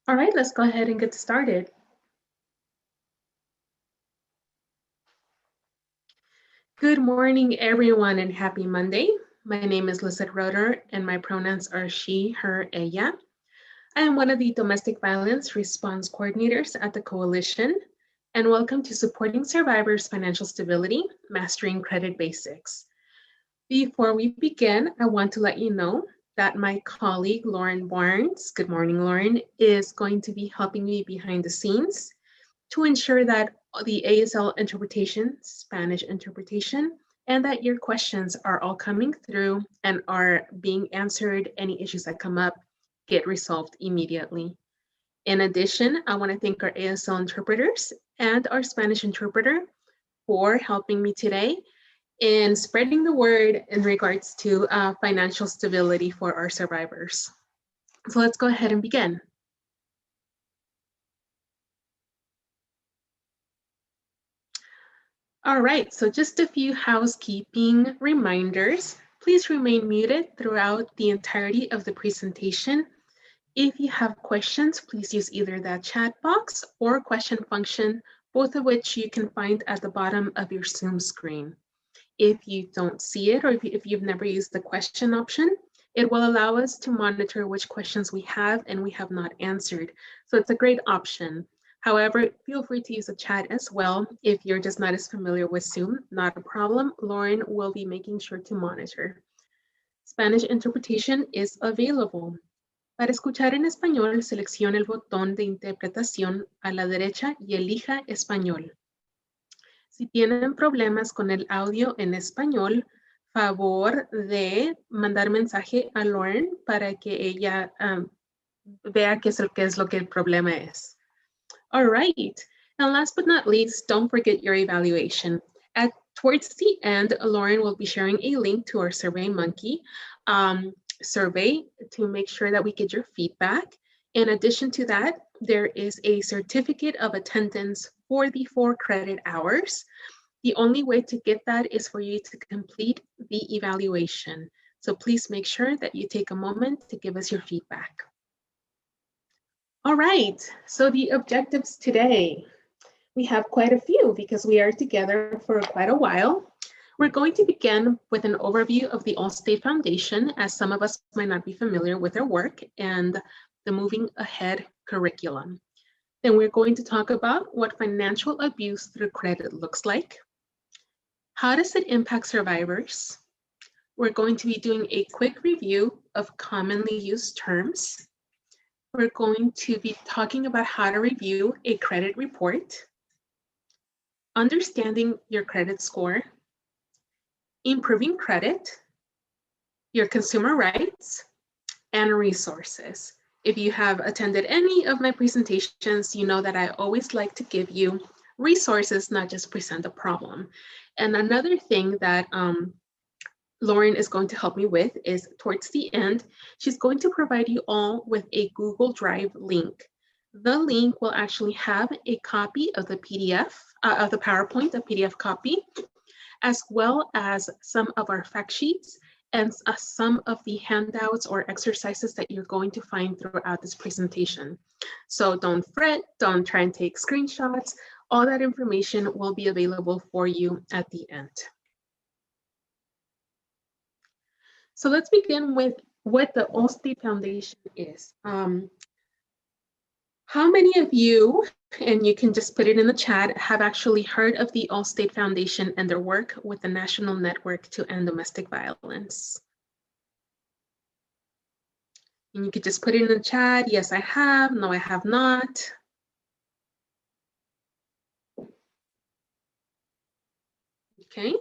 All right, let's go ahead and get started. Good morning, everyone, and happy Monday. My name is Lizette Roeder, and my pronouns are she, her, ella. I am one of the domestic violence response coordinators at the Coalition, and welcome to Supporting Survivors' Financial Stability, Mastering Credit Basics. Before we begin, I want to let you know that my colleague, Lauren Barnes, good morning, Lauren, is going to be helping me behind the scenes to ensure that the ASL interpretation, Spanish interpretation, and that your questions are all coming through and are being answered. Any issues that come up get resolved immediately. In addition, I want to thank our ASL interpreters and our Spanish interpreter for helping me today in spreading the word in regards to financial stability for our survivors. So let's go ahead and begin. All right, so just a few housekeeping reminders. Please remain muted throughout the entirety of the presentation. If you have questions, please use either that chat box or question function, both of which you can find at the bottom of your Zoom screen. If you don't see it, or if you've never used the question option, it will allow us to monitor which questions we have and we have not answered. So it's a great option. However, feel free to use the chat as well. If you're just not as familiar with Zoom, not a problem. Lauren will be making sure to monitor. Spanish interpretation is available. Para escuchar en español, seleccione el botón de interpretación a la derecha y elija español. Si tienen problemas con el audio en español, favor de mandar mensaje a Lauren para que ella vea qué es lo que el problema es. All right, and last but not least, don't forget your evaluation. Towards the end, Lauren will be sharing a link to our SurveyMonkey survey to make sure that we get your feedback. In addition to that, there is a certificate of attendance for the 4 credit hours. The only way to get that is for you to complete the evaluation. So please make sure that you take a moment to give us your feedback. All right, so the objectives today. We have quite a few because we are together for quite a while. We're going to begin with an overview of the Allstate Foundation, as some of us might not be familiar with their work and the Moving Ahead curriculum. Then we're going to talk about what financial abuse through credit looks like. How does it impact survivors? We're going to be doing a quick review of commonly used terms. We're going to be talking about how to review a credit report, understanding your credit score, improving credit, your consumer rights, and resources. If you have attended any of my presentations, you know that I always like to give you resources, not just present a problem. And another thing that Lauren is going to help me with is towards the end, she's going to provide you all with a Google Drive link. The link will actually have a copy of the PDF, of the PowerPoint, a PDF copy, as well as some of our fact sheets and some of the handouts or exercises that you're going to find throughout this presentation. So don't fret, don't try and take screenshots. All that information will be available for you at the end. So let's begin with what the Allstate Foundation is. How many of you, and you can just put it in the chat, have actually heard of the Allstate Foundation and their work with the National Network to End Domestic Violence? And you could just put it in the chat. Yes, I have. No, I have not. Okay.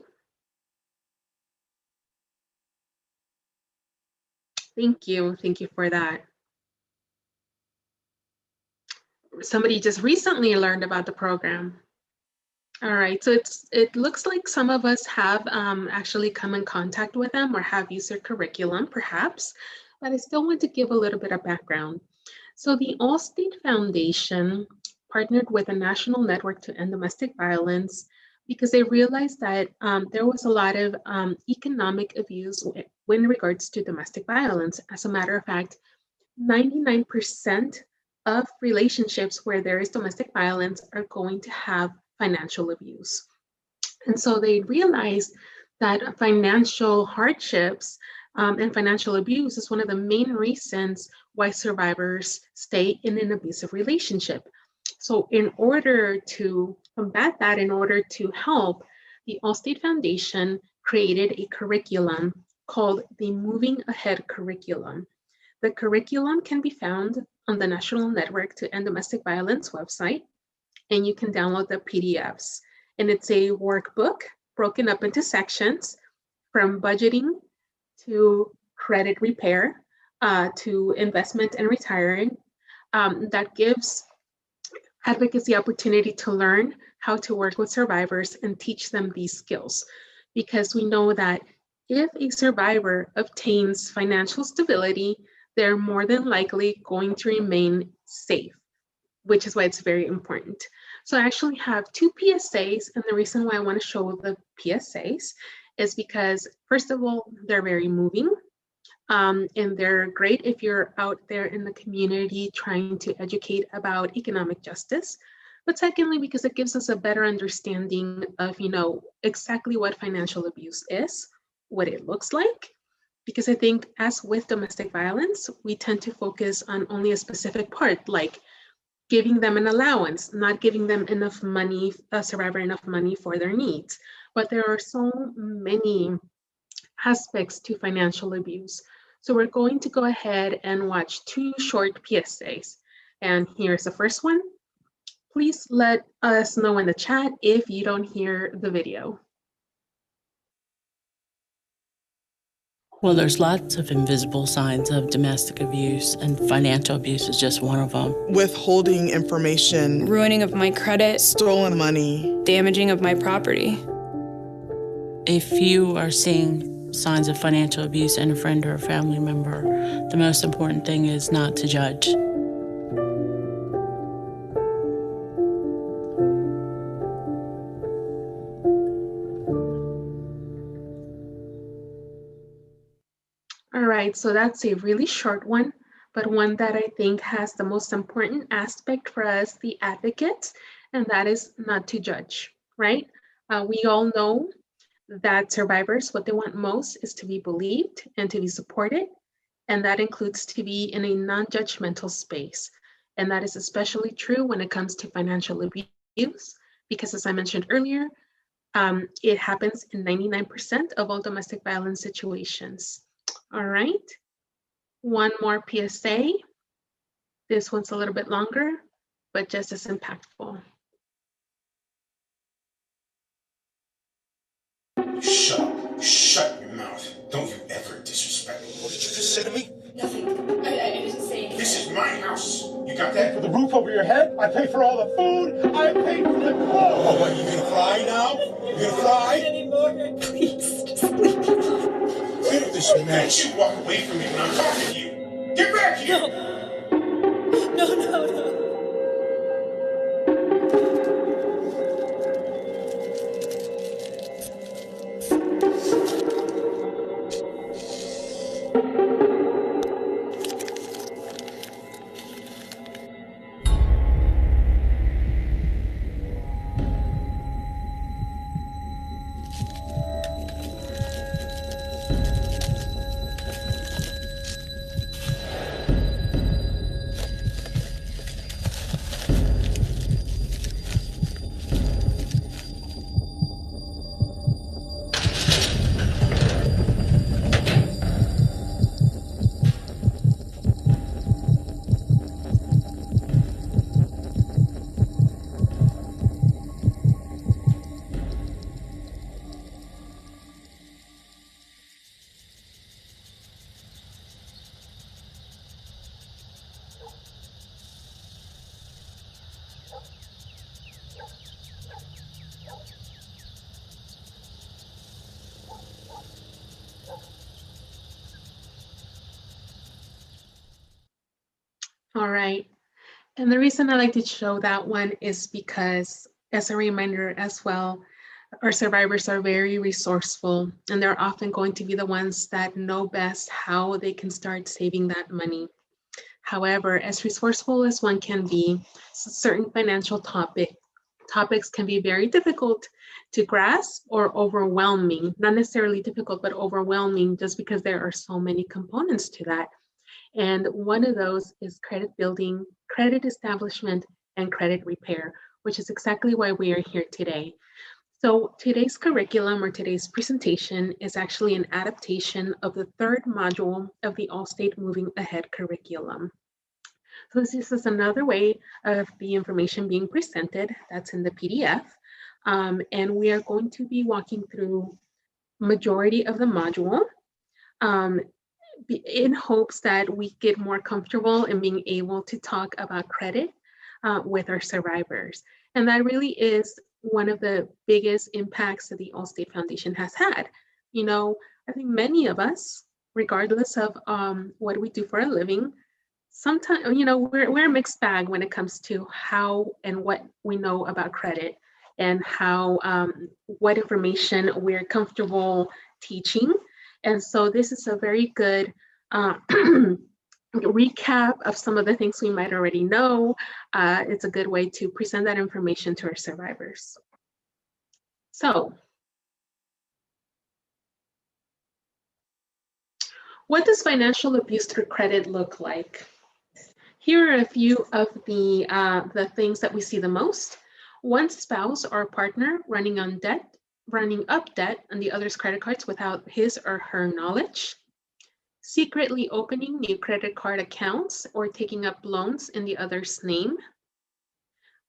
Thank you. Thank you for that. Somebody just recently learned about the program. All right, so it looks like some of us have actually come in contact with them or have used their curriculum, perhaps, but I still want to give a little bit of background. So the Allstate Foundation partnered with a national network to end domestic violence because they realized that there was a lot of economic abuse in regards to domestic violence. As a matter of fact, 99% of relationships where there is domestic violence are going to have financial abuse. And so they realized that financial hardships and financial abuse is one of the main reasons why survivors stay in an abusive relationship. So in order to combat that, in order to help, the Allstate Foundation created a curriculum called the Moving Ahead Curriculum. The curriculum can be found on the National Network to End Domestic Violence website, and you can download the PDFs. And it's a workbook broken up into sections from budgeting to credit repair to investment and retiring that gives advocates the opportunity to learn how to work with survivors and teach them these skills. Because we know that if a survivor obtains financial stability, they're more than likely going to remain safe, which is why it's very important. So I actually have two PSAs, and the reason why I want to show the PSAs is because, first of all, they're very moving, and they're great if you're out there in the community trying to educate about economic justice. But secondly, because it gives us a better understanding of, exactly what financial abuse is, what it looks like. Because I think, as with domestic violence, we tend to focus on only a specific part, like giving them an allowance, not giving them enough money, a survivor enough money for their needs. But there are so many aspects to financial abuse. So we're going to go ahead and watch two short PSAs. And here's the first one. Please let us know in the chat if you don't hear the video. Well, there's lots of invisible signs of domestic abuse, and financial abuse is just one of them. Withholding information, ruining of my credit, stolen money, damaging of my property. If you are seeing signs of financial abuse in a friend or a family member, the most important thing is not to judge. All right, so that's a really short one, but one that I think has the most important aspect for us, the advocates, and that is not to judge, right? We all know that survivors, what they want most is to be believed and to be supported, and that includes to be in a non-judgmental space. And that is especially true when it comes to financial abuse, because as I mentioned earlier, it happens in 99% of all domestic violence situations. All right, one more PSA. This one's a little bit longer, but just as impactful. Shut your mouth. Don't you ever disrespect me. What did you just say to me? Nothing. I didn't say anything. This is my house. You got that? For the roof over your head, I pay for all the food, I pay for the clothes. Oh, what, you gonna cry now? You gonna cry? Anymore. Please, just leave me alone. Clean up this mess. You walk away from me when I'm talking to you. Get back here! No. All right, and the reason I like to show that one is because, as a reminder as well, our survivors are very resourceful, and they're often going to be the ones that know best how they can start saving that money. However, as resourceful as one can be, certain financial topics can be very difficult to grasp or overwhelming, not necessarily difficult, but overwhelming just because there are so many components to that. And one of those is credit building, credit establishment, and credit repair, which is exactly why we are here today. So today's curriculum or today's presentation is actually an adaptation of the third module of the Allstate Moving Ahead curriculum. So this is another way of the information being presented that's in the PDF. And we are going to be walking through majority of the module in hopes that we get more comfortable in being able to talk about credit with our survivors. And that really is one of the biggest impacts that the Allstate Foundation has had. You know, I think many of us, regardless of what we do for a living, sometimes, you know, we're a mixed bag when it comes to how and what we know about credit and how, what information we're comfortable teaching. And so this is a very good recap of some of the things we might already know. It's a good way to present that information to our survivors. So, what does financial abuse through credit look like? Here are a few of the things that we see the most. One spouse or partner running up debt on the other's credit cards without his or her knowledge. Secretly opening new credit card accounts or taking up loans in the other's name.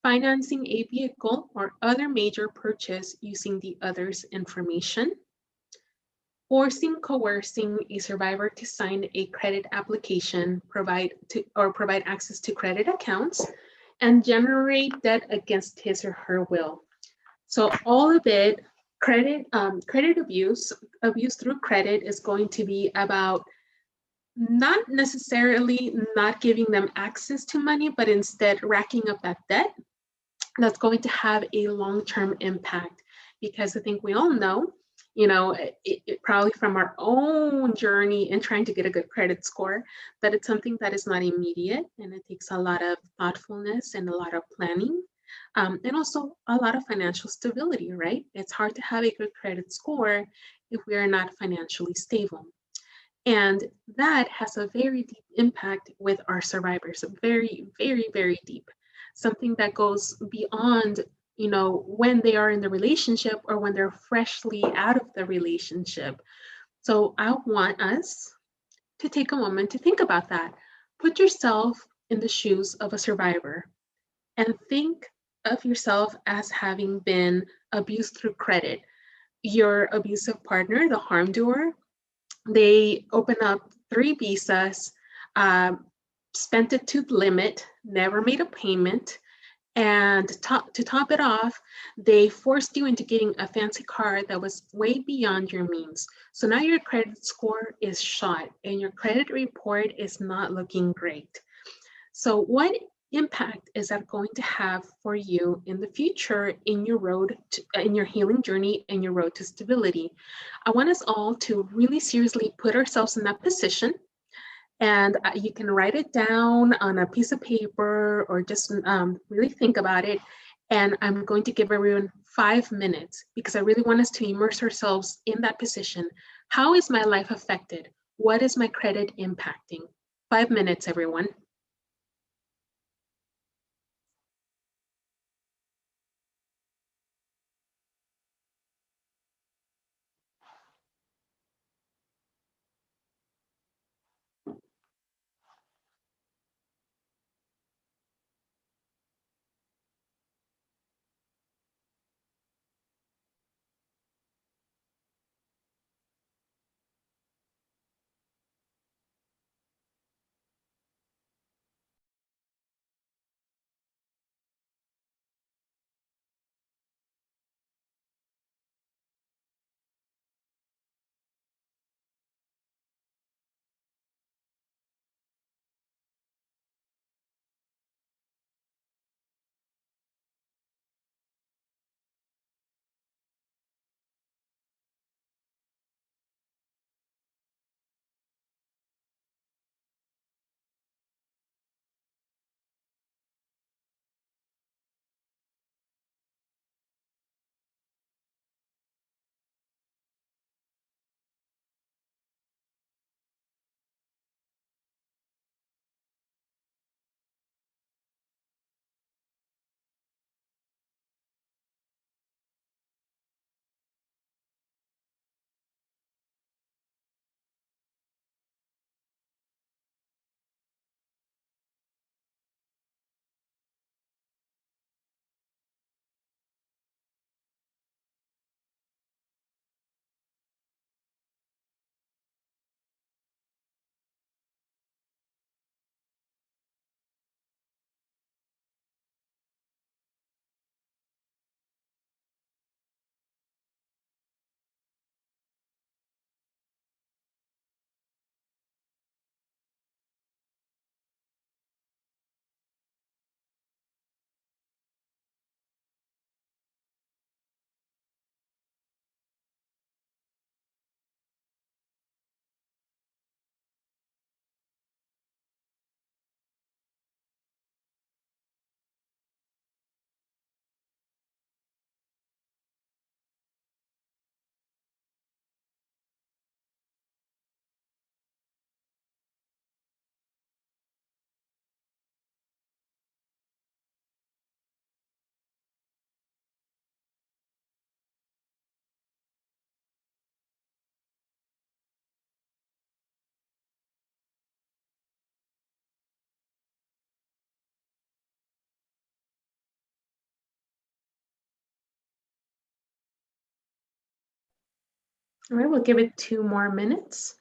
Financing a vehicle or other major purchase using the other's information. Coercing a survivor to sign a credit application, provide access to credit accounts, and generate debt against his or her will. So all of it, credit abuse through credit is going to be about not necessarily not giving them access to money, but instead racking up that debt that's going to have a long-term impact. Because I think we all know, you know, it probably from our own journey in trying to get a good credit score, that it's something that is not immediate and it takes a lot of thoughtfulness and a lot of planning and also a lot of financial stability, right? It's hard to have a good credit score if we are not financially stable. And that has a very deep impact with our survivors, very, very, very deep. Something that goes beyond, you know, when they are in the relationship or when they're freshly out of the relationship. So I want us to take a moment to think about that. Put yourself in the shoes of a survivor and think of yourself as having been abused through credit. Your abusive partner, the harm doer, they open up 3 visas, spent it to the limit, never made a payment, and to top it off, they forced you into getting a fancy car that was way beyond your means. So now your credit score is shot and your credit report is not looking great. So what impact is that going to have for you in the future in your road in your healing journey and your road to stability? I want us all to really seriously put ourselves in that position, and you can write it down on a piece of paper or just really think about it. And I'm going to give everyone 5 minutes because I really want us to immerse ourselves in that position. How is my life affected? What is my credit impacting? 5 minutes, everyone. All right, we'll give it 2 more minutes.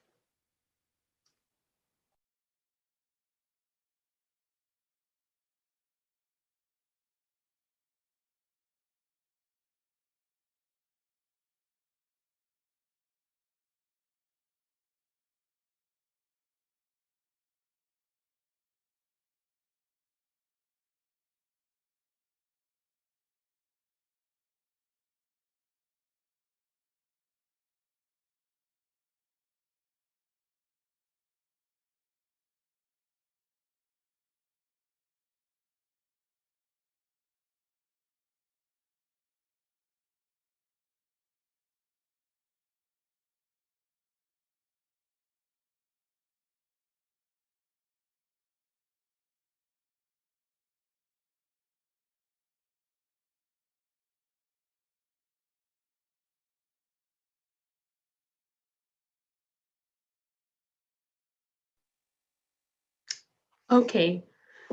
Okay,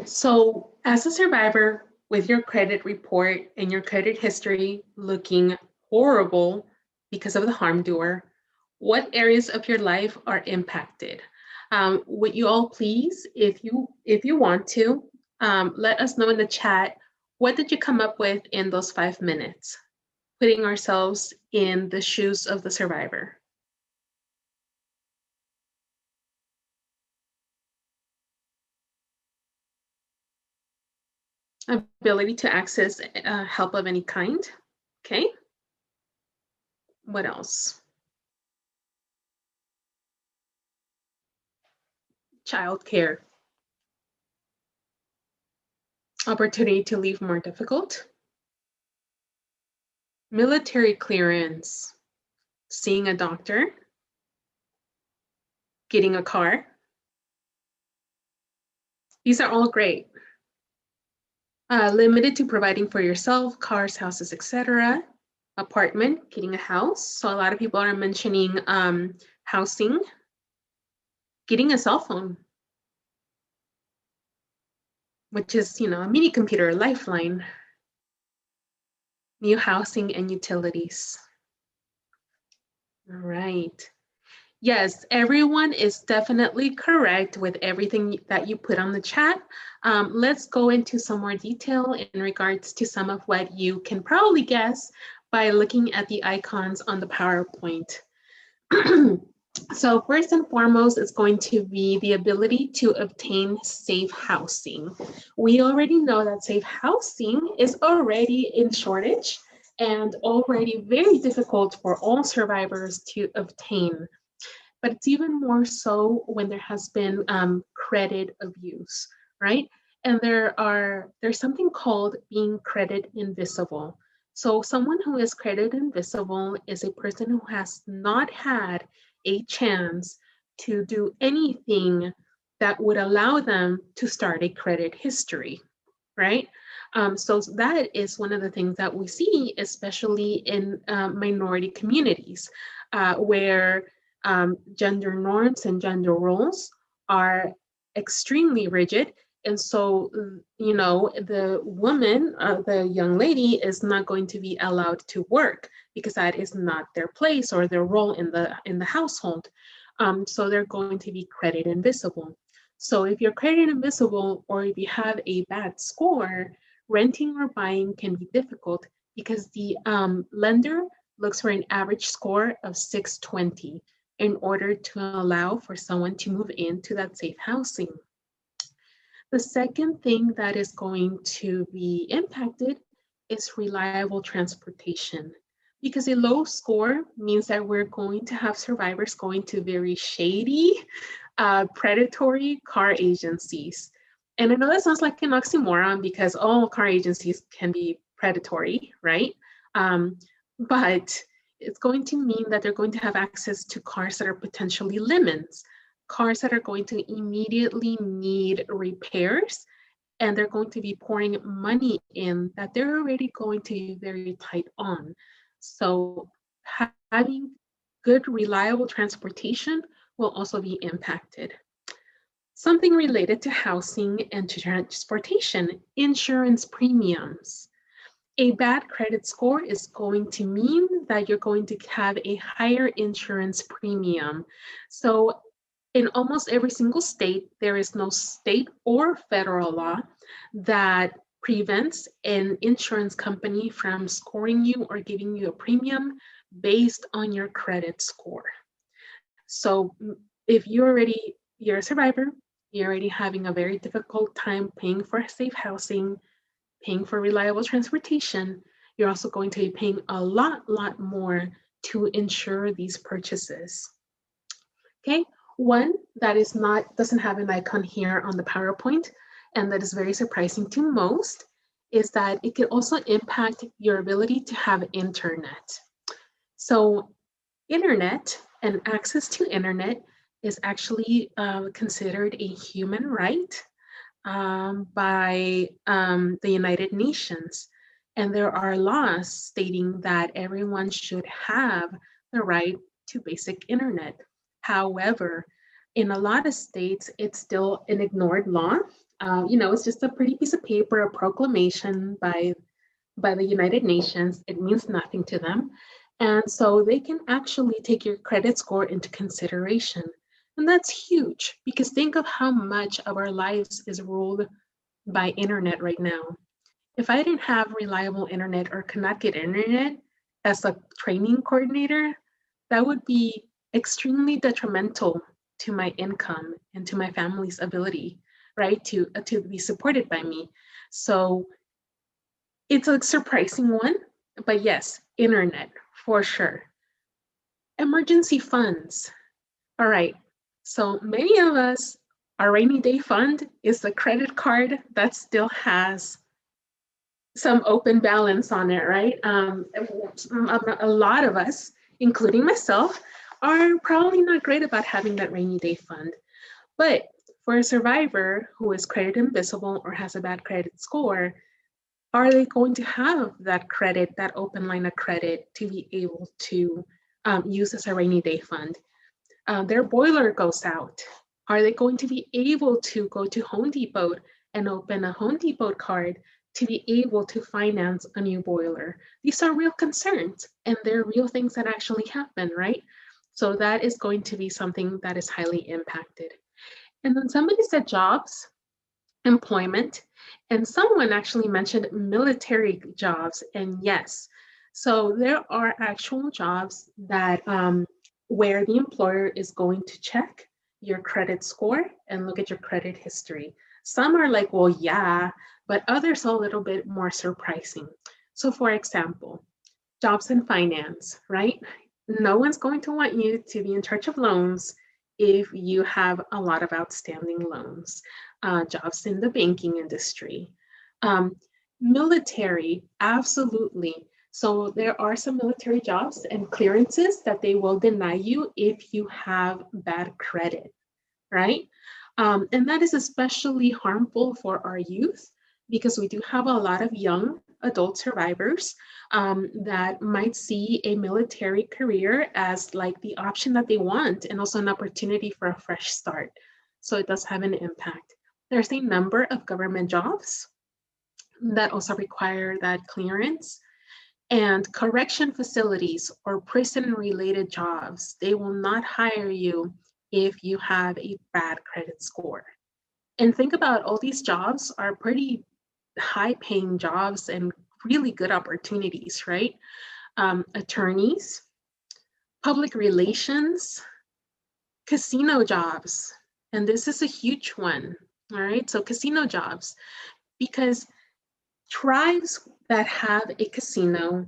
so as a survivor with your credit report and your credit history looking horrible because of the harm doer, what areas of your life are impacted? Would you all please, if you want to, let us know in the chat, what did you come up with in those 5 minutes, putting ourselves in the shoes of the survivor? Ability to access help of any kind. Okay. What else? Childcare. Opportunity to leave more difficult. Military clearance. Seeing a doctor. Getting a car. These are all great. Limited to providing for yourself, cars, houses, etc. Apartment, getting a house. So a lot of people are mentioning housing. Getting a cell phone, which is, a mini computer, a lifeline. New housing and utilities. All right. Yes, everyone is definitely correct with everything that you put on the chat. Let's go into some more detail in regards to some of what you can probably guess by looking at the icons on the PowerPoint. So first and foremost, it's going to be the ability to obtain safe housing. We already know that safe housing is already in shortage and already very difficult for all survivors to obtain. But it's even more so when there has been credit abuse, right? And there's something called being credit invisible. So someone who is credit invisible is a person who has not had a chance to do anything that would allow them to start a credit history, right? So that is one of the things that we see, especially in minority communities, where gender norms and gender roles are extremely rigid. And so, the woman, the young lady is not going to be allowed to work because that is not their place or their role in the household. So they're going to be credit invisible. So if you're credit invisible or if you have a bad score, renting or buying can be difficult because the lender looks for an average score of 620 in order to allow for someone to move into that safe housing. The second thing that is going to be impacted is reliable transportation, because a low score means that we're going to have survivors going to very shady, predatory car agencies. And I know that sounds like an oxymoron because all car agencies can be predatory, right? But it's going to mean that they're going to have access to cars that are potentially lemons, cars that are going to immediately need repairs, and they're going to be pouring money in that they're already going to be very tight on. So having good, reliable transportation will also be impacted. Something related to housing and to transportation, insurance premiums. A bad credit score is going to mean that you're going to have a higher insurance premium. So in almost every single state, there is no state or federal law that prevents an insurance company from scoring you or giving you a premium based on your credit score. So if you're a survivor, you're already having a very difficult time paying for safe housing, paying for reliable transportation, you're also going to be paying a lot more to insure these purchases. Okay, one that doesn't have an icon here on the PowerPoint, and that is very surprising to most, is that it can also impact your ability to have internet. So internet and access to internet is actually considered a human right by the United Nations. And there are laws stating that everyone should have the right to basic internet. However, in a lot of states, it's still an ignored law. It's just a pretty piece of paper, a proclamation by the United Nations. It means nothing to them. And so they can actually take your credit score into consideration. And that's huge because think of how much of our lives is ruled by internet right now. If I didn't have reliable internet or cannot get internet as a training coordinator, that would be extremely detrimental to my income and to my family's ability, right, to be supported by me. So it's a surprising one, but yes, internet for sure. Emergency funds. All right, so many of us, our rainy day fund is the credit card that still has some open balance on it, right? A lot of us, including myself, are probably not great about having that rainy day fund. But for a survivor who is credit invisible or has a bad credit score, are they going to have that credit, that open line of credit to be able to use as a rainy day fund? Their boiler goes out. Are they going to be able to go to Home Depot and open a Home Depot card to be able to finance a new boiler? These are real concerns, and they're real things that actually happen, right? So that is going to be something that is highly impacted. And then somebody said jobs, employment, and someone actually mentioned military jobs, and yes. So there are actual jobs that where the employer is going to check your credit score and look at your credit history. Some are like, well, yeah, but others are a little bit more surprising. So for example, jobs in finance, right? No one's going to want you to be in charge of loans if you have a lot of outstanding loans. Jobs in the banking industry. Military, absolutely. So there are some military jobs and clearances that they will deny you if you have bad credit, right? And that is especially harmful for our youth because we do have a lot of young adult survivors that might see a military career as like the option that they want and also an opportunity for a fresh start. So it does have an impact. There's a number of government jobs that also require that clearance. And correction facilities or prison-related jobs, they will not hire you if you have a bad credit score. And think about all these jobs are pretty high-paying jobs and really good opportunities, right? Attorneys, public relations, casino jobs, and this is a huge one, all right? So casino jobs, because tribes that have a casino,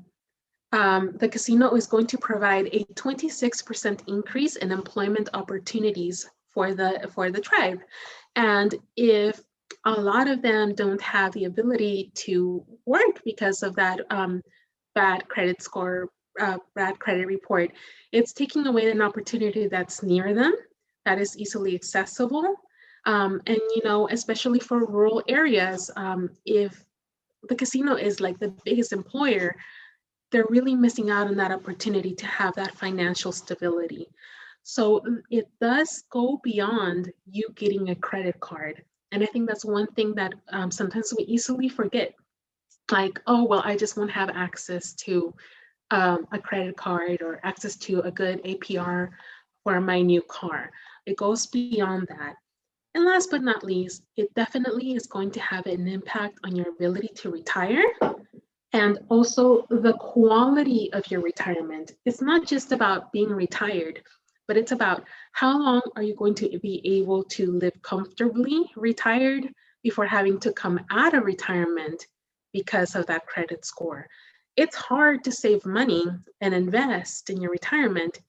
the casino is going to provide a 26% increase in employment opportunities for the tribe. And if a lot of them don't have the ability to work because of that bad credit score, bad credit report, it's taking away an opportunity that's near them, that is easily accessible. And, especially for rural areas, if the casino is like the biggest employer, they're really missing out on that opportunity to have that financial stability. So it does go beyond you getting a credit card. And I think that's one thing that sometimes we easily forget. Like, oh, well, I just won't have access to a credit card or access to a good APR for my new car. It goes beyond that. And last but not least, it definitely is going to have an impact on your ability to retire and also the quality of your retirement. It's not just about being retired, but it's about how long are you going to be able to live comfortably retired before having to come out of retirement because of that credit score. It's hard to save money and invest in your retirement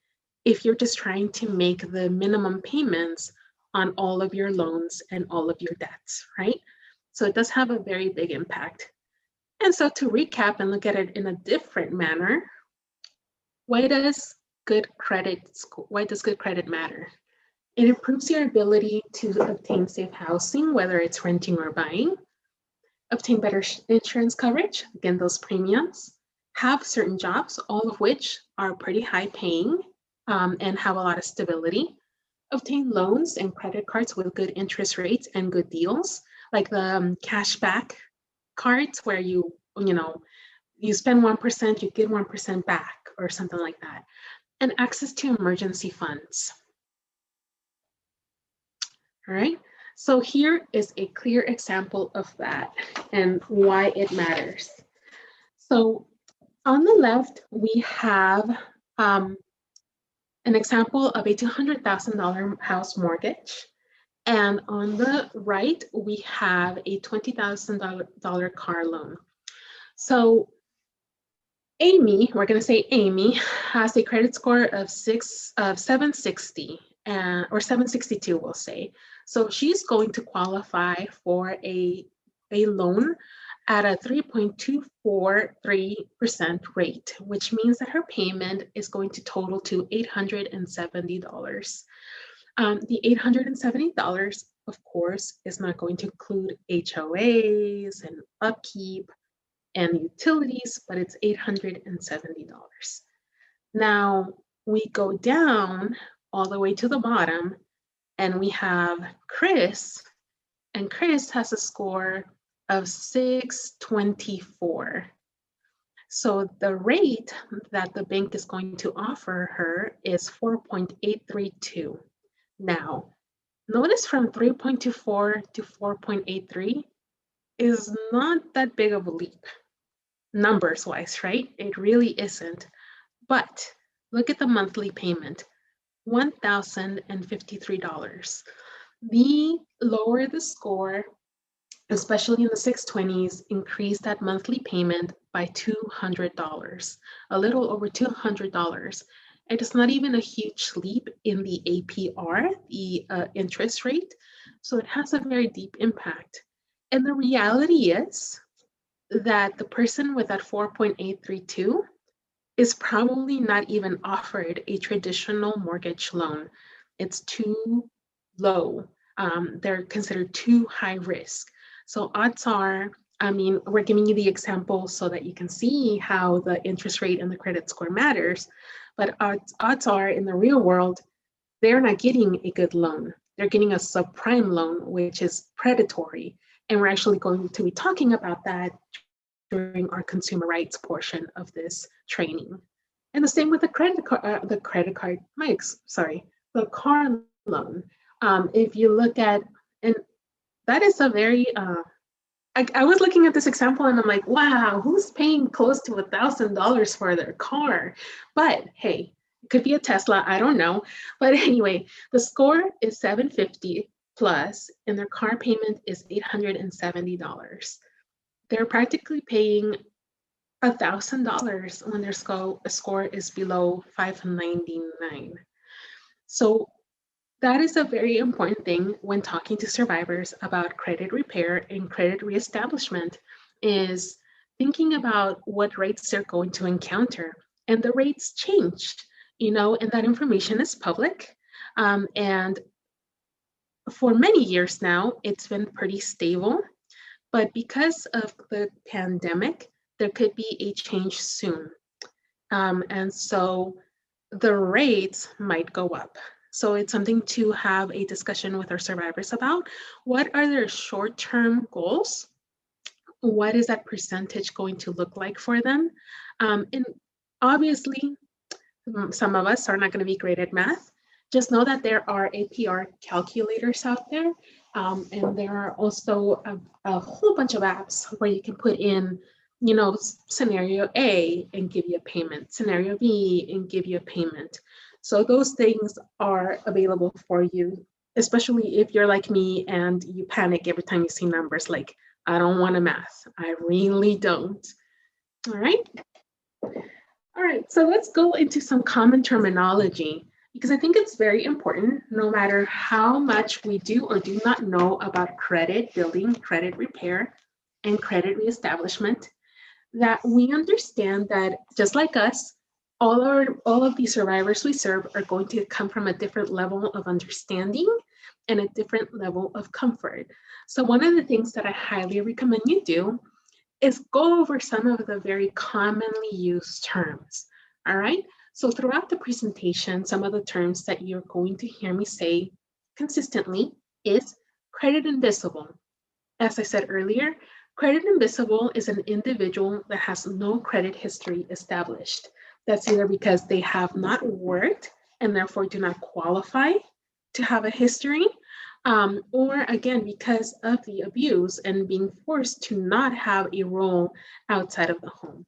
if you're just trying to make the minimum payments on all of your loans and all of your debts, right? So it does have a very big impact. And so to recap and look at it in a different manner, why does good credit matter? It improves your ability to obtain safe housing, whether it's renting or buying, obtain better insurance coverage, again, those premiums, have certain jobs, all of which are pretty high paying and have a lot of stability, obtain loans and credit cards with good interest rates and good deals, like the cashback cards where you spend 1%, you get 1% back or something like that, and access to emergency funds. All right, so here is a clear example of that and why it matters. So on the left, we have an example of a $200,000 house mortgage. And on the right, we have a $20,000 car loan. So Amy, we're going to say Amy, has a credit score of 760 or 762, we'll say. So she's going to qualify for a loan at a 3.243% rate, which means that her payment is going to total to $870. The $870, of course, is not going to include HOAs and upkeep and utilities, but it's $870. Now we go down all the way to the bottom and we have Chris, and Chris has a score of 624. So the rate that the bank is going to offer her is 4.832. Now, notice from 3.24 to 4.83 is not that big of a leap, numbers wise, right? It really isn't. But look at the monthly payment, $1,053. The lower the score, especially in the 620s, increase that monthly payment by $200, a little over $200. And it's not even a huge leap in the APR, the interest rate. So it has a very deep impact. And the reality is that the person with that 4.832 is probably not even offered a traditional mortgage loan. It's too low. They're considered too high risk. So odds are, we're giving you the example so that you can see how the interest rate and the credit score matters. But odds are in the real world, they're not getting a good loan. They're getting a subprime loan, which is predatory. And we're actually going to be talking about that during our consumer rights portion of this training. And the same with the the car loan. If you look at, and that is a very, I was looking at this example and I'm like, wow, who's paying close to $1,000 for their car? But hey, it could be a Tesla, I don't know. But anyway, the score is 750 plus and their car payment is $870. They're practically paying $1,000 when their score is below 599. So that is a very important thing when talking to survivors about credit repair and credit reestablishment, is thinking about what rates they're going to encounter. And the rates change, and that information is public. And for many years now, it's been pretty stable. But because of the pandemic, there could be a change soon. And so the rates might go up. So it's something to have a discussion with our survivors about. What are their short-term goals? What is that percentage going to look like for them? And Obviously, some of us are not going to be great at math. Just know that there are APR calculators out there, and there are also a whole bunch of apps where you can put in, you know, scenario A and give you a payment, scenario B and give you a payment. So those things are available for you, especially if you're like me and you panic every time you see numbers like, I don't want to math. I really don't. All right. All right, so let's go into some common terminology because I think it's very important, no matter how much we do or do not know about credit building, credit repair, and credit reestablishment, that we understand that just like us, all of these survivors we serve are going to come from a different level of understanding and a different level of comfort. So one of the things that I highly recommend you do is go over some of the very commonly used terms, all right? So throughout the presentation, some of the terms that you're going to hear me say consistently is credit invisible. As I said earlier, credit invisible is an individual that has no credit history established. That's either because they have not worked and therefore do not qualify to have a history, or again, because of the abuse and being forced to not have a role outside of the home.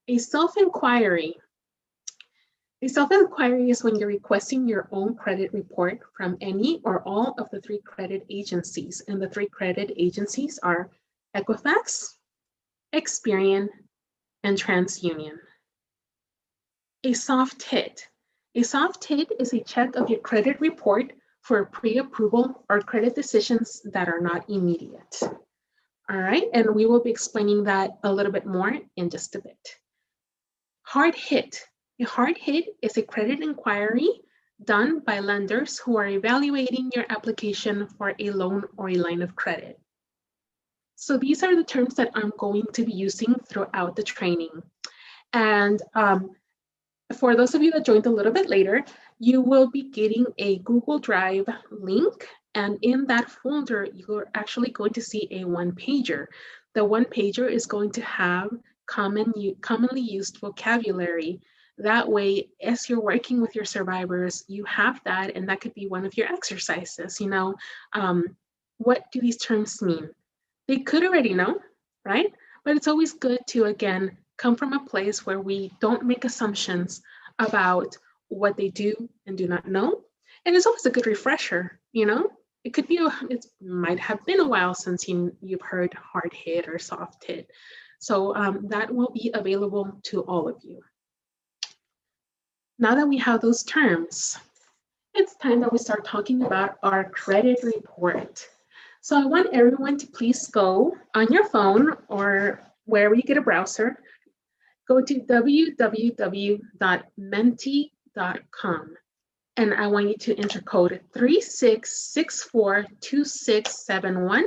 A self-inquiry is when you're requesting your own credit report from any or all of the 3 credit agencies. And the 3 credit agencies are Equifax, Experian, and TransUnion. A soft hit. A soft hit is a check of your credit report for pre-approval or credit decisions that are not immediate. All right, and we will be explaining that a little bit more in just a bit. Hard hit. A hard hit is a credit inquiry done by lenders who are evaluating your application for a loan or a line of credit. So these are the terms that I'm going to be using throughout the training. And for those of you that joined a little bit later, you will be getting a Google Drive link, and in that folder, you're actually going to see a one-pager. The one-pager is going to have commonly used vocabulary. That way, as you're working with your survivors, you have that, and that could be one of your exercises. You know, what do these terms mean? They could already know, right? But it's always good to, again, come from a place where we don't make assumptions about what they do and do not know. And it's always a good refresher, you know? It could be, it might have been a while since you've heard hard hit or soft hit. So that will be available to all of you. Now that we have those terms, it's time that we start talking about our credit report. So I want everyone to please go on your phone or wherever you get a browser, go to www.menti.com. And I want you to enter code 36642671.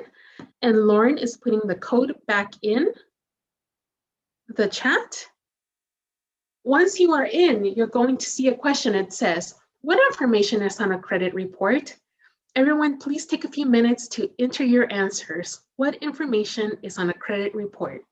And Lauren is putting the code back in the chat. Once you are in, you're going to see a question. It says, what information is on a credit report? Everyone, please take a few minutes to enter your answers. What information is on a credit report?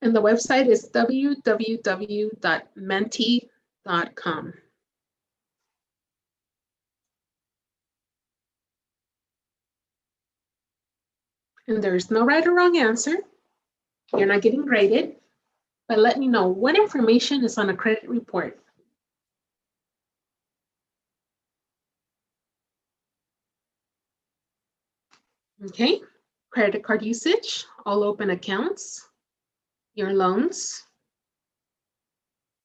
And the website is www.menti.com. And there's no right or wrong answer. You're not getting graded, but let me know what information is on a credit report. Okay, credit card usage, all open accounts, your loans,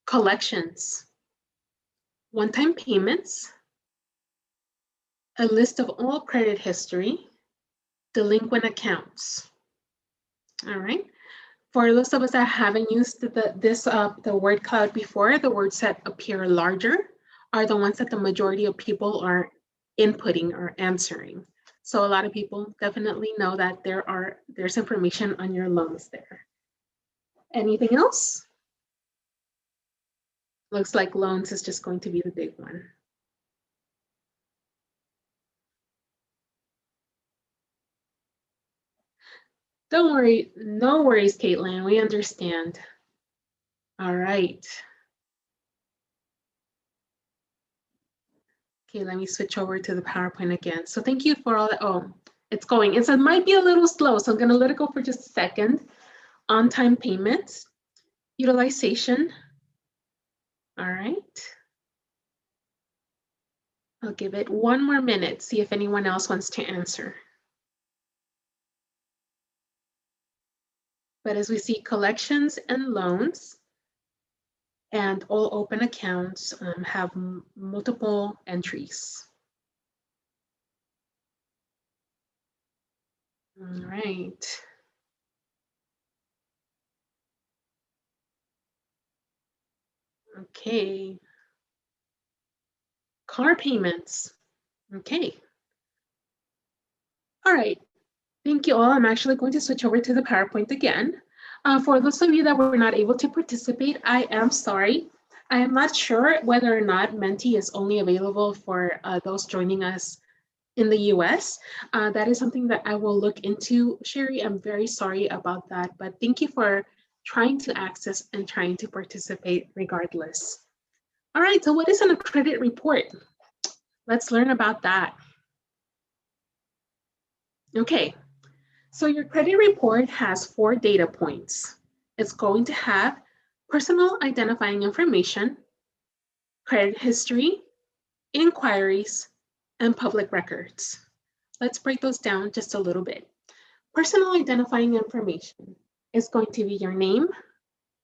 collections, one-time payments, a list of all credit history, delinquent accounts. All right. For those of us that haven't used the word cloud before, the words that appear larger are the ones that the majority of people are inputting or answering. So a lot of people definitely know that there's information on your loans there. Anything else? Looks like loans is just going to be the big one. Don't worry, no worries, Caitlin, we understand. All right. Okay, let me switch over to the PowerPoint again. So thank you for all that. Oh, it's going. It might be a little slow, so I'm gonna let it go for just a second. On-time payments, utilization. All right. I'll give it one more minute, see if anyone else wants to answer. But as we see, collections and loans and all open accounts have multiple entries. All right. Okay. Car payments. Okay. All right. Thank you all. I'm actually going to switch over to the PowerPoint again. For those of you that were not able to participate, I am sorry. I am not sure whether or not Menti is only available for those joining us in the US. That is something that I will look into. Sherry, I'm very sorry about that, but thank you for trying to access and trying to participate regardless. All right, so what is an credit report? Let's learn about that. Okay, so your credit report has 4 data points. It's going to have personal identifying information, credit history, inquiries, and public records. Let's break those down just a little bit. Personal identifying information is going to be your name,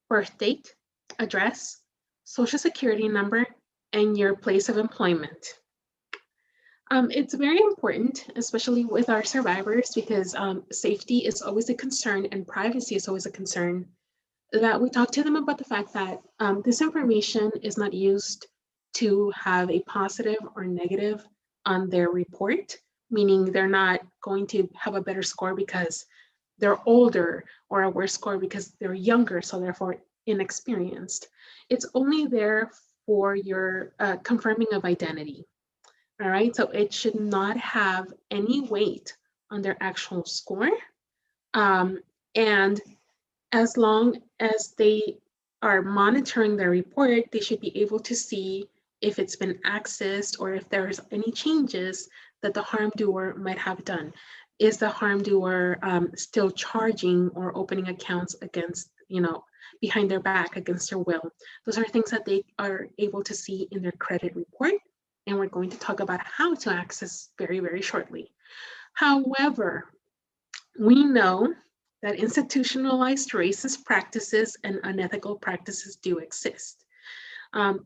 birth date, address, social security number, and your place of employment. It's very important, especially with our survivors, because safety is always a concern and privacy is always a concern, that we talk to them about the fact that this information is not used to have a positive or negative on their report, meaning they're not going to have a better score because they're older or a worse score because they're younger, so therefore inexperienced. It's only there for your confirming of identity. All right, so it should not have any weight on their actual score. And as long as they are monitoring their report, they should be able to see if it's been accessed or if there's any changes that the harm doer might have done. Is the harm doer still charging or opening accounts against, behind their back, against their will? Those are things that they are able to see in their credit report. And we're going to talk about how to access very, very shortly. However, we know that institutionalized racist practices and unethical practices do exist.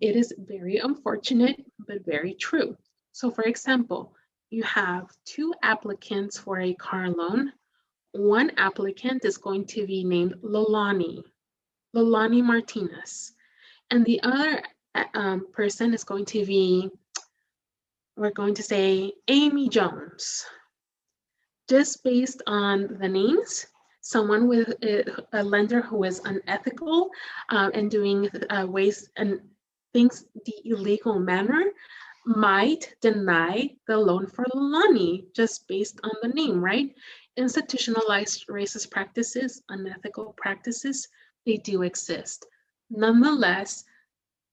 It is very unfortunate, but very true. So for example, you have 2 applicants for a car loan. One applicant is going to be named Lolani Martinez. And the other person is going to be, we're going to say, Amy Jones. Just based on the names, someone with a lender who is unethical and doing ways and things the illegal manner might deny the loan for Lolani just based on the name, right? Institutionalized racist practices, unethical practices, they do exist. Nonetheless,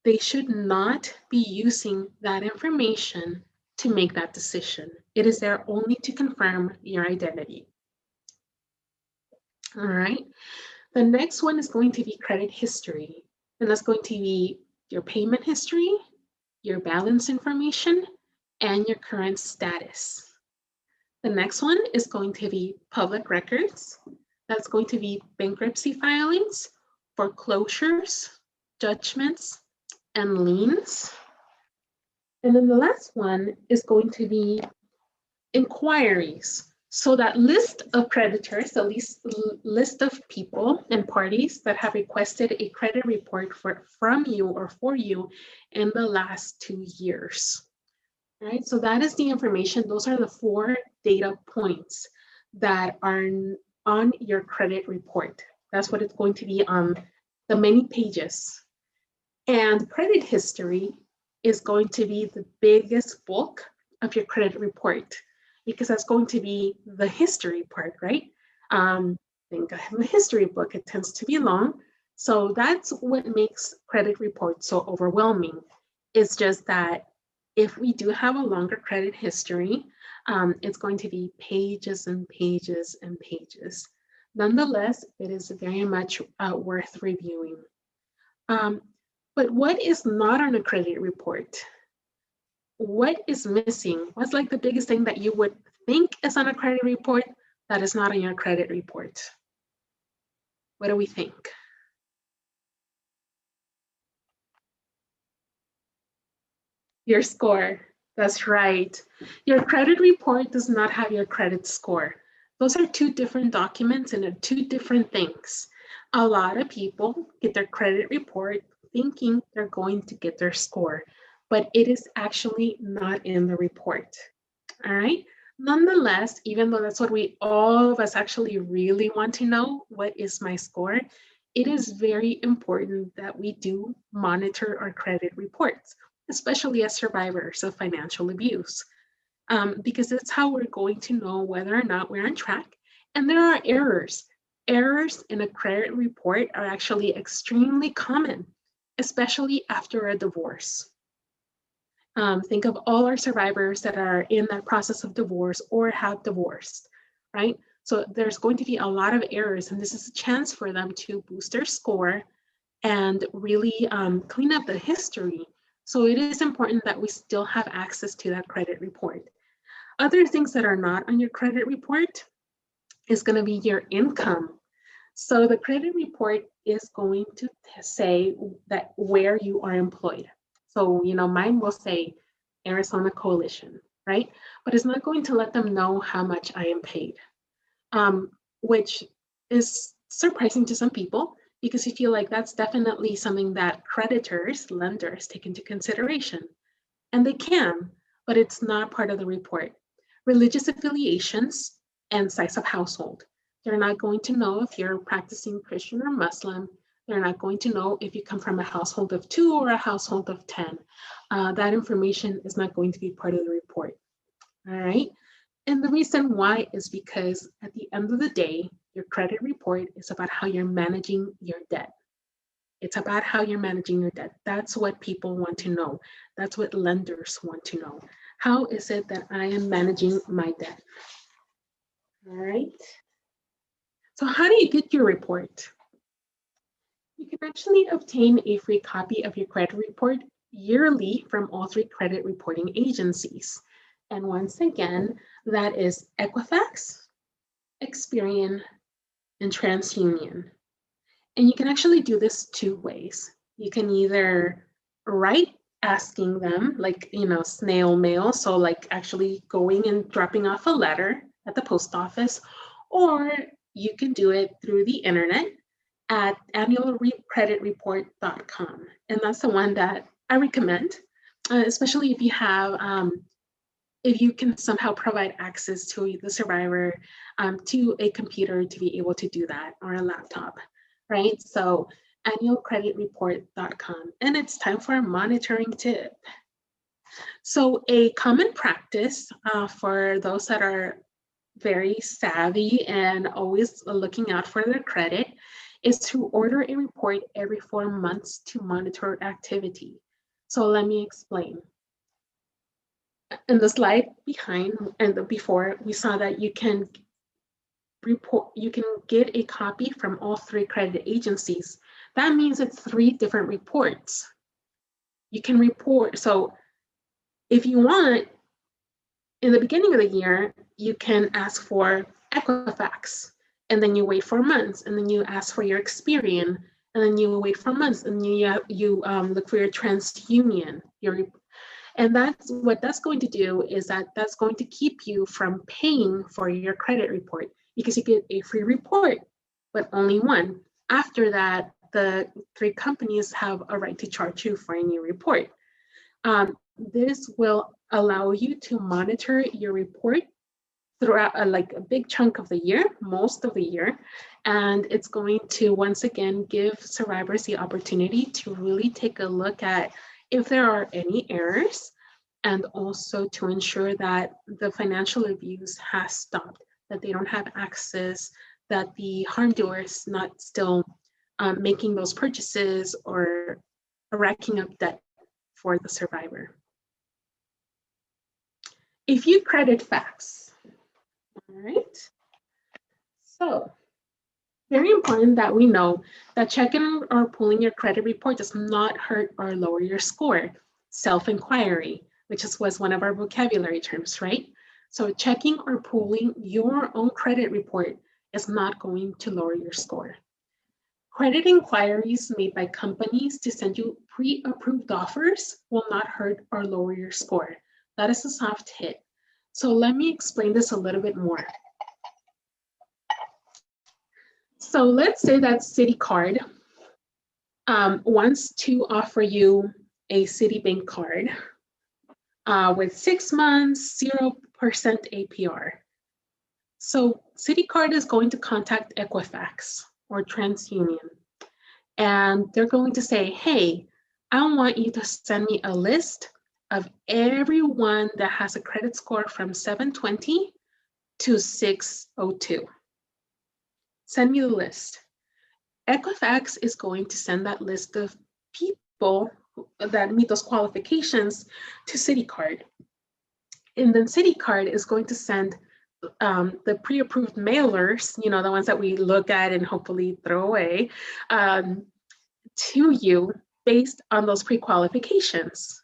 they should not be using that information to make that decision. It is there only to confirm your identity. All right. The next one is going to be credit history. And that's going to be your payment history, your balance information, and your current status. The next one is going to be public records. That's going to be bankruptcy filings, foreclosures, judgments, and liens. And then the last one is going to be inquiries. So that list of creditors, the list of people and parties that have requested a credit report from you or for you in the last 2 years. Right, so that is the information. Those are the 4 data points that are on your credit report. That's what it's going to be on the many pages. And credit history is going to be the biggest bulk of your credit report because that's going to be the history part, right? think I have a history book. It tends to be long. So that's what makes credit reports so overwhelming. It's just that if we do have a longer credit history, it's going to be pages and pages and pages. Nonetheless, it is very much worth reviewing. But what is not on a credit report? What is missing? What's like the biggest thing that you would think is on a credit report that is not on your credit report? What do we think? Your score. That's right. Your credit report does not have your credit score. Those are two different documents and two different things. A lot of people get their credit report thinking they're going to get their score, but it is actually not in the report. All right. Nonetheless, even though that's what all of us actually really want to know, what is my score? It is very important that we do monitor our credit reports, especially as survivors of financial abuse, because it's how we're going to know whether or not we're on track. And there are errors. Errors in a credit report are actually extremely common, especially after a divorce. Think of all our survivors that are in that process of divorce or have divorced, right? So there's going to be a lot of errors, and this is a chance for them to boost their score and really clean up the history. So it is important that we still have access to that credit report. Other things that are not on your credit report is going to be your income. So the credit report is going to say that where you are employed. So, mine will say Arizona Coalition, right? But it's not going to let them know how much I am paid, which is surprising to some people because you feel like that's definitely something that creditors, lenders take into consideration. And they can, but it's not part of the report. Religious affiliations and size of household. They're not going to know if you're practicing Christian or Muslim. They're not going to know if you come from a household of 2 or a household of 10. That information is not going to be part of the report. All right. And the reason why is because at the end of the day, your credit report is about how you're managing your debt. It's about how you're managing your debt. That's what people want to know. That's what lenders want to know. How is it that I am managing my debt? All right. So how do you get your report? You can actually obtain a free copy of your credit report yearly from all 3 credit reporting agencies. And once again, that is Equifax, Experian, and TransUnion. And you can actually do this 2 ways. You can either write asking them, like, snail mail, so like actually going and dropping off a letter at the post office, or you can do it through the internet at annualcreditreport.com. And that's the one that I recommend, especially if you have, if you can somehow provide access to the survivor to a computer to be able to do that, or a laptop, right? So annualcreditreport.com. And it's time for a monitoring tip. So a common practice for those that are very savvy and always looking out for their credit is to order a report every 4 months to monitor activity. So let me explain. In the slide behind and before, we saw that you can get a copy from all 3 credit agencies. That means it's 3 different reports. You can report, so if you want, in the beginning of the year, you can ask for Equifax, and then you wait 4 months, and then you ask for your Experian, and then you wait 4 months, and you look for your TransUnion. And that's what that's going to do is that's going to keep you from paying for your credit report, because you get a free report, but only one. After that, the 3 companies have a right to charge you for a new report. This will allow you to monitor your report throughout a big chunk of the year, most of the year. And it's going to, once again, give survivors the opportunity to really take a look at if there are any errors, and also to ensure that the financial abuse has stopped, that they don't have access that the harm doer is not still making those purchases or racking up debt for the survivor. A few credit facts. All right. So, very important that we know that checking or pulling your credit report does not hurt or lower your score. Self-inquiry, which was one of our vocabulary terms, right? So checking or pulling your own credit report is not going to lower your score. Credit inquiries made by companies to send you pre-approved offers will not hurt or lower your score. That is a soft hit. So let me explain this a little bit more. So let's say that Citibank wants to offer you a Citibank card with 6 months, 0% APR. So Citibank is going to contact Equifax or TransUnion, and they're going to say, hey, I want you to send me a list of everyone that has a credit score from 720 to 602. Send me the list. Equifax is going to send that list of people that meet those qualifications to Citibank. And then Citibank is going to send the pre-approved mailers, the ones that we look at and hopefully throw away, to you based on those pre-qualifications.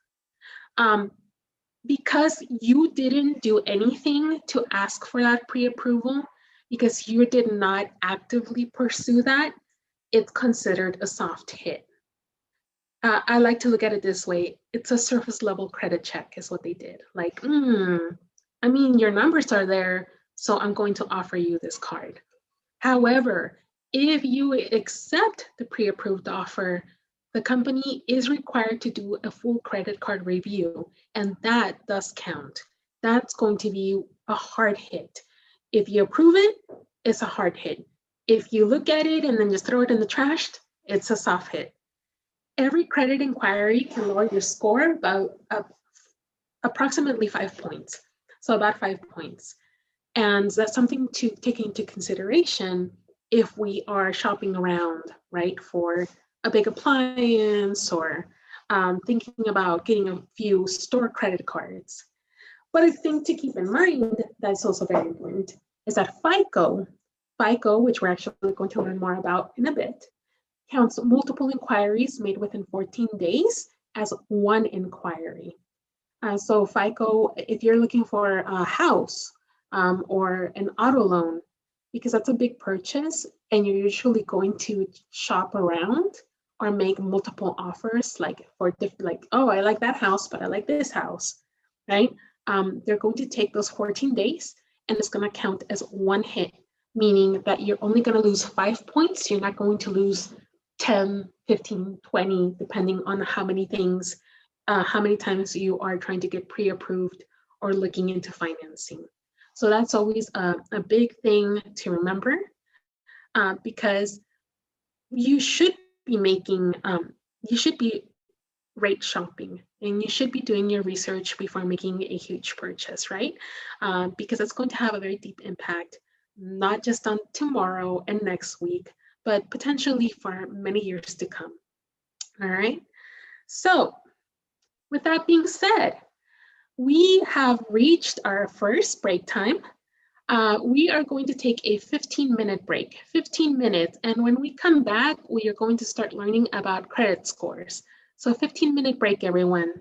Because you didn't do anything to ask for that pre-approval, because you did not actively pursue that, it's considered a soft hit. I like to look at it this way. It's a surface level credit check is what they did. Like, I mean, your numbers are there, so I'm going to offer you this card. However, if you accept the pre-approved offer, the company is required to do a full credit card review, and that does count. That's going to be a hard hit. If you approve it, it's a hard hit. If you look at it and then just throw it in the trash, it's a soft hit. Every credit inquiry can lower your score about approximately 5 points. So about 5 points. And that's something to take into consideration if we are shopping around, right, for a big appliance or thinking about getting a few store credit cards. But a thing to keep in mind that's also very important is that FICO, which we're actually going to learn more about in a bit, counts multiple inquiries made within 14 days as one inquiry. So FICO, if you're looking for a house or an auto loan, because that's a big purchase and you're usually going to shop around or make multiple offers, like for different, like, oh, I like that house, but I like this house, right? They're going to take those 14 days and it's going to count as one hit, meaning that you're only going to lose 5 points. You're not going to lose 10, 15, 20, depending on how many things, how many times you are trying to get pre-approved or looking into financing. So that's always a big thing to remember because you should be making, you should be rate shopping and you should be doing your research before making a huge purchase, right? Because it's going to have a very deep impact, not just on tomorrow and next week, but potentially for many years to come. All right. So with that being said, we have reached our first break time. We are going to take a 15-minute break, 15 minutes. And when we come back, we are going to start learning about credit scores. So 15-minute break, everyone.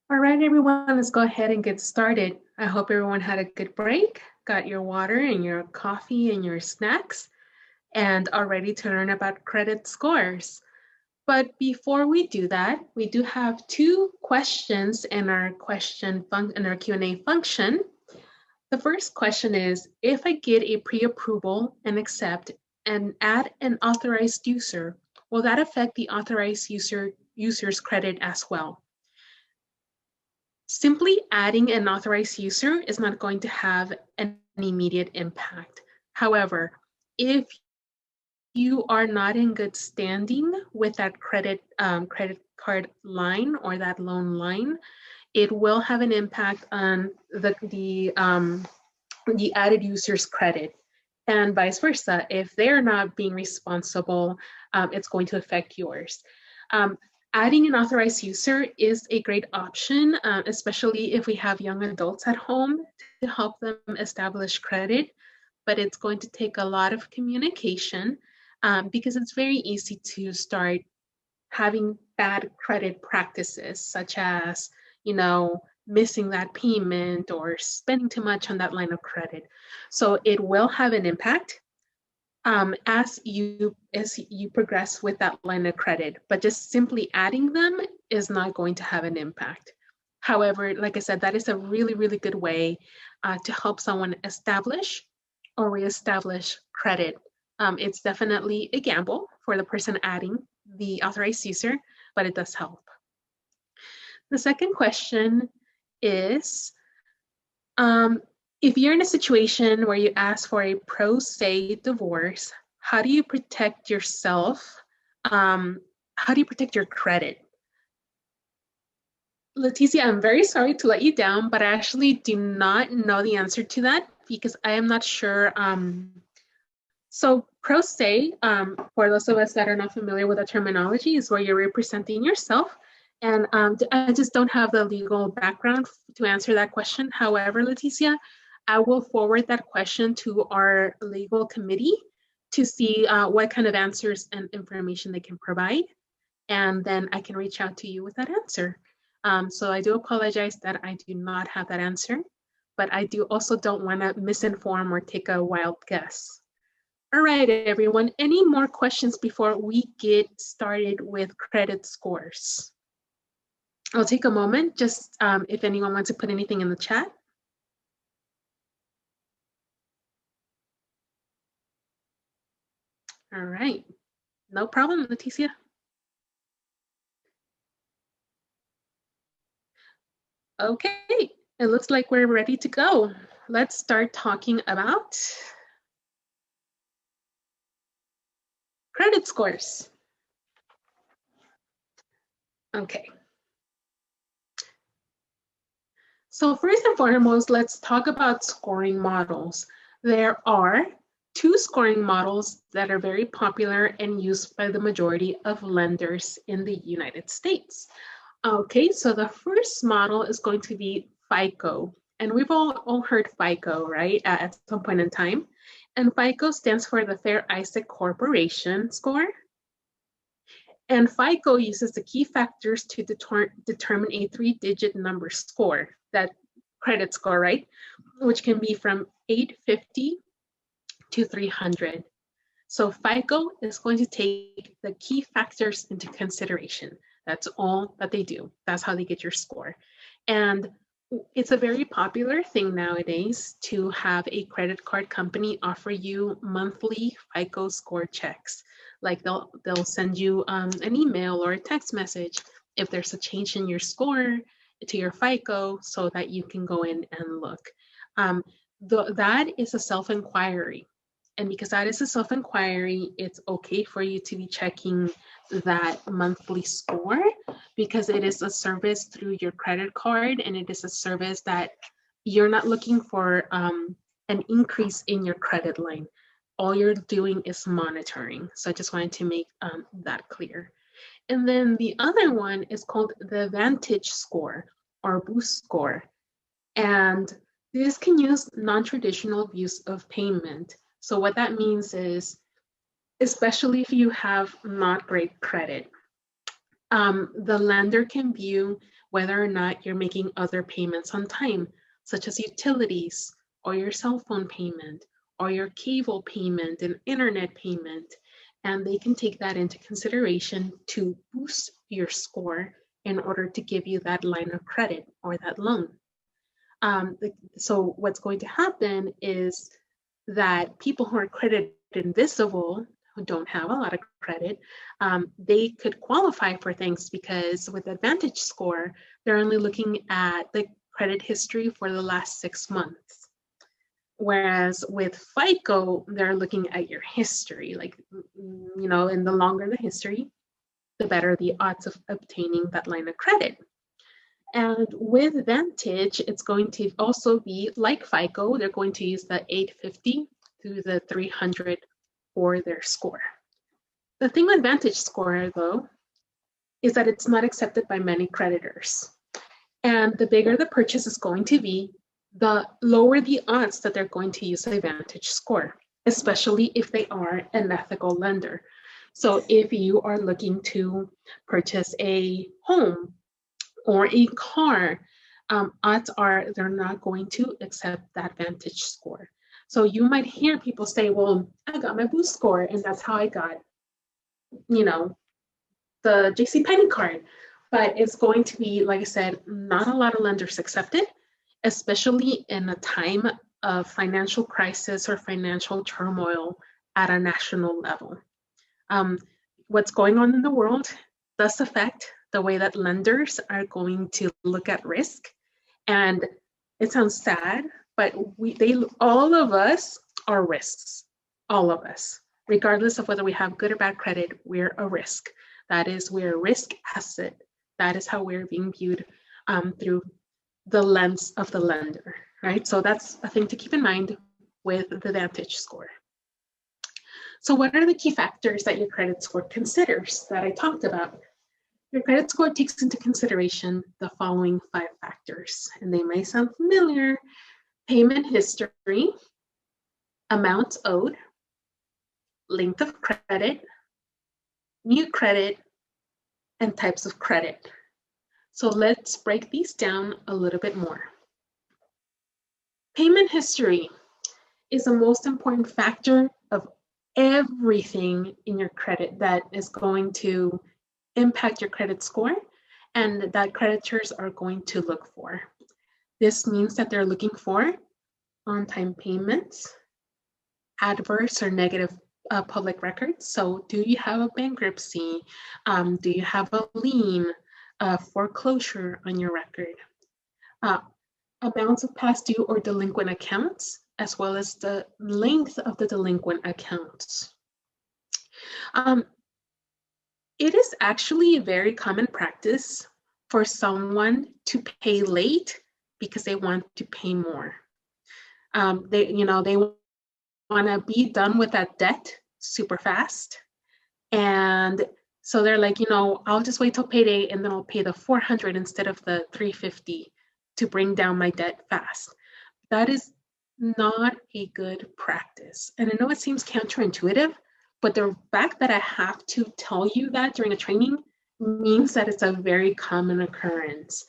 All right, everyone, let's go ahead and get started. I hope everyone had a good break, got your water and your coffee and your snacks, and are ready to learn about credit scores. But before we do that, we do have two questions in our Q&A function. The first question is, if I get a pre-approval and accept and add an authorized user, will that affect the authorized user's credit as well? Simply adding an authorized user is not going to have an immediate impact. However, if you are not in good standing with that credit card line or that loan line, it will have an impact on the added user's credit, and vice versa. If they're not being responsible, it's going to affect yours. Adding an authorized user is a great option, especially if we have young adults at home to help them establish credit, but it's going to take a lot of communication because it's very easy to start having bad credit practices, such as, missing that payment or spending too much on that line of credit. So it will have an impact as you progress with that line of credit, but just simply adding them is not going to have an impact. However, like I said, that is a really, really good way to help someone establish or reestablish credit. It's definitely a gamble for the person adding the authorized user, but it does help. The second question is, if you're in a situation where you ask for a pro se divorce, how do you protect yourself? How do you protect your credit? Leticia, I'm very sorry to let you down, but I actually do not know the answer to that because I am not sure. So pro se, for those of us that are not familiar with the terminology, is where you're representing yourself. And I just don't have the legal background to answer that question. However, Leticia, I will forward that question to our legal committee to see what kind of answers and information they can provide. And then I can reach out to you with that answer. So I do apologize that I do not have that answer, but I do also don't want to misinform or take a wild guess. All right, everyone, any more questions before we get started with credit scores? I'll take a moment, just if anyone wants to put anything in the chat. All right, no problem, Leticia. Okay, it looks like we're ready to go. Let's start talking about credit scores. Okay. So first and foremost, let's talk about scoring models. There are two scoring models that are very popular and used by the majority of lenders in the United States. Okay, so the first model is going to be FICO. And we've all heard FICO, right, at some point in time. And FICO stands for the Fair Isaac Corporation score. And FICO uses the key factors to determine a 3-digit number score, that credit score, right? Which can be from 850 to 300. So FICO is going to take the key factors into consideration. That's all that they do. That's how they get your score. And it's a very popular thing nowadays to have a credit card company offer you monthly FICO score checks. Like they'll send you an email or a text message if there's a change in your score to your FICO so that you can go in and look. That is a self-inquiry. And because that is a self-inquiry, it's okay for you to be checking that monthly score because it is a service through your credit card and it is a service that you're not looking for an increase in your credit line. All you're doing is monitoring. So I just wanted to make that clear. And then the other one is called the Vantage score or Boost score. And this can use non-traditional views of payment. So what that means is, especially if you have not great credit, the lender can view whether or not you're making other payments on time, such as utilities or your cell phone payment or your cable payment and internet payment. And they can take that into consideration to boost your score in order to give you that line of credit or that loan. So what's going to happen is that people who are credit invisible, who don't have a lot of credit, they could qualify for things because with Advantage Score, they're only looking at the credit history for the last 6 months. Whereas with FICO, they're looking at your history, like, you know, and the longer the history, the better the odds of obtaining that line of credit. And with Vantage, it's going to also be like FICO. They're going to use the 850 through the 300 for their score. The thing with Vantage Score, though, is that it's not accepted by many creditors. And the bigger the purchase is going to be, the lower the odds that they're going to use the Vantage Score, especially if they are an ethical lender. So if you are looking to purchase a home or a car, odds are they're not going to accept that Vantage Score. So you might hear people say, well, I got my Boost score and that's how I got, you know, the JCPenney card. But it's going to be, like I said, not a lot of lenders accept it, especially in a time of financial crisis or financial turmoil at a national level. What's going on in the world does affect the way that lenders are going to look at risk. And it sounds sad, but all of us are risks, all of us, regardless of whether we have good or bad credit, we're a risk. That is, we're a risk asset. That is how we're being viewed through the lens of the lender, right? So that's a thing to keep in mind with the Vantage Score. So what are the key factors that your credit score considers that I talked about? Your credit score takes into consideration the following 5 factors, and they may sound familiar: payment history, amounts owed, length of credit, new credit, and types of credit. So let's break these down a little bit more. Payment history is the most important factor of everything in your credit that is going to impact your credit score and that creditors are going to look for. This means that they're looking for on-time payments, adverse or negative public records. So do you have a bankruptcy? Do you have a lien, foreclosure on your record? Amounts of past due or delinquent accounts, as well as the length of the delinquent accounts. It is actually a very common practice for someone to pay late because they want to pay more. They want to be done with that debt super fast. And so they're like, I'll just wait till payday and then I'll pay the $400 instead of the $350 to bring down my debt fast. That is not a good practice. And I know it seems counterintuitive, but the fact that I have to tell you that during a training means that it's a very common occurrence.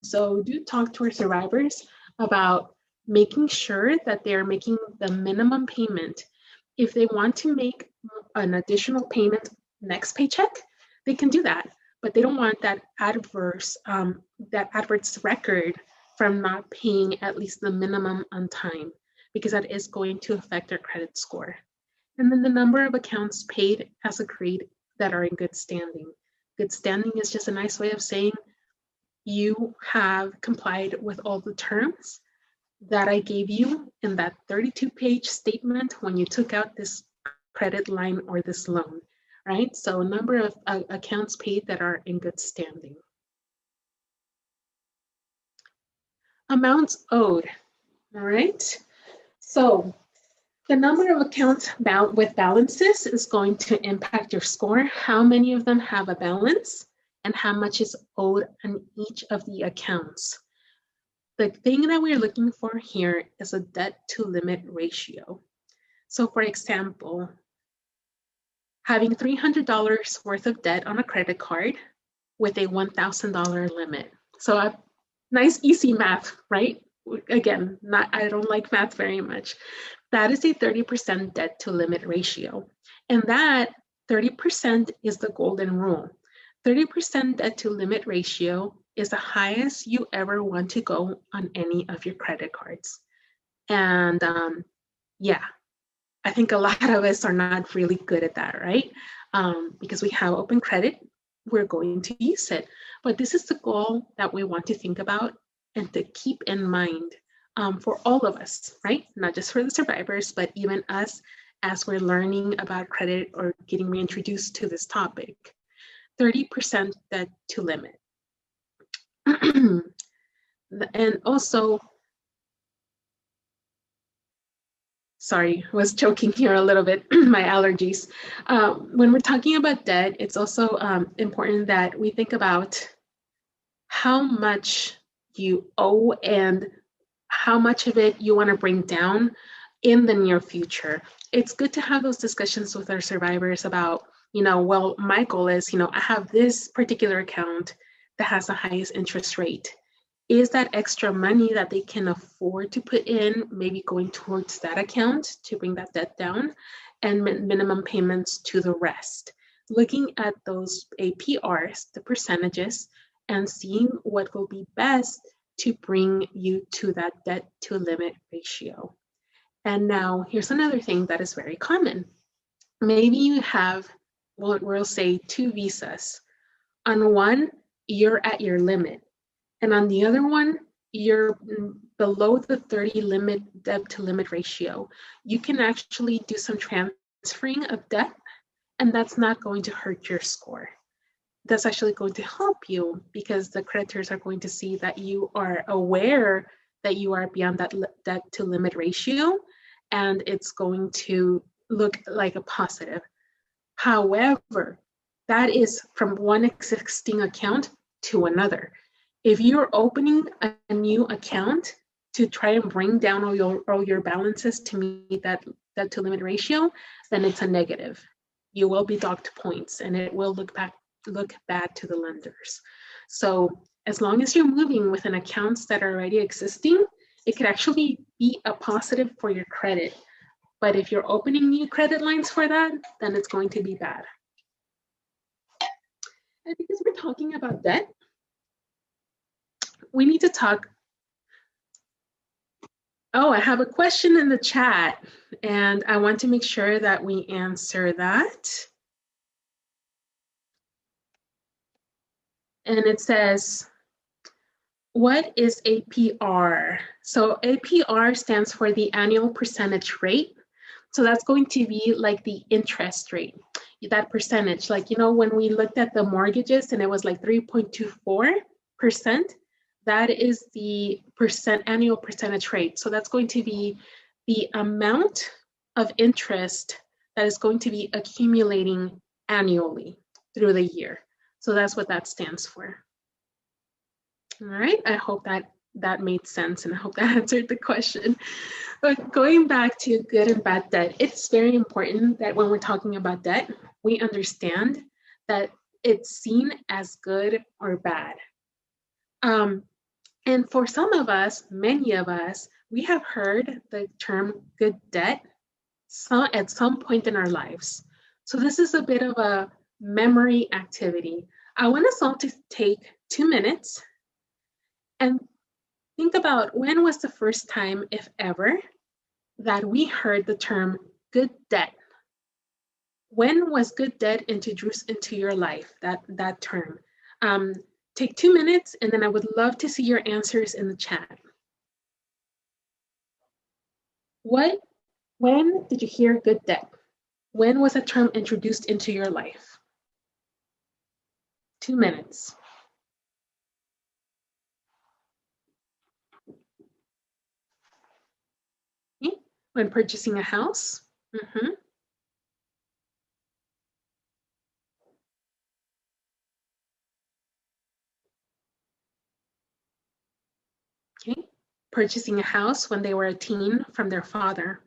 So do talk to our survivors about making sure that they're making the minimum payment. If they want to make an additional payment next paycheck, they can do that, but they don't want that adverse record from not paying at least the minimum on time, because that is going to affect their credit score. And then the number of accounts paid as agreed that are in good standing. Good standing is just a nice way of saying you have complied with all the terms that I gave you in that 32-page statement when you took out this credit line or this loan, right? So a number of accounts paid that are in good standing. Amounts owed, all right? So the number of accounts with balances is going to impact your score. How many of them have a balance and how much is owed on each of the accounts. The thing that we're looking for here is a debt to limit ratio. So for example, having $300 worth of debt on a credit card with a $1,000 limit. So nice, easy math, right? Again, I don't like math very much. That is a 30% debt to limit ratio. And that 30% is the golden rule. 30% debt to limit ratio is the highest you ever want to go on any of your credit cards. And yeah, I think a lot of us are not really good at that, right? Because we have open credit, we're going to use it. But this is the goal that we want to think about and to keep in mind for all of us, right? Not just for the survivors, but even us as we're learning about credit or getting reintroduced to this topic. 30% debt to limit. And also, sorry, I was joking here a little bit, my allergies. When we're talking about debt, it's also important that we think about how much you owe and how much of it you want to bring down in the near future. It's good to have those discussions with our survivors about, well, my goal is, I have this particular account that has the highest interest rate. Is that extra money that they can afford to put in, maybe going towards that account to bring that debt down, and minimum payments to the rest? Looking at those APRs, the percentages, and seeing what will be best to bring you to that debt to limit ratio. And now here's another thing that is very common. Maybe you have, well, we'll say 2 visas. On one, you're at your limit. And on the other one, you're below the 30 limit debt to limit ratio. You can actually do some transferring of debt, and that's not going to hurt your score. That's actually going to help you because the creditors are going to see that you are aware that you are beyond that debt to limit ratio, and it's going to look like a positive. However, that is from one existing account to another. If you're opening a new account to try and bring down all your balances to meet that debt to limit ratio, then it's a negative. You will be docked points, and it will look bad to the lenders. So as long as you're moving within accounts that are already existing, it could actually be a positive for your credit. But if you're opening new credit lines for that, then it's going to be bad. And because we're talking about debt, we need to talk. Oh, I have a question in the chat, and I want to make sure that we answer that. And it says, what is APR? So APR stands for the annual percentage rate. So that's going to be like the interest rate, that percentage. Like, when we looked at the mortgages and it was like 3.24%, that is the annual percentage rate. So that's going to be the amount of interest that is going to be accumulating annually through the year. So that's what that stands for. All right, I hope that made sense, and I hope that answered the question. But going back to good and bad debt, it's very important that when we're talking about debt, we understand that it's seen as good or bad. And for some of us, many of us, we have heard the term good debt at some point in our lives. So this is a bit of a memory activity. I want us all to take 2 minutes and think about when was the first time, if ever, that we heard the term good debt. When was good debt introduced into your life, that term? Take 2 minutes, and then I would love to see your answers in the chat. When did you hear good debt? When was a term introduced into your life? 2 minutes. Okay. When purchasing a house? Okay. Purchasing a house when they were a teen from their father.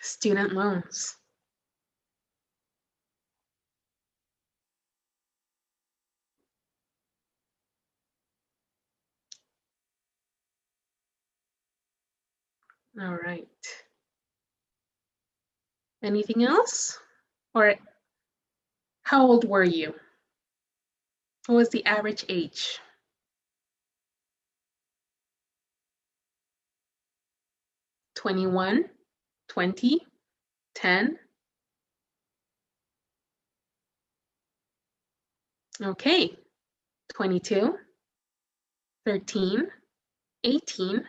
Student loans. All right. Anything else? Or how old were you? What was the average age? 21, 20, 10. Okay, 22, 13, 18.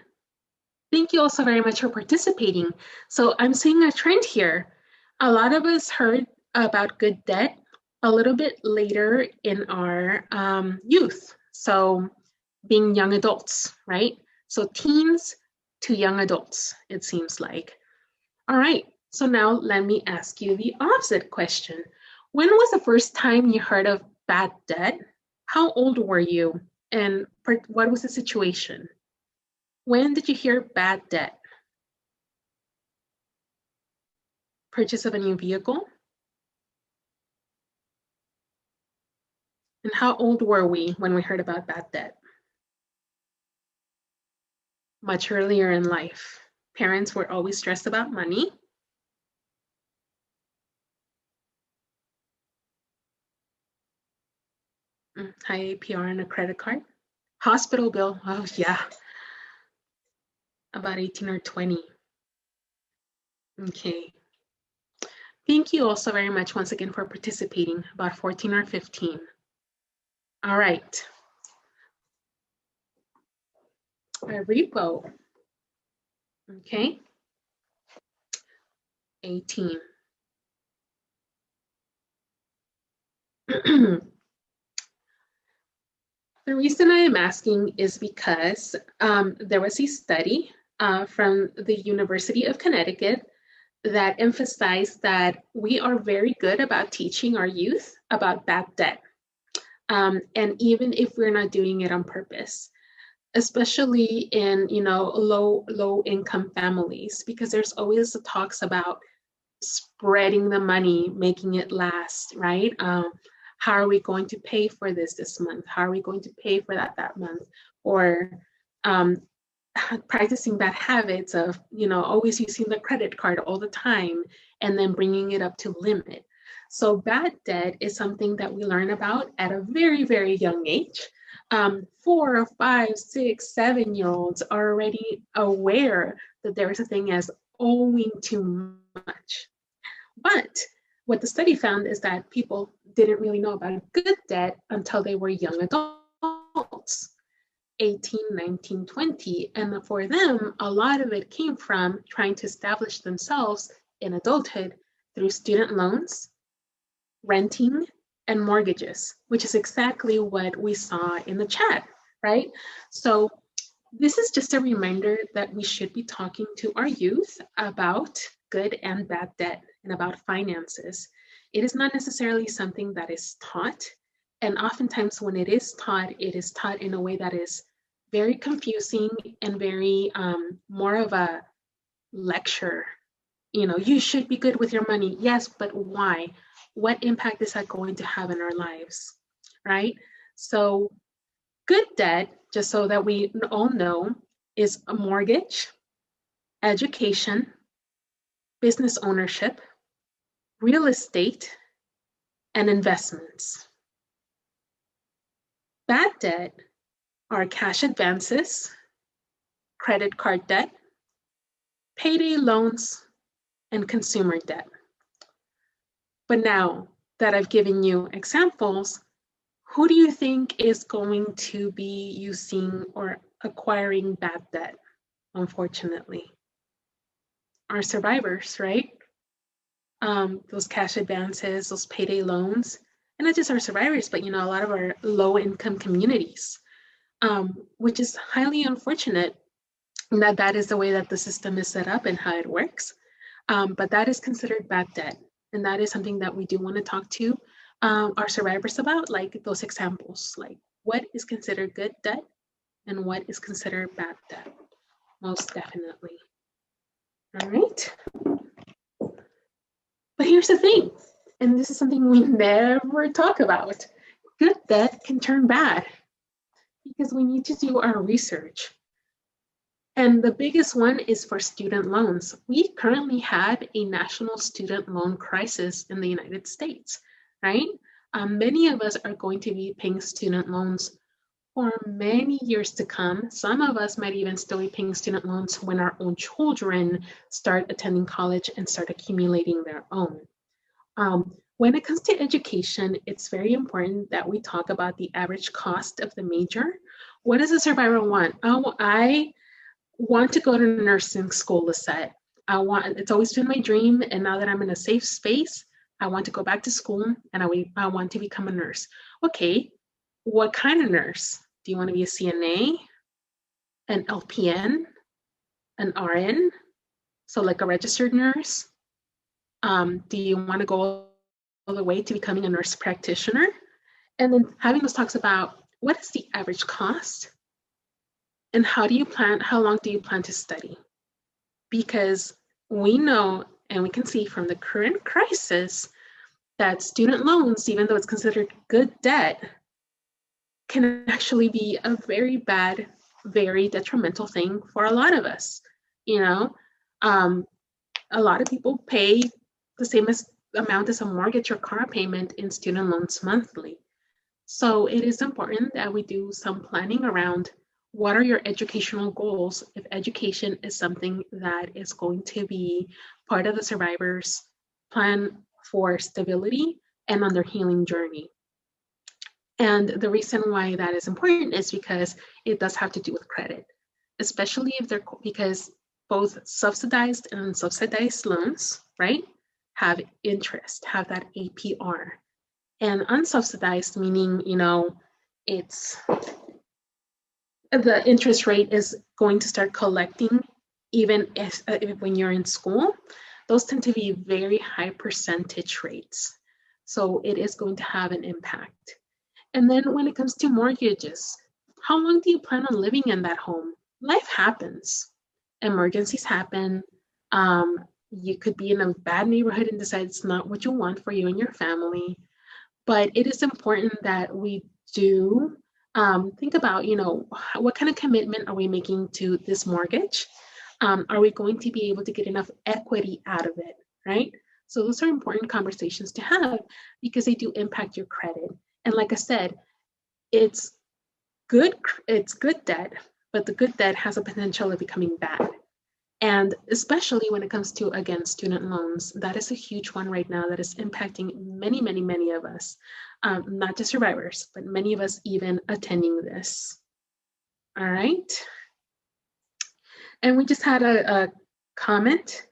Thank you also very much for participating. So I'm seeing a trend here. A lot of us heard about good debt a little bit later in our youth. So being young adults, right? So teens to young adults, it seems like. All right, so now let me ask you the opposite question. When was the first time you heard of bad debt? How old were you? And what was the situation? When did you hear bad debt? Purchase of a new vehicle? And how old were we when we heard about bad debt? Much earlier in life. Parents were always stressed about money. High APR and a credit card. Hospital bill, oh yeah. About 18 or 20. Okay. Thank you also very much once again for participating, about 14 or 15. All right. A repo. Okay. 18. The reason I am asking is because there was a study from the University of Connecticut that emphasized that we are very good about teaching our youth about bad debt. And even if we're not doing it on purpose, especially in low income families, because there's always the talks about spreading the money, making it last, right? How are we going to pay for this month? How are we going to pay for that month? Or practicing bad habits of always using the credit card all the time and then bringing it up to limit. So bad debt is something that we learn about at a very, very young age. 4, 5, 6, 7-year-olds are already aware that there is a thing as owing too much. But what the study found is that people didn't really know about good debt until they were young adults, 18, 19, 20. And for them, a lot of it came from trying to establish themselves in adulthood through student loans, renting, and mortgages, which is exactly what we saw in the chat, right? So this is just a reminder that we should be talking to our youth about good and bad debt and about finances. It is not necessarily something that is taught. And oftentimes when it is taught in a way that is very confusing and very more of a lecture. You should be good with your money. Yes, but why? What impact is that going to have in our lives, right? So good debt, just so that we all know, is a mortgage, education, business ownership, real estate, and investments. Bad debt are cash advances, credit card debt, payday loans, and consumer debt. But now that I've given you examples, who do you think is going to be using or acquiring bad debt, unfortunately? Our survivors, right? Those cash advances, those payday loans, and not just our survivors, but a lot of our low-income communities, which is highly unfortunate that is the way that the system is set up and how it works. But that is considered bad debt. And that is something that we do want to talk to our survivors about, like those examples, like what is considered good debt and what is considered bad debt, most definitely. All right. But here's the thing, and this is something we never talk about. Good debt can turn bad because we need to do our research. And the biggest one is for student loans. We currently have a national student loan crisis in the United States, right? Many of us are going to be paying student loans for many years to come. Some of us might even still be paying student loans when our own children start attending college and start accumulating their own. When it comes to education, it's very important that we talk about the average cost of the major. What does a survivor want? Oh, I want to go to nursing school, Lisette. It's always been my dream, and now that I'm in a safe space, I want to go back to school and I want to become a nurse. Okay, what kind of nurse? Do you want to be a CNA, an LPN, an RN? So like a registered nurse? Do you want to go all the way to becoming a nurse practitioner? And then having those talks about what is the average cost and how long do you plan to study? Because we know and we can see from the current crisis that student loans, even though it's considered good debt, can actually be a very bad, very detrimental thing for a lot of us. You know, a lot of people pay the same amount as a mortgage or car payment in student loans monthly. So it is important that we do some planning around what are your educational goals if education is something that is going to be part of the survivor's plan for stability and on their healing journey. And the reason why that is important is because it does have to do with credit, especially if because both subsidized and unsubsidized loans, right, have interest, have that APR. And unsubsidized meaning, it's the interest rate is going to start collecting even if when you're in school. Those tend to be very high percentage rates. So it is going to have an impact. And then when it comes to mortgages, how long do you plan on living in that home? Life happens. Emergencies happen. You could be in a bad neighborhood and decide it's not what you want for you and your family. But it is important that we do think about, what kind of commitment are we making to this mortgage? Are we going to be able to get enough equity out of it, right? So those are important conversations to have because they do impact your credit. And like I said, it's good debt, but the good debt has a potential of becoming bad. And especially when it comes to, again, student loans, that is a huge one right now that is impacting many, many, many of us, not just survivors, but many of us even attending this. All right. And we just had a comment.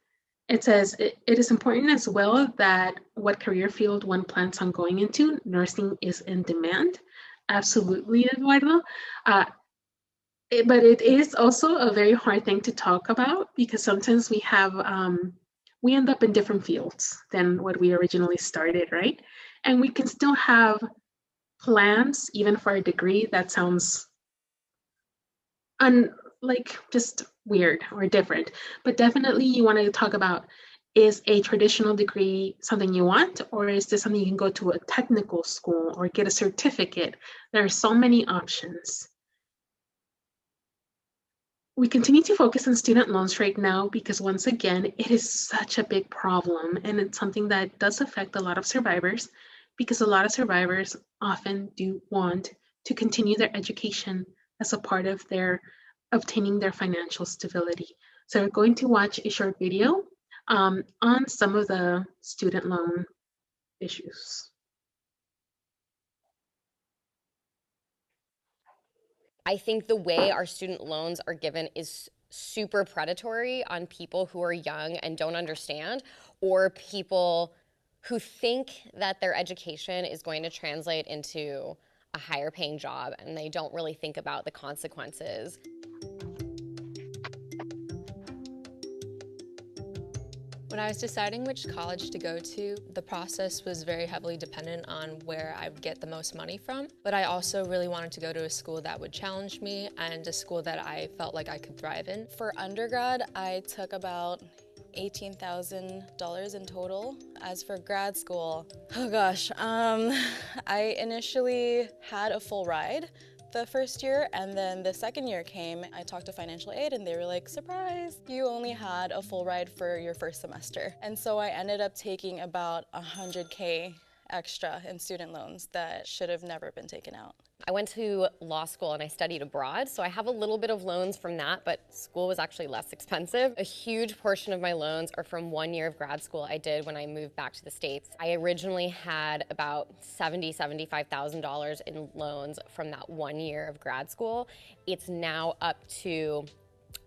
It says, it is important as well that what career field one plans on going into, nursing is in demand. Absolutely, Eduardo. But it is also a very hard thing to talk about because sometimes we end up in different fields than what we originally started, right? And we can still have plans, even for a degree that sounds just weird or different. But definitely you want to talk about, is a traditional degree something you want, or is this something you can go to a technical school or get a certificate? There are so many options. We continue to focus on student loans right now because once again, it is such a big problem and it's something that does affect a lot of survivors because a lot of survivors often do want to continue their education as a part of their obtaining their financial stability. So we're going to watch a short video on some of the student loan issues. I think the way our student loans are given is super predatory on people who are young and don't understand, or people who think that their education is going to translate into a higher paying job and they don't really think about the consequences. When I was deciding which college to go to, the process was very heavily dependent on where I would get the most money from. But I also really wanted to go to a school that would challenge me and a school that I felt like I could thrive in. For undergrad, I took about $18,000 in total. As for grad school, oh gosh, I initially had a full ride the first year, and then the second year came. I talked to financial aid and they were like, surprise, you only had a full ride for your first semester. And so I ended up taking about $100K extra in student loans that should have never been taken out. I went to law school and I studied abroad, so I have a little bit of loans from that, but school was actually less expensive. A huge portion of my loans are from 1 year of grad school I did when I moved back to the States. I originally had about $75,000 in loans from that 1 year of grad school. It's now up to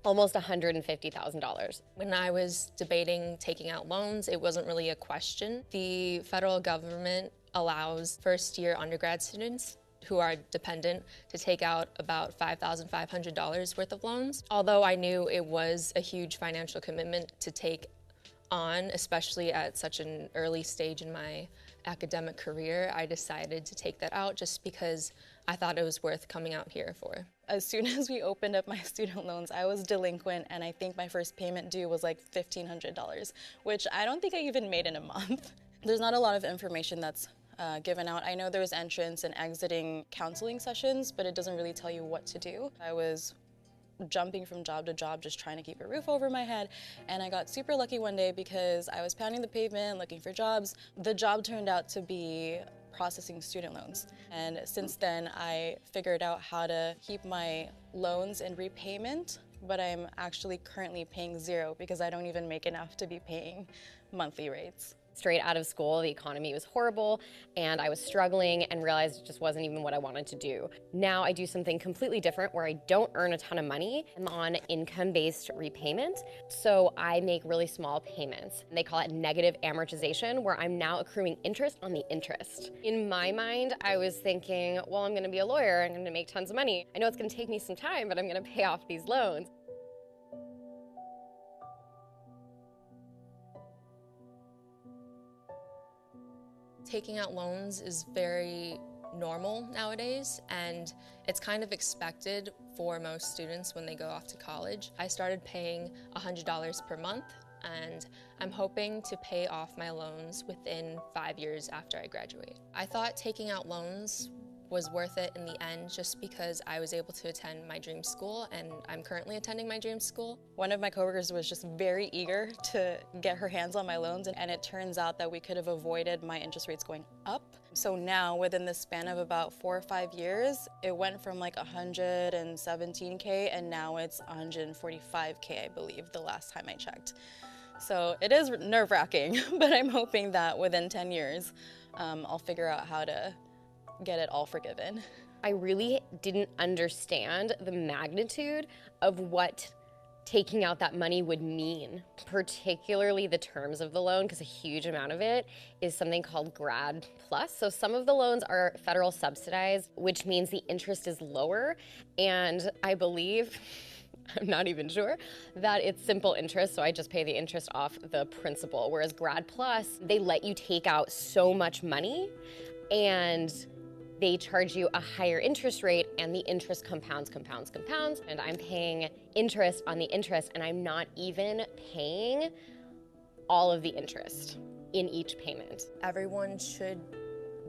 almost $150,000. When I was debating taking out loans, it wasn't really a question. The federal government allows first-year undergrad students who are dependent to take out about $5,500 worth of loans. Although I knew it was a huge financial commitment to take on, especially at such an early stage in my academic career, I decided to take that out just because I thought it was worth coming out here for. As soon as we opened up my student loans, I was delinquent, and I think my first payment due was like $1,500, which I don't think I even made in a month. There's not a lot of information that's given out. I know there's entrance and exiting counseling sessions, but it doesn't really tell you what to do. I was jumping from job to job just trying to keep a roof over my head, and I got super lucky one day because I was pounding the pavement looking for jobs. The job turned out to be processing student loans, and since then I figured out how to keep my loans in repayment, but I'm actually currently paying zero because I don't even make enough to be paying monthly rates. Straight out of school, the economy was horrible and I was struggling and realized it just wasn't even what I wanted to do. Now I do something completely different where I don't earn a ton of money. I'm on income-based repayment, so I make really small payments. They call it negative amortization, where I'm now accruing interest on the interest. In my mind, I was thinking, well, I'm gonna be a lawyer, I'm gonna make tons of money. I know it's gonna take me some time, but I'm gonna pay off these loans. Taking out loans is very normal nowadays, and it's kind of expected for most students when they go off to college. I started paying $100 per month, and I'm hoping to pay off my loans within 5 years after I graduate. I thought taking out loans was worth it in the end just because I was able to attend my dream school, and I'm currently attending my dream school. One of my coworkers was just very eager to get her hands on my loans, and it turns out that we could have avoided my interest rates going up. So now, within the span of about 4 or 5 years, it went from like 117K, and now it's 145K, I believe, the last time I checked. So it is nerve-wracking, but I'm hoping that within 10 years, I'll figure out how to get it all forgiven. I really didn't understand the magnitude of what taking out that money would mean, particularly the terms of the loan, because a huge amount of it is something called Grad Plus. So some of the loans are federal subsidized, which means the interest is lower, and I believe, I'm not even sure, that it's simple interest, so I just pay the interest off the principal, whereas Grad Plus, they let you take out so much money, and they charge you a higher interest rate, and the interest compounds, and I'm paying interest on the interest, and I'm not even paying all of the interest in each payment. Everyone should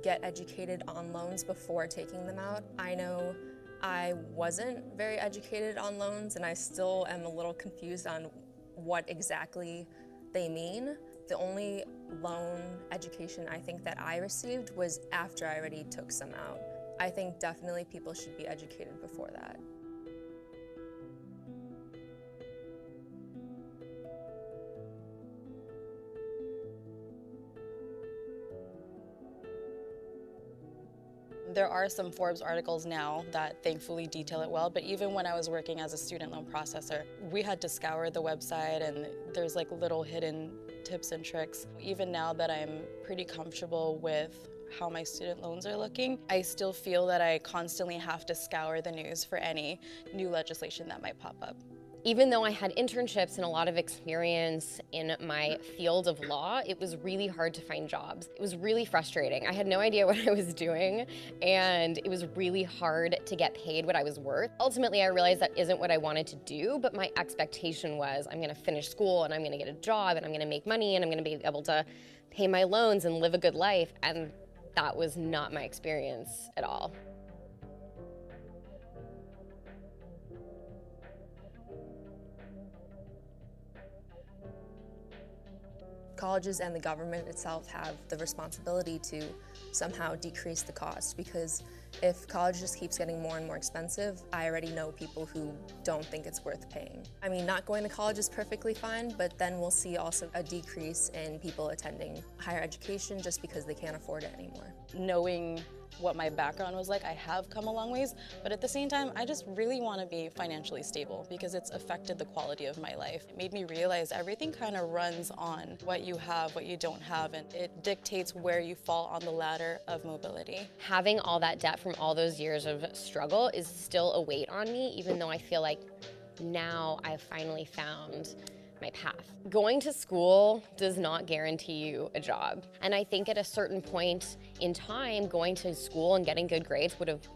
get educated on loans before taking them out. I know I wasn't very educated on loans, and I still am a little confused on what exactly they mean. The only loan education I think that I received was after I already took some out. I think definitely people should be educated before that. There are some Forbes articles now that thankfully detail it well, but even when I was working as a student loan processor, we had to scour the website, and there's like little hidden tips and tricks. Even now that I'm pretty comfortable with how my student loans are looking, I still feel that I constantly have to scour the news for any new legislation that might pop up. Even though I had internships and a lot of experience in my field of law, it was really hard to find jobs. It was really frustrating. I had no idea what I was doing, and it was really hard to get paid what I was worth. Ultimately, I realized that isn't what I wanted to do, but my expectation was I'm gonna finish school and I'm gonna get a job and I'm gonna make money and I'm gonna be able to pay my loans and live a good life, and that was not my experience at all. Colleges and the government itself have the responsibility to somehow decrease the cost, because if college just keeps getting more and more expensive, I already know people who don't think it's worth paying. I mean, not going to college is perfectly fine, but then we'll see also a decrease in people attending higher education just because they can't afford it anymore. Knowing what my background was like, I have come a long ways, but at the same time, I just really want to be financially stable because it's affected the quality of my life. It made me realize everything kind of runs on what you have, what you don't have, and it dictates where you fall on the ladder of mobility. Having all that debt from all those years of struggle is still a weight on me, even though I feel like now I've finally found my path. Going to school does not guarantee you a job. And I think at a certain point in time, going to school and getting good grades would have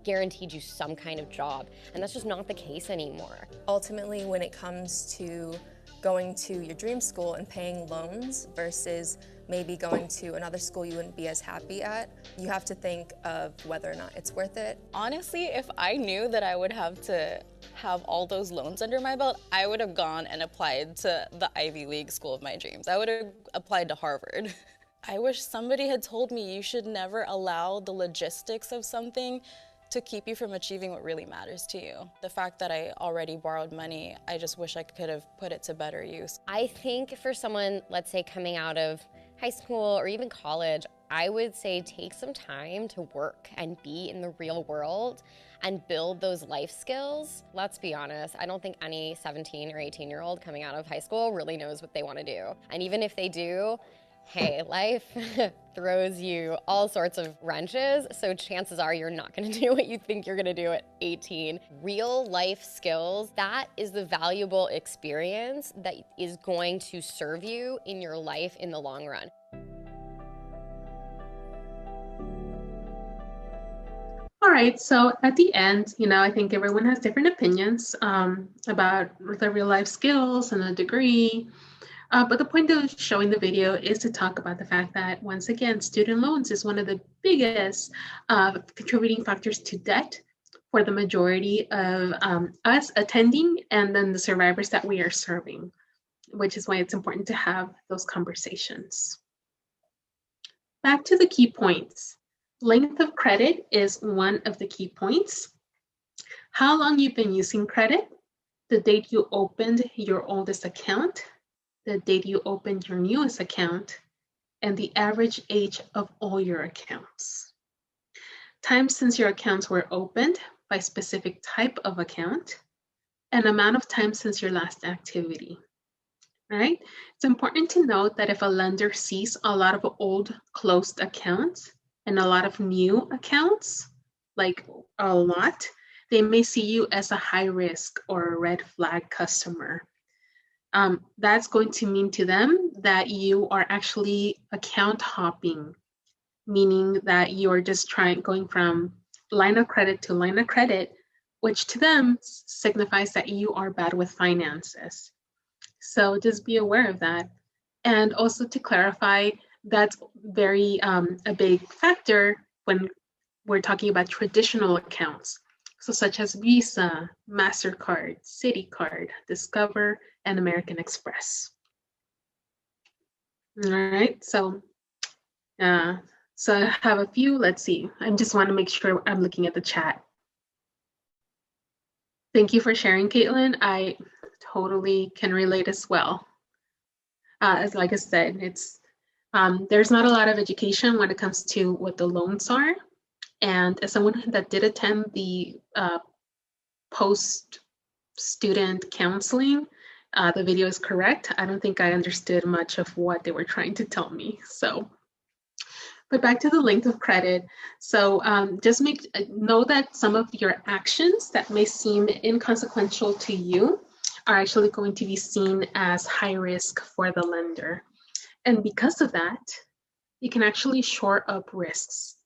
guaranteed you some kind of job. And that's just not the case anymore. Ultimately, when it comes to going to your dream school and paying loans versus maybe going to another school you wouldn't be as happy at, you have to think of whether or not it's worth it. Honestly, if I knew that I would have to have all those loans under my belt, I would have gone and applied to the Ivy League school of my dreams. I would have applied to Harvard. I wish somebody had told me you should never allow the logistics of something to keep you from achieving what really matters to you. The fact that I already borrowed money, I just wish I could have put it to better use. I think for someone, let's say, coming out of high school or even college, I would say take some time to work and be in the real world and build those life skills. Let's be honest, I don't think any 17 or 18-year-old coming out of high school really knows what they want to do. And even if they do, hey, life throws you all sorts of wrenches, so chances are you're not gonna do what you think you're gonna do at 18. Real life skills, that is the valuable experience that is going to serve you in your life in the long run. All right, so at the end, I think everyone has different opinions about the real life skills and the degree. But the point of showing the video is to talk about the fact that, once again, student loans is one of the biggest contributing factors to debt for the majority of us attending and then the survivors that we are serving, which is why it's important to have those conversations. Back to the key points. Length of credit is one of the key points. How long you've been using credit, the date you opened your oldest account, the date you opened your newest account, and the average age of all your accounts. Time since your accounts were opened by specific type of account, and amount of time since your last activity. Right? It's important to note that if a lender sees a lot of old closed accounts and a lot of new accounts, like a lot, they may see you as a high risk or a red flag customer. That's going to mean to them that you are actually account hopping, meaning that you're just going from line of credit to line of credit, which to them signifies that you are bad with finances. So just be aware of that. And also to clarify, that's very a big factor when we're talking about traditional accounts. So such as Visa, MasterCard, CitiCard, Discover, and American Express. All right, so I have a few, let's see. I just want to make sure I'm looking at the chat. Thank you for sharing, Caitlin. I totally can relate as well. As like I said, it's there's not a lot of education when it comes to what the loans are. And as someone that did attend the post-student counseling, the video is correct. I don't think I understood much of what they were trying to tell me. So, but back to the length of credit. So just know that some of your actions that may seem inconsequential to you are actually going to be seen as high risk for the lender. And because of that, you can actually shore up risks.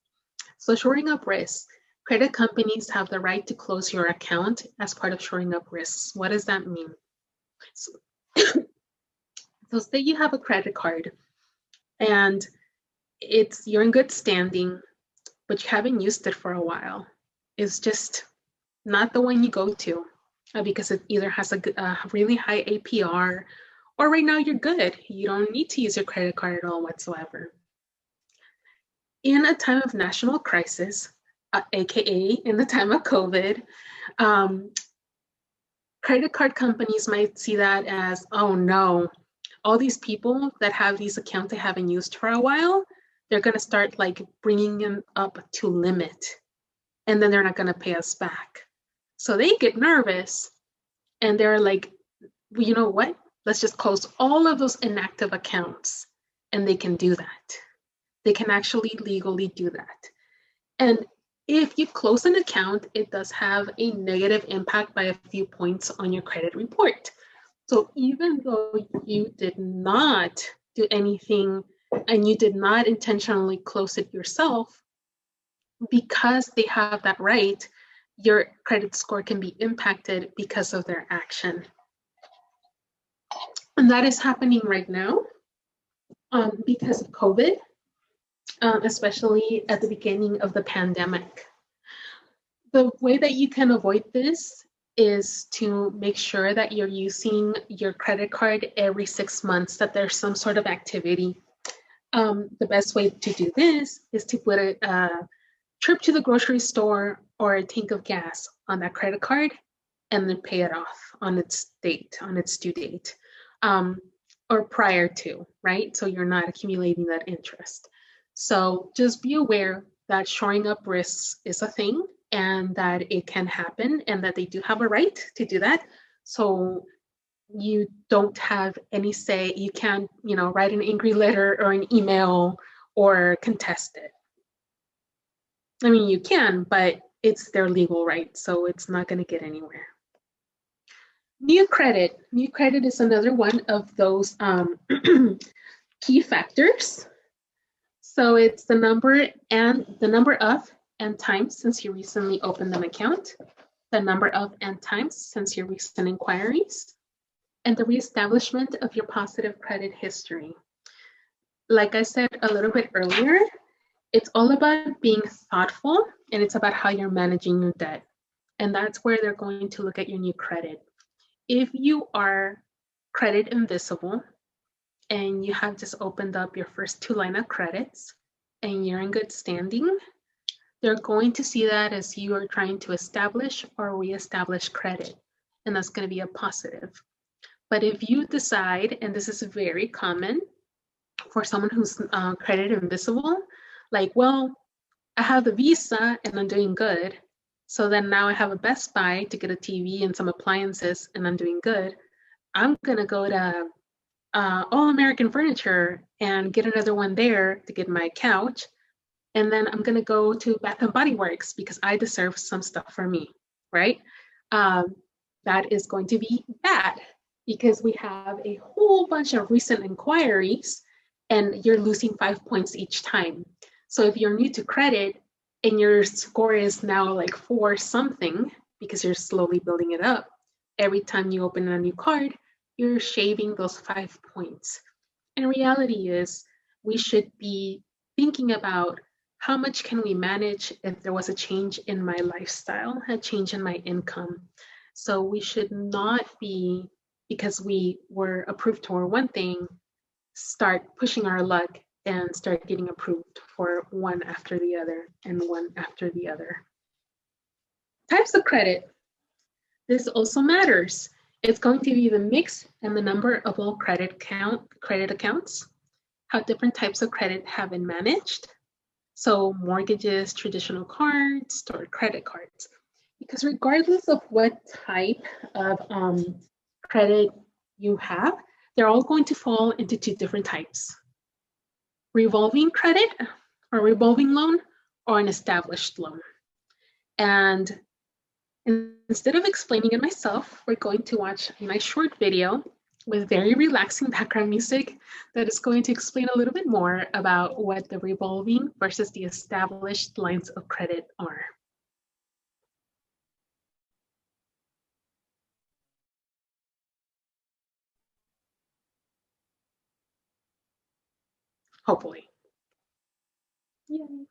So shoring up risks, credit companies have the right to close your account as part of shoring up risks. What does that mean? So say you have a credit card and you're in good standing, but you haven't used it for a while. It's just not the one you go to because it either has a really high APR Or right now you're good. You don't need to use your credit card at all whatsoever. In a time of national crisis, AKA in the time of COVID, credit card companies might see that as, oh no, all these people that have these accounts they haven't used for a while, they're going to start like bringing them up to limit, and then they're not going to pay us back. So they get nervous and they're like, well, you know what? Let's just close all of those inactive accounts. And they can do that. They can actually legally do that. And if you close an account, it does have a negative impact by a few points on your credit report. So even though you did not do anything and you did not intentionally close it yourself, because they have that right, your credit score can be impacted because of their action. And that is happening right now because of COVID, especially at the beginning of the pandemic. The way that you can avoid this is to make sure that you're using your credit card every 6 months, that there's some sort of activity. The best way to do this is to put a trip to the grocery store or a tank of gas on that credit card and then pay it off on its date, on its due date, or prior to, right? So you're not accumulating that interest. So just be aware that shoring up risks is a thing and that it can happen and that they do have a right to do that. So you don't have any say. You can't, write an angry letter or an email or contest it. I mean, you can, but it's their legal right, so it's not going to get anywhere. New credit. New credit is another one of those key factors. So it's the number of and times since you recently opened an account, the number of and times since your recent inquiries, and the reestablishment of your positive credit history. Like I said a little bit earlier, it's all about being thoughtful and it's about how you're managing your debt. And that's where they're going to look at your new credit. If you are credit invisible and you have just opened up your first 2 line of credits and you're in good standing, they're going to see that as you are trying to establish or reestablish credit. And that's going to be a positive. But if you decide, and this is very common for someone who's credit invisible, like, well, I have the Visa and I'm doing good. So then now I have a Best Buy to get a TV and some appliances and I'm doing good. I'm going to go to All American Furniture and get another one there to get my couch. And then I'm going to go to Bath and Body Works because I deserve some stuff for me, right? That is going to be bad because we have a whole bunch of recent inquiries and you're losing 5 points each time. So if you're new to credit and your score is now like 4 something because you're slowly building it up, every time you open a new card, you're shaving those 5 points. And reality is we should be thinking about how much can we manage if there was a change in my lifestyle, a change in my income. So we should not be, because we were approved for one thing, start pushing our luck and start getting approved for one after the other and one after the other. Types of credit. This also matters. It's going to be the mix and the number of all credit accounts, how different types of credit have been managed. So mortgages, traditional cards, or credit cards. Because regardless of what type of credit you have, they're all going to fall into 2 different types. Revolving credit or revolving loan or an established loan. And instead of explaining it myself, we're going to watch a nice short video with very relaxing background music that is going to explain a little bit more about what the revolving versus the established lines of credit are. Hopefully. Yay.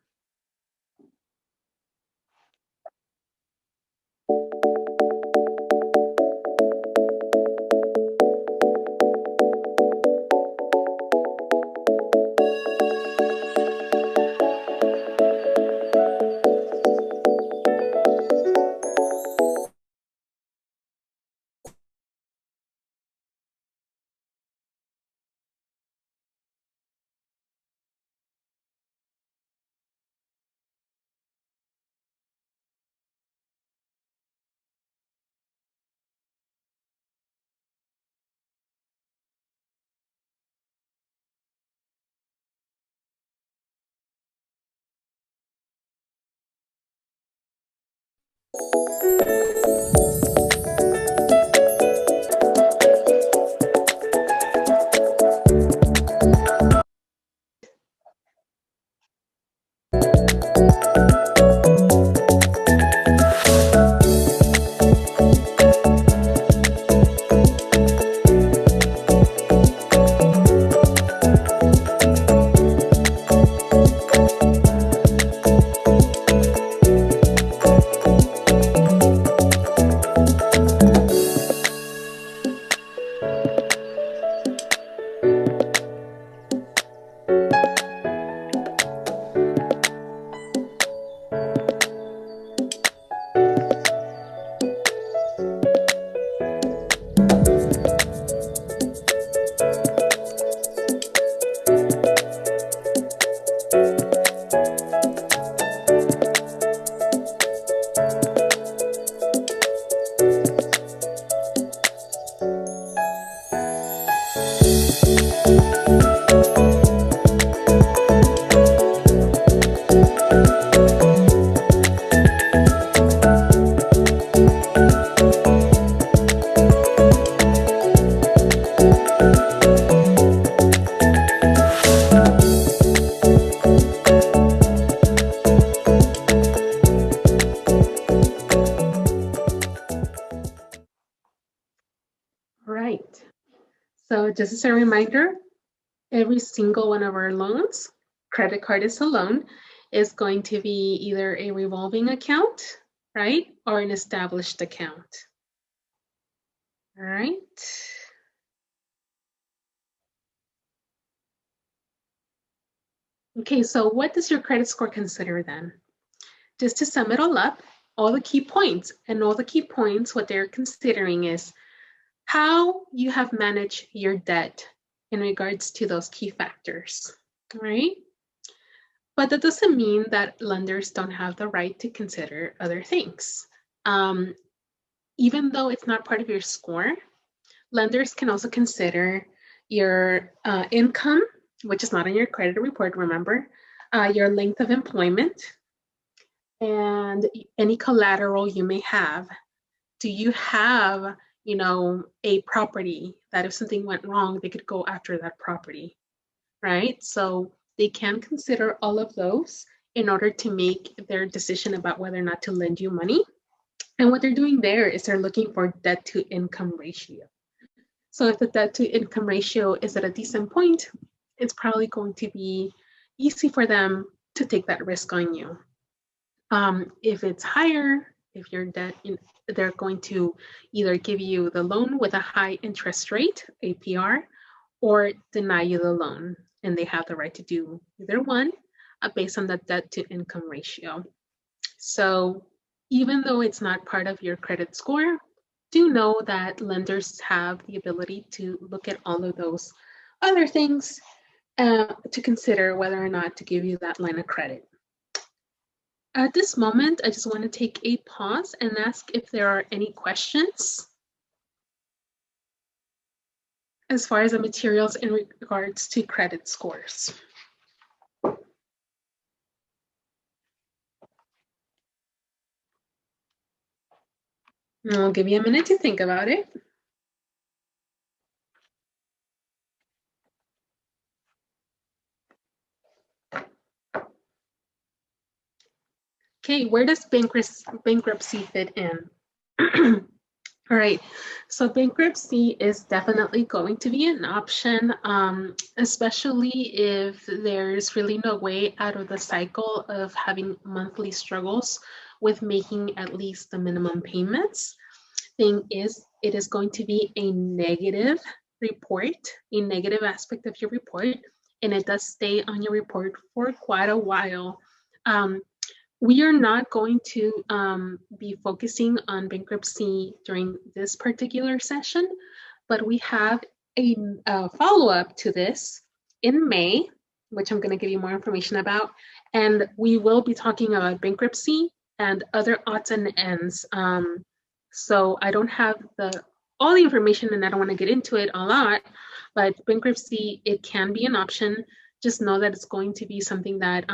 Right. So just as a reminder, every single one of our loans, credit card is a loan, is going to be either a revolving account, right, or an established account. All right. Okay, so what does your credit score consider then? Just to sum it all up, all the key points, and all the key points, what they're considering is how you have managed your debt in regards to those key factors, right? But that doesn't mean that lenders don't have the right to consider other things. Even though it's not part of your score, lenders can also consider your income, which is not on your credit report, remember, your length of employment, and any collateral you may have. Do you have, a property that if something went wrong, they could go after that property, right? So they can consider all of those in order to make their decision about whether or not to lend you money. And what they're doing there is they're looking for debt to income ratio. So if the debt to income ratio is at a decent point, it's probably going to be easy for them to take that risk on you. If it's higher, if your debt, they're going to either give you the loan with a high interest rate, APR, or deny you the loan. And they have the right to do either one based on the debt to income ratio. So even though it's not part of your credit score, do know that lenders have the ability to look at all of those other things to consider whether or not to give you that line of credit. At this moment, I just want to take a pause and ask if there are any questions as far as the materials in regards to credit scores. And I'll give you a minute to think about it. Okay, where does bankruptcy fit in? All right, so bankruptcy is definitely going to be an option, especially if there's really no way out of the cycle of having monthly struggles with making at least the minimum payments. Thing is, it is going to be a negative report, a negative aspect of your report, and it does stay on your report for quite a while. We are not going to be focusing on bankruptcy during this particular session, but we have a follow-up to this in May, which I'm going to give you more information about, and we will be talking about bankruptcy and other odds and ends. So I don't have all the information, and I don't want to get into it a lot, but bankruptcy, it can be an option. Just know that it's going to be something that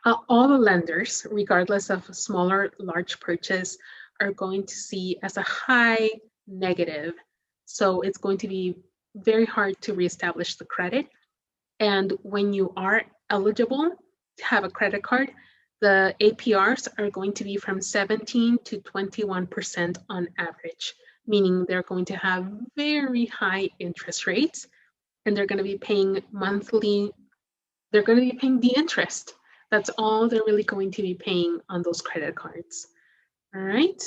All the lenders, regardless of small or large purchase, are going to see as a high negative. So it's going to be very hard to reestablish the credit. And when you are eligible to have a credit card, the APRs are going to be from 17 to 21% on average, meaning they're going to have very high interest rates, and they're going to be paying monthly, they're going to be paying the interest. That's all they're really going to be paying on those credit cards. All right.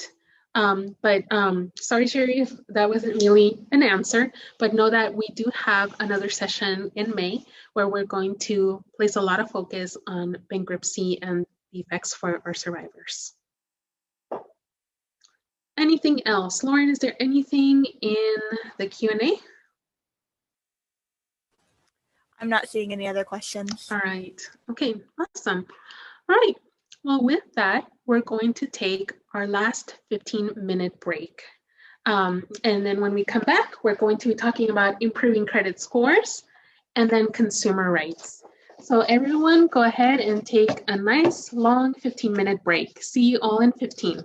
Sorry, Sherry, if that wasn't really an answer, but know that we do have another session in May where we're going to place a lot of focus on bankruptcy and the effects for our survivors. Anything else? Lauren, is there anything in the Q&A? I'm not seeing any other questions. All right. Okay, awesome. All right. Well, with that, we're going to take our last 15-minute break. And then when we come back, we're going to be talking about improving credit scores and then consumer rights. So everyone go ahead and take a nice long 15-minute break. See you all in 15.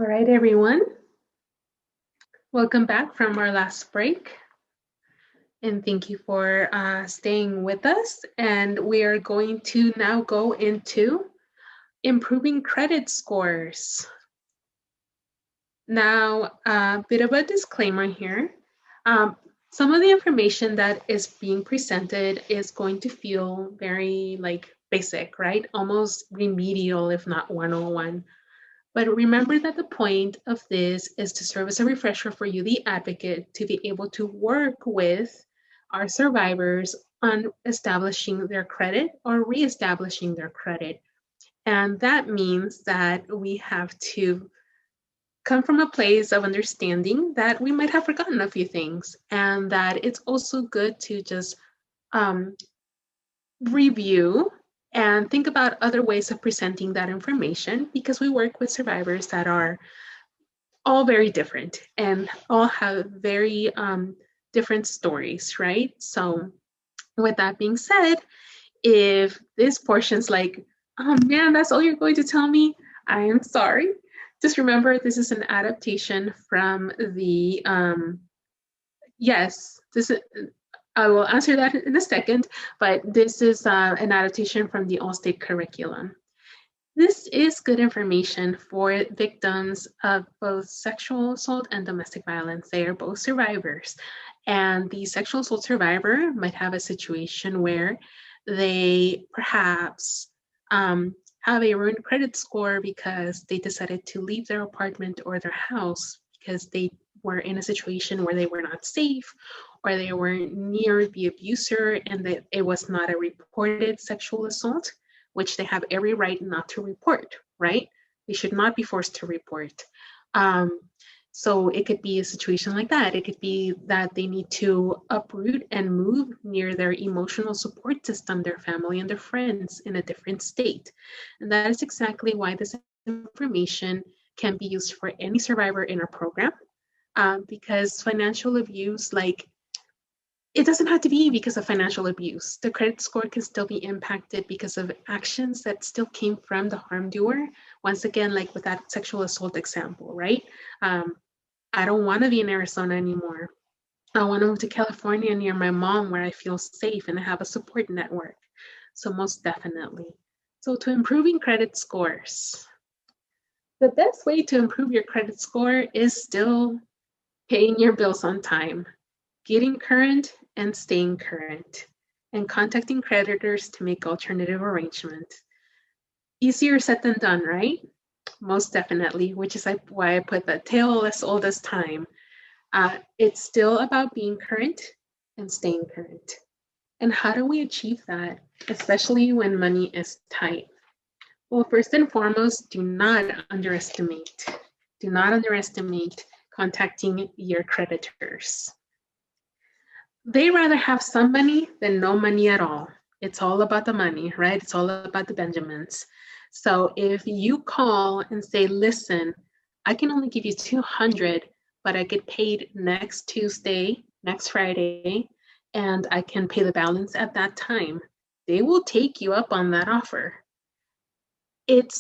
All right, everyone. Welcome back from our last break. And thank you for staying with us. And we are going to now go into improving credit scores. Now, a bit of a disclaimer here. Some of the information that is being presented is going to feel very basic, right? Almost remedial, if not 101. But remember that the point of this is to serve as a refresher for you, the advocate, to be able to work with our survivors on establishing their credit or reestablishing their credit. And that means that we have to come from a place of understanding that we might have forgotten a few things, and that it's also good to just review and think about other ways of presenting that information, because we work with survivors that are all very different and all have very different stories, right? So with that being said, if this portion's like, oh man, that's all you're going to tell me, I am sorry. Just remember, this is an adaptation from the, I will answer that in a second, but this is an adaptation from the all-state curriculum. This is good information for victims of both sexual assault and domestic violence. They are both survivors. And the sexual assault survivor might have a situation where they perhaps have a ruined credit score because they decided to leave their apartment or their house because they were in a situation where they were not safe, or they were near the abuser and that it was not a reported sexual assault, which they have every right not to report, right? They should not be forced to report. So it could be a situation like that. It could be that they need to uproot and move near their emotional support system, their family and their friends in a different state. And that is exactly why this information can be used for any survivor in our program, because financial abuse, it doesn't have to be because of financial abuse. The credit score can still be impacted because of actions that still came from the harm doer. Once again, like with that sexual assault example, right? I don't want to be in Arizona anymore. I want to move to California near my mom where I feel safe and I have a support network. So most definitely. So to improving credit scores, the best way to improve your credit score is still paying your bills on time, getting current and staying current, and contacting creditors to make alternative arrangements. Easier said than done, right? Most definitely, which is why I put the tale as old as time. It's still about being current and staying current. And how do we achieve that, especially when money is tight? Well, first and foremost, do not underestimate contacting your creditors. They rather have some money than no money at all. It's all about the money, right? It's all about the Benjamins. So if you call and say, listen, I can only give you 200, but I get paid next Tuesday, next Friday, and I can pay the balance at that time, they will take you up on that offer. It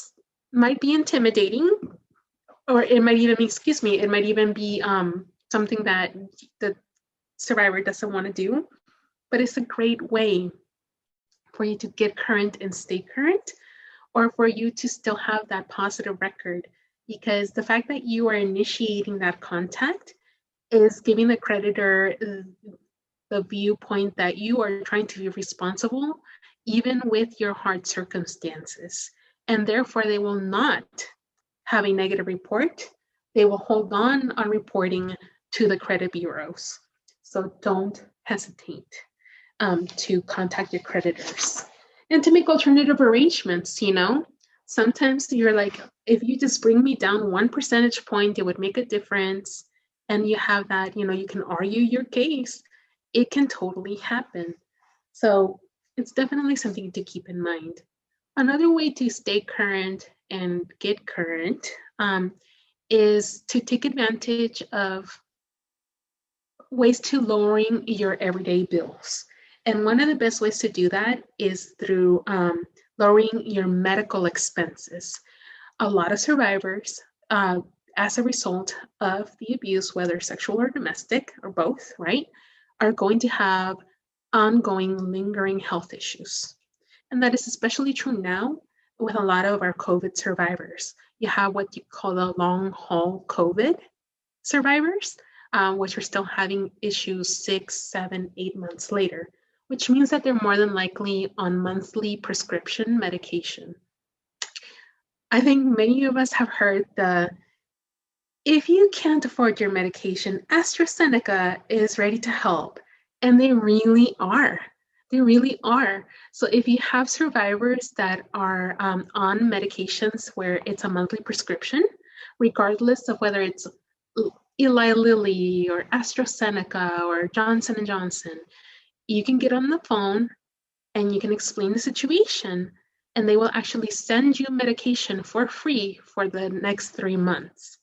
might be intimidating, or it might even be, it might even be something that the survivor doesn't want to do, but it's a great way for you to get current and stay current, or for you to still have that positive record, because the fact that you are initiating that contact is giving the creditor the viewpoint that you are trying to be responsible, even with your hard circumstances. And therefore, they will not have a negative report. They will hold on reporting to the credit bureaus. So don't hesitate to contact your creditors and to make alternative arrangements. Sometimes you're like, if you just bring me down 1 percentage point, it would make a difference. And you have that, you can argue your case. It can totally happen. So it's definitely something to keep in mind. Another way to stay current and get current is to take advantage of ways to lowering your everyday bills. And one of the best ways to do that is through lowering your medical expenses. A lot of survivors, as a result of the abuse, whether sexual or domestic or both, right, are going to have ongoing lingering health issues. And that is especially true now with a lot of our COVID survivors. You have what you call the long haul COVID survivors, which are still having issues 6, 7, 8 months later, which means that they're more than likely on monthly prescription medication. I think many of us have heard if you can't afford your medication, AstraZeneca is ready to help. And they really are. They really are. So if you have survivors that are on medications where it's a monthly prescription, regardless of whether it's Eli Lilly or AstraZeneca or Johnson & Johnson, you can get on the phone and you can explain the situation, and they will actually send you medication for free for the next 3 months.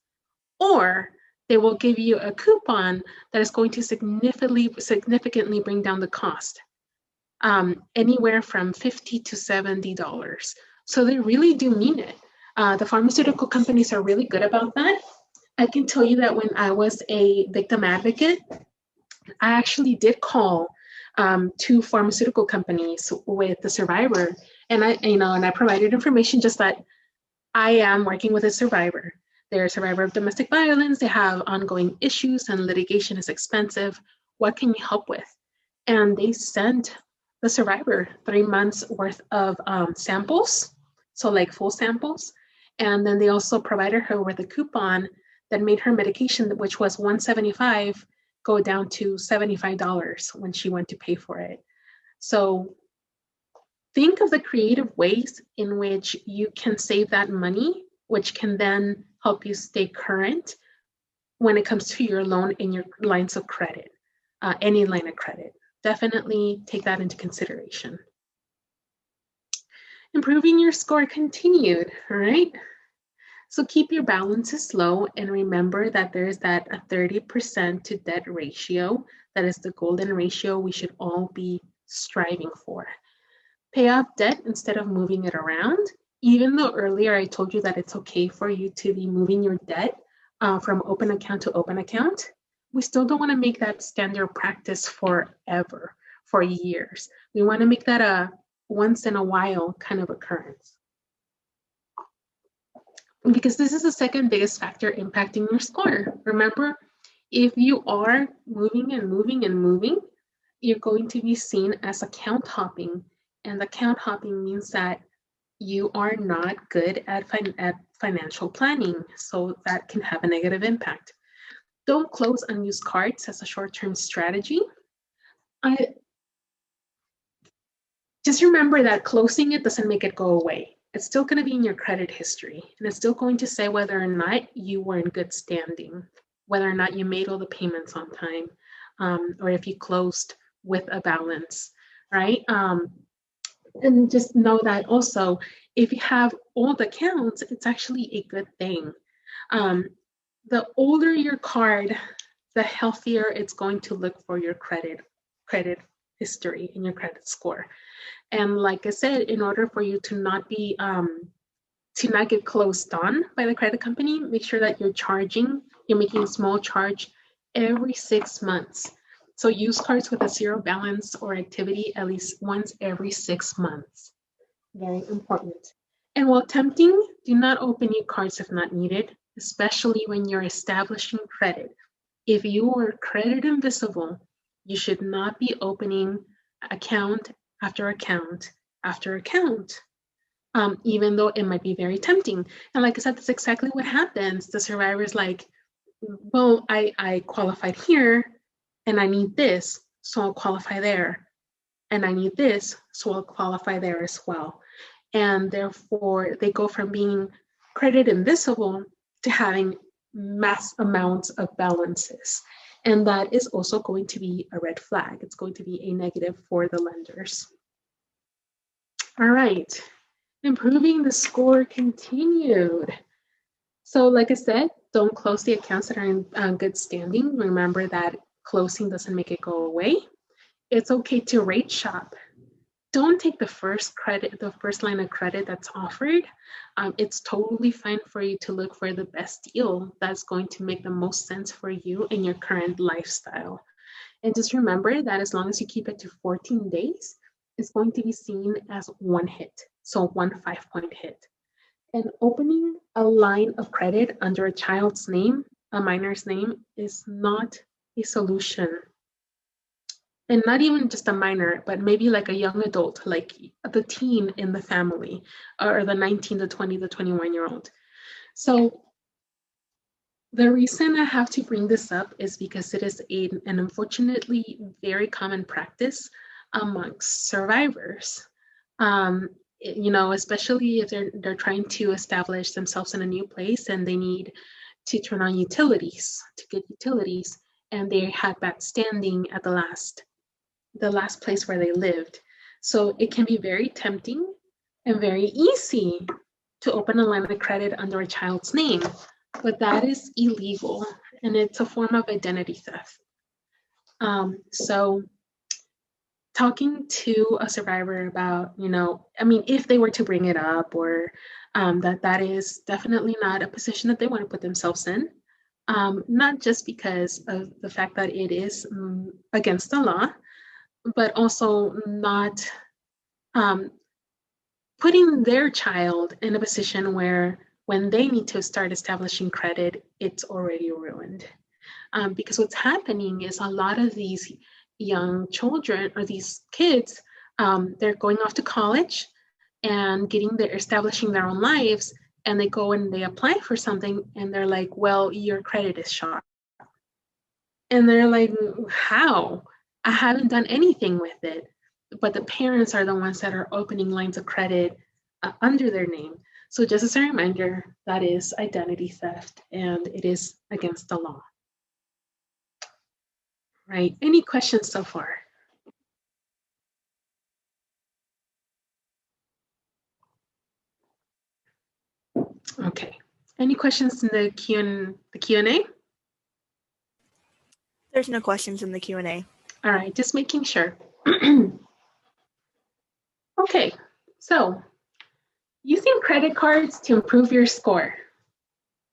Or they will give you a coupon that is going to significantly bring down the cost, anywhere from $50 to $70. So they really do mean it. The pharmaceutical companies are really good about that. I can tell you that when I was a victim advocate, I actually did call 2 pharmaceutical companies with the survivor, and I provided information just that I am working with a survivor. They're a survivor of domestic violence. They have ongoing issues and litigation is expensive. What can you help with? And they sent the survivor 3 months worth of samples, so like full samples. And then they also provided her with a coupon that made her medication, which was $175, go down to $75 when she went to pay for it. So think of the creative ways in which you can save that money, which can then help you stay current when it comes to your loan and your lines of credit, any line of credit. Definitely take that into consideration. Improving your score continued, all right? So keep your balances low and remember that there is that a 30% to debt ratio. That is the golden ratio we should all be striving for. Pay off debt instead of moving it around. Even though earlier I told you that it's okay for you to be moving your debt from open account to open account, we still don't want to make that standard practice forever, for years. We want to make that a once in a while kind of occurrence. Because this is the second biggest factor impacting your score. Remember, if you are moving and moving and moving, you're going to be seen as account hopping. And account hopping means that you are not good at financial planning. So that can have a negative impact. Don't close unused cards as a short-term strategy. Just remember that closing it doesn't make it go away. It's still going to be in your credit history, and it's still going to say whether or not you were in good standing, whether or not you made all the payments on time, or if you closed with a balance, right? And just know that also, if you have old accounts, it's actually a good thing. The older your card, the healthier it's going to look for your credit history and your credit score. And like I said, in order for you to not be to not get closed on by the credit company, make sure that you're making a small charge every 6 months. So use cards with a zero balance or activity at least once every 6 months. Very important. And while tempting, do not open new cards if not needed, especially when you're establishing credit. If you are credit invisible, you should not be opening account after account after account, even though it might be very tempting. And like I said, that's exactly what happens. The survivor's like, well, I qualified here and I need this, so I'll qualify there. And I need this, so I'll qualify there as well. And therefore, they go from being credit invisible to having mass amounts of balances. And that is also going to be a red flag. It's going to be a negative for the lenders. All right, improving the score continued. So like I said, don't close the accounts that are in good standing. Remember that closing doesn't make it go away. It's okay to rate shop. don't take the first line of credit that's offered. It's totally fine for you to look for the best deal that's going to make the most sense for you in your current lifestyle. And just remember that as long as you keep it to 14 days, it's going to be seen as one hit, so 1 5-point hit. And opening a line of credit under a child's name, a minor's name, is not a solution. And not even just a minor, but maybe like a young adult, like the teen in the family, or the 19, the 20, the 21-year-old. So the reason I have to bring this up is because it is an unfortunately very common practice amongst survivors. You know, especially if they're trying to establish themselves in a new place and they need to turn on utilities, to get utilities, and they had bad standing at the last place where they lived. So it can be very tempting and very easy to open a line of credit under a child's name, but that is illegal and it's a form of identity theft. So talking to a survivor about, you know, I mean, if they were to bring it up, or that is definitely not a position that they want to put themselves in, not just because of the fact that it is against the law, but also not putting their child in a position where when they need to start establishing credit, it's already ruined. Because what's happening is a lot of these young children or these kids, they're going off to college and establishing their own lives, and they go and they apply for something and they're like, well, your credit is shot. And they're like, how? I haven't done anything with it. But the parents are the ones that are opening lines of credit under their name. So just as a reminder, that is identity theft and it is against the law. Right, any questions so far? Okay, any questions in the Q&A? There's no questions in the Q&A. All right, just making sure. Okay, so using credit cards to improve your score,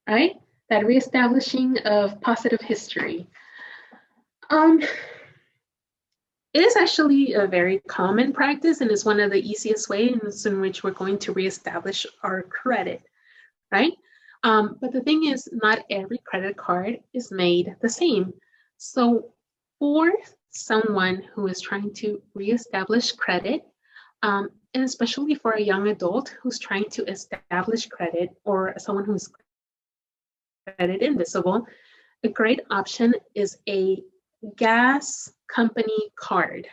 right? That reestablishing of positive history. It is actually a very common practice and is one of the easiest ways in which we're going to reestablish our credit, right? But the thing is, not every credit card is made the same. So for someone who is trying to reestablish credit, and especially for a young adult who's trying to establish credit, or someone who's credit invisible, a great option is a gas company card.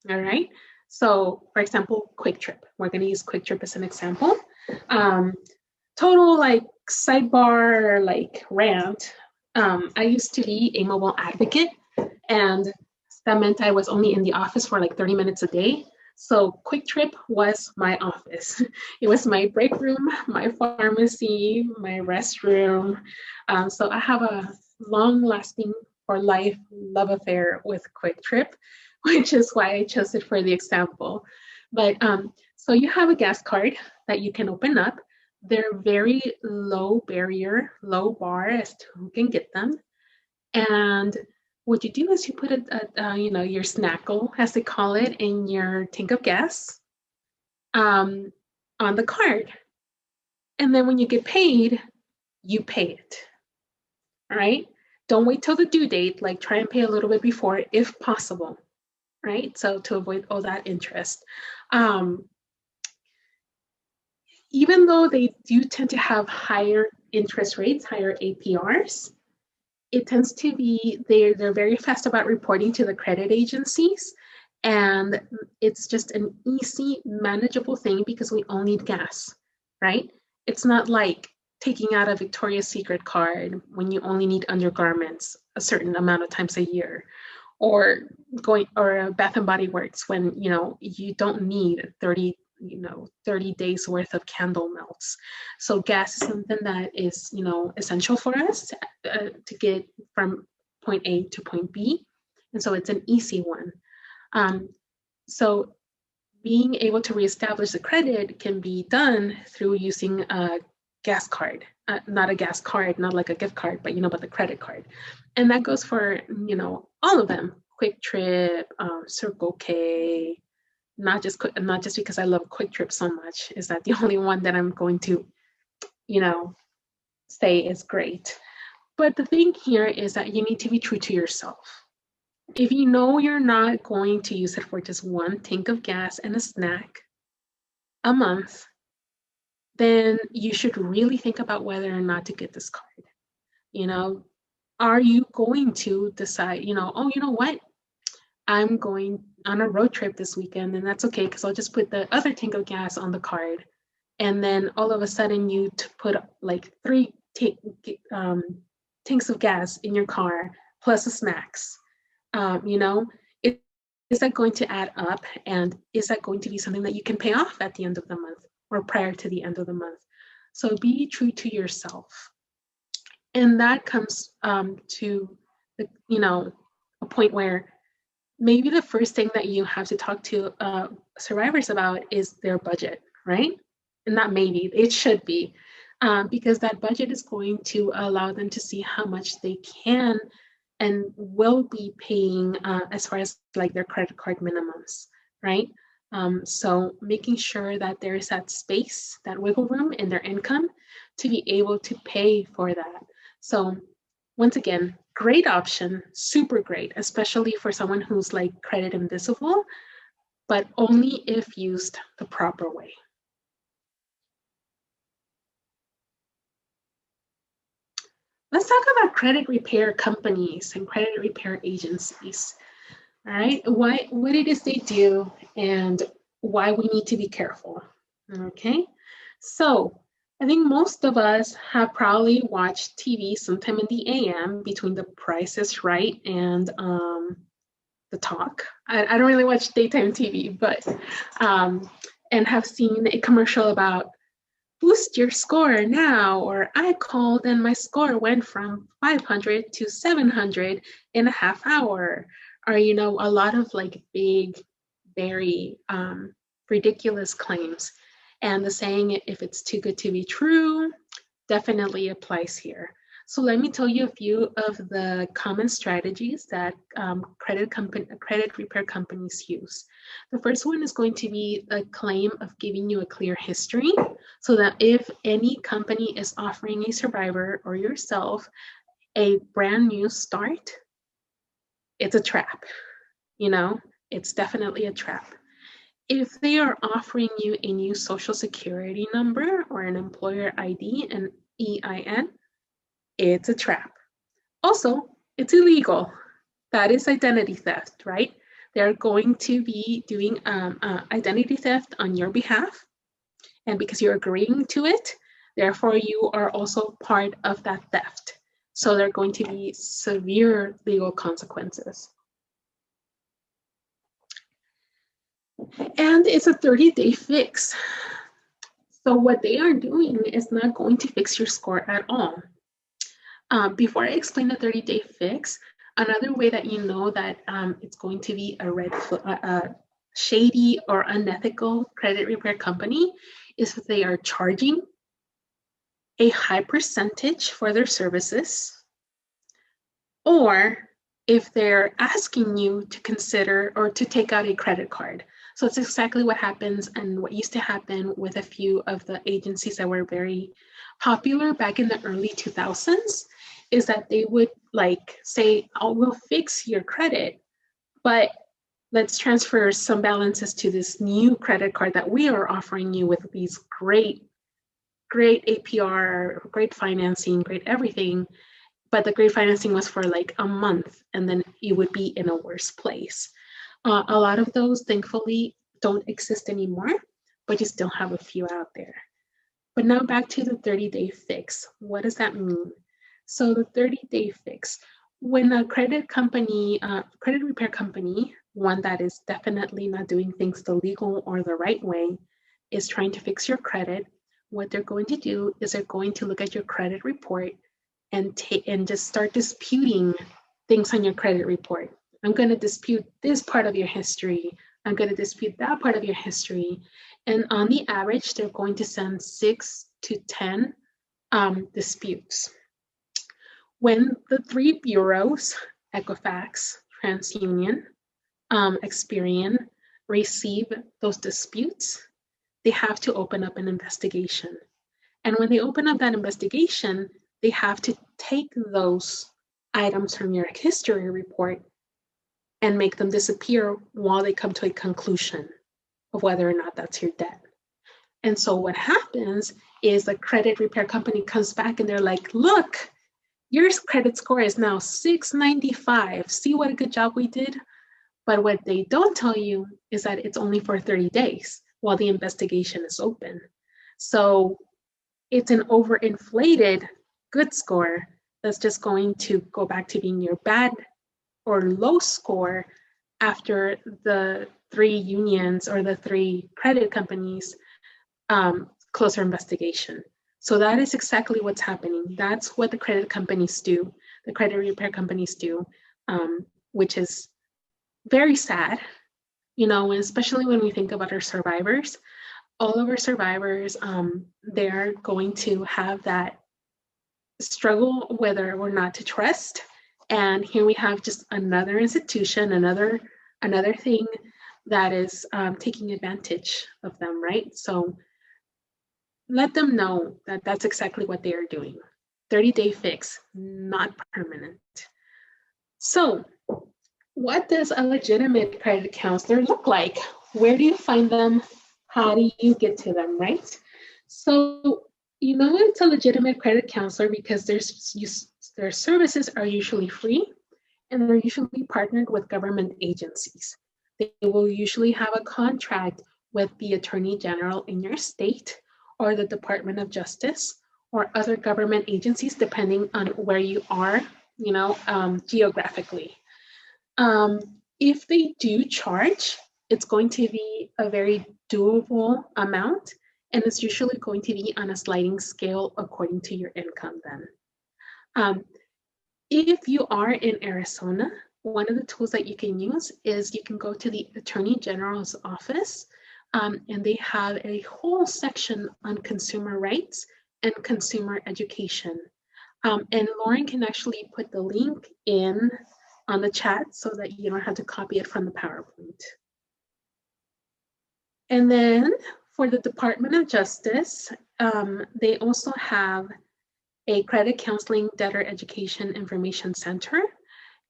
All right. So for example, Quick Trip. We're going to use Quick Trip as an example. Total like sidebar, like rant. I used to be a mobile advocate, and that meant I was only in the office for like 30 minutes a day. So Quick Trip was my office. It was my break room, my pharmacy, my restroom. So I have a long-lasting for life love affair with Quick Trip, which is why I chose it for the example. But so you have a gas card that you can open up. They're very low barrier, low bar as to who can get them. And what you do is you put your snackle, as they call it, in your tank of gas on the card. And then when you get paid, you pay it. All right? Don't wait till the due date, like try and pay a little bit before if possible, right? So to avoid all that interest. Even though they do tend to have higher interest rates, higher APRs, it tends to be, they're very fast about reporting to the credit agencies, and it's just an easy, manageable thing because we all need gas, right? It's not like taking out a Victoria's Secret card when you only need undergarments a certain amount of times a year, or a Bath and Body Works when you don't need 30 days worth of candle melts. So gas is something that is essential for us to get from point A to point B, and so it's an easy one. So being able to reestablish the credit can be done through using a gas card, not a gas card, not like a gift card, but but the credit card. And that goes for, all of them, Quick Trip, Circle K, not just because I love Quick Trip so much, is that the only one that I'm going to, say is great. But the thing here is that you need to be true to yourself. If you know you're not going to use it for just one tank of gas and a snack a month, then you should really think about whether or not to get this card. Are you going to decide, oh, you know what? I'm going on a road trip this weekend, and that's okay because I'll just put the other tank of gas on the card. And then all of a sudden you put like 3 tanks of gas in your car plus the snacks. Is that going to add up? And is that going to be something that you can pay off at the end of the month or prior to the end of the month? So be true to yourself. And that comes to a point where maybe the first thing that you have to talk to survivors about is their budget, right? And not maybe, it should be, because that budget is going to allow them to see how much they can and will be paying as far as like their credit card minimums, right? So making sure that there is that space, that wiggle room in their income to be able to pay for that. So once again, great option, super great, especially for someone who's like credit invisible, but only if used the proper way. Let's talk about credit repair companies and credit repair agencies. All right, what it is they do and why we need to be careful. Okay, so I think most of us have probably watched TV sometime in the AM between The Price is Right and The Talk. I don't really watch daytime TV, but and have seen a commercial about boost your score now, or I called and my score went from 500 to 700 in a half hour, or a lot of like big, very ridiculous claims. And the saying, if it's too good to be true, definitely applies here. So let me tell you a few of the common strategies that credit repair companies use. The first one is going to be a claim of giving you a clear history, so that if any company is offering a survivor or yourself a brand new start, it's a trap. It's definitely a trap. If they are offering you a new social security number or an employer ID, an EIN, it's a trap. Also, it's illegal. That is identity theft, right? They're going to be doing identity theft on your behalf. And because you're agreeing to it, therefore you are also part of that theft. So there are going to be severe legal consequences. And it's a 30-day fix. So what they are doing is not going to fix your score at all. Before I explain the 30-day fix, another way that you know that it's going to be a shady or unethical credit repair company is if they are charging a high percentage for their services, or if they're asking you to consider or to take out a credit card. So it's exactly what happens and what used to happen with a few of the agencies that were very popular back in the early 2000s, is that they would like say, oh, we'll fix your credit, but let's transfer some balances to this new credit card that we are offering you with these great APR, great financing, great everything. But the great financing was for like a month, and then you would be in a worse place. A lot of those, thankfully, don't exist anymore, but you still have a few out there. But now back to the 30-day fix. What does that mean? So the 30-day fix, when a credit repair company, one that is definitely not doing things the legal or the right way, is trying to fix your credit, what they're going to do is they're going to look at your credit report and just start disputing things on your credit report. I'm going to dispute this part of your history. are going to dispute that part of your history. And on the average, they're going to send 6 to 10 disputes. When the 3 bureaus, Equifax, TransUnion, Experian, receive those disputes, they have to open up an investigation. And when they open up that investigation, they have to take those items from your history report and make them disappear while they come to a conclusion of whether or not that's your debt. And so what happens is the credit repair company comes back and they're like, look, your credit score is now 695. See what a good job we did? But what they don't tell you is that it's only for 30 days while the investigation is open. So it's an overinflated good score that's just going to go back to being your bad or low score after the 3 unions or the 3 credit companies close their investigation. So that is exactly what's happening. That's what the credit companies do, the credit repair companies do, which is very sad, you know, especially when we think about our survivors. All of our survivors, they're going to have that struggle whether or not to trust. And here we have just another institution, another thing that is taking advantage of them, right? So let them know that that's exactly what they are doing. 30-day fix, not permanent. So what does a legitimate credit counselor look like? Where do you find them? How do you get to them, right? So you know it's a legitimate credit counselor because their services are usually free and they're usually partnered with government agencies. They will usually have a contract with the Attorney General in your state or the Department of Justice or other government agencies, depending on where you are, you know, geographically. If they do charge, it's going to be a very doable amount, and it's usually going to be on a sliding scale according to your income then. If you are in Arizona, one of the tools that you can use is you can go to the Attorney General's office, and they have a whole section on consumer rights and consumer education. And Lauren can actually put the link in on the chat so that you don't have to copy it from the PowerPoint. And then for the Department of Justice, they also have a credit counseling debtor education information center.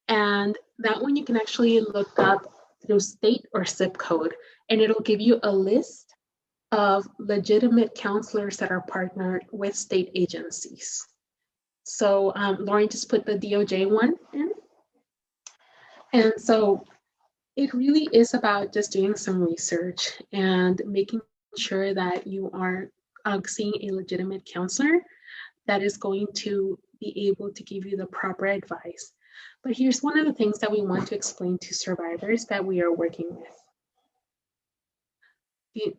And that one you can actually look up through state or zip code, and it'll give you a list of legitimate counselors that are partnered with state agencies. So Lauren just put the DOJ one in. And so it really is about just doing some research and making sure that you are seeing a legitimate counselor that is going to be able to give you the proper advice. But here's one of the things that we want to explain to survivors that we are working with.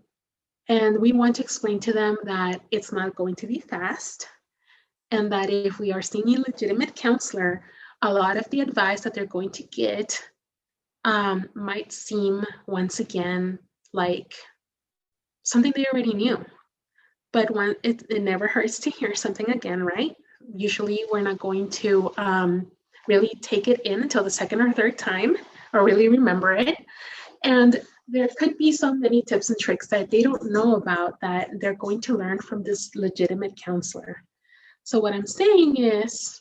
And we want to explain to them that it's not going to be fast, and that if we are seeing a legitimate counselor, a lot of the advice that they're going to get might seem, once again, like something they already knew. But when it never hurts to hear something again, right? Usually we're not going to really take it in until the second or third time or really remember it. And there could be so many tips and tricks that they don't know about that they're going to learn from this legitimate counselor. So what I'm saying is,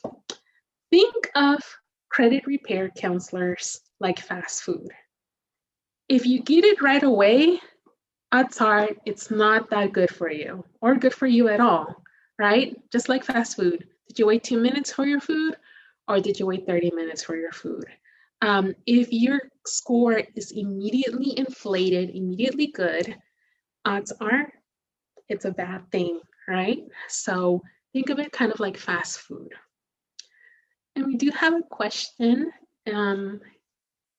think of credit repair counselors like fast food. If you get it right away, odds are it's not that good for you or good for you at all, right? Just like fast food. Did you wait 2 minutes for your food or did you wait 30 minutes for your food? If your score is immediately inflated, immediately good, odds are it's a bad thing, right? So think of it kind of like fast food. And we do have a question. Do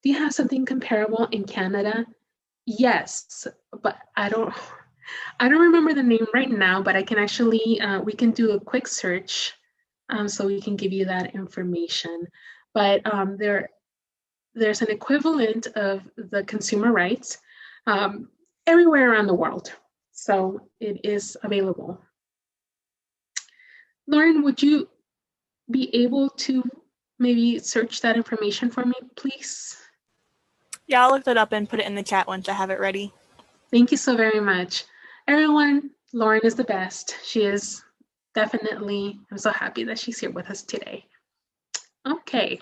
you have something comparable in Canada? Yes, but I don't remember the name right now, but I can actually, we can do a quick search so we can give you that information. But there's an equivalent of the consumer rights, everywhere around the world. So it is available. Lauren, would you be able to maybe search that information for me, please? Yeah, I'll look that up and put it in the chat once I have it ready. Thank you so very much. Everyone, Lauren is the best. She is definitely, I'm so happy that she's here with us today. Okay.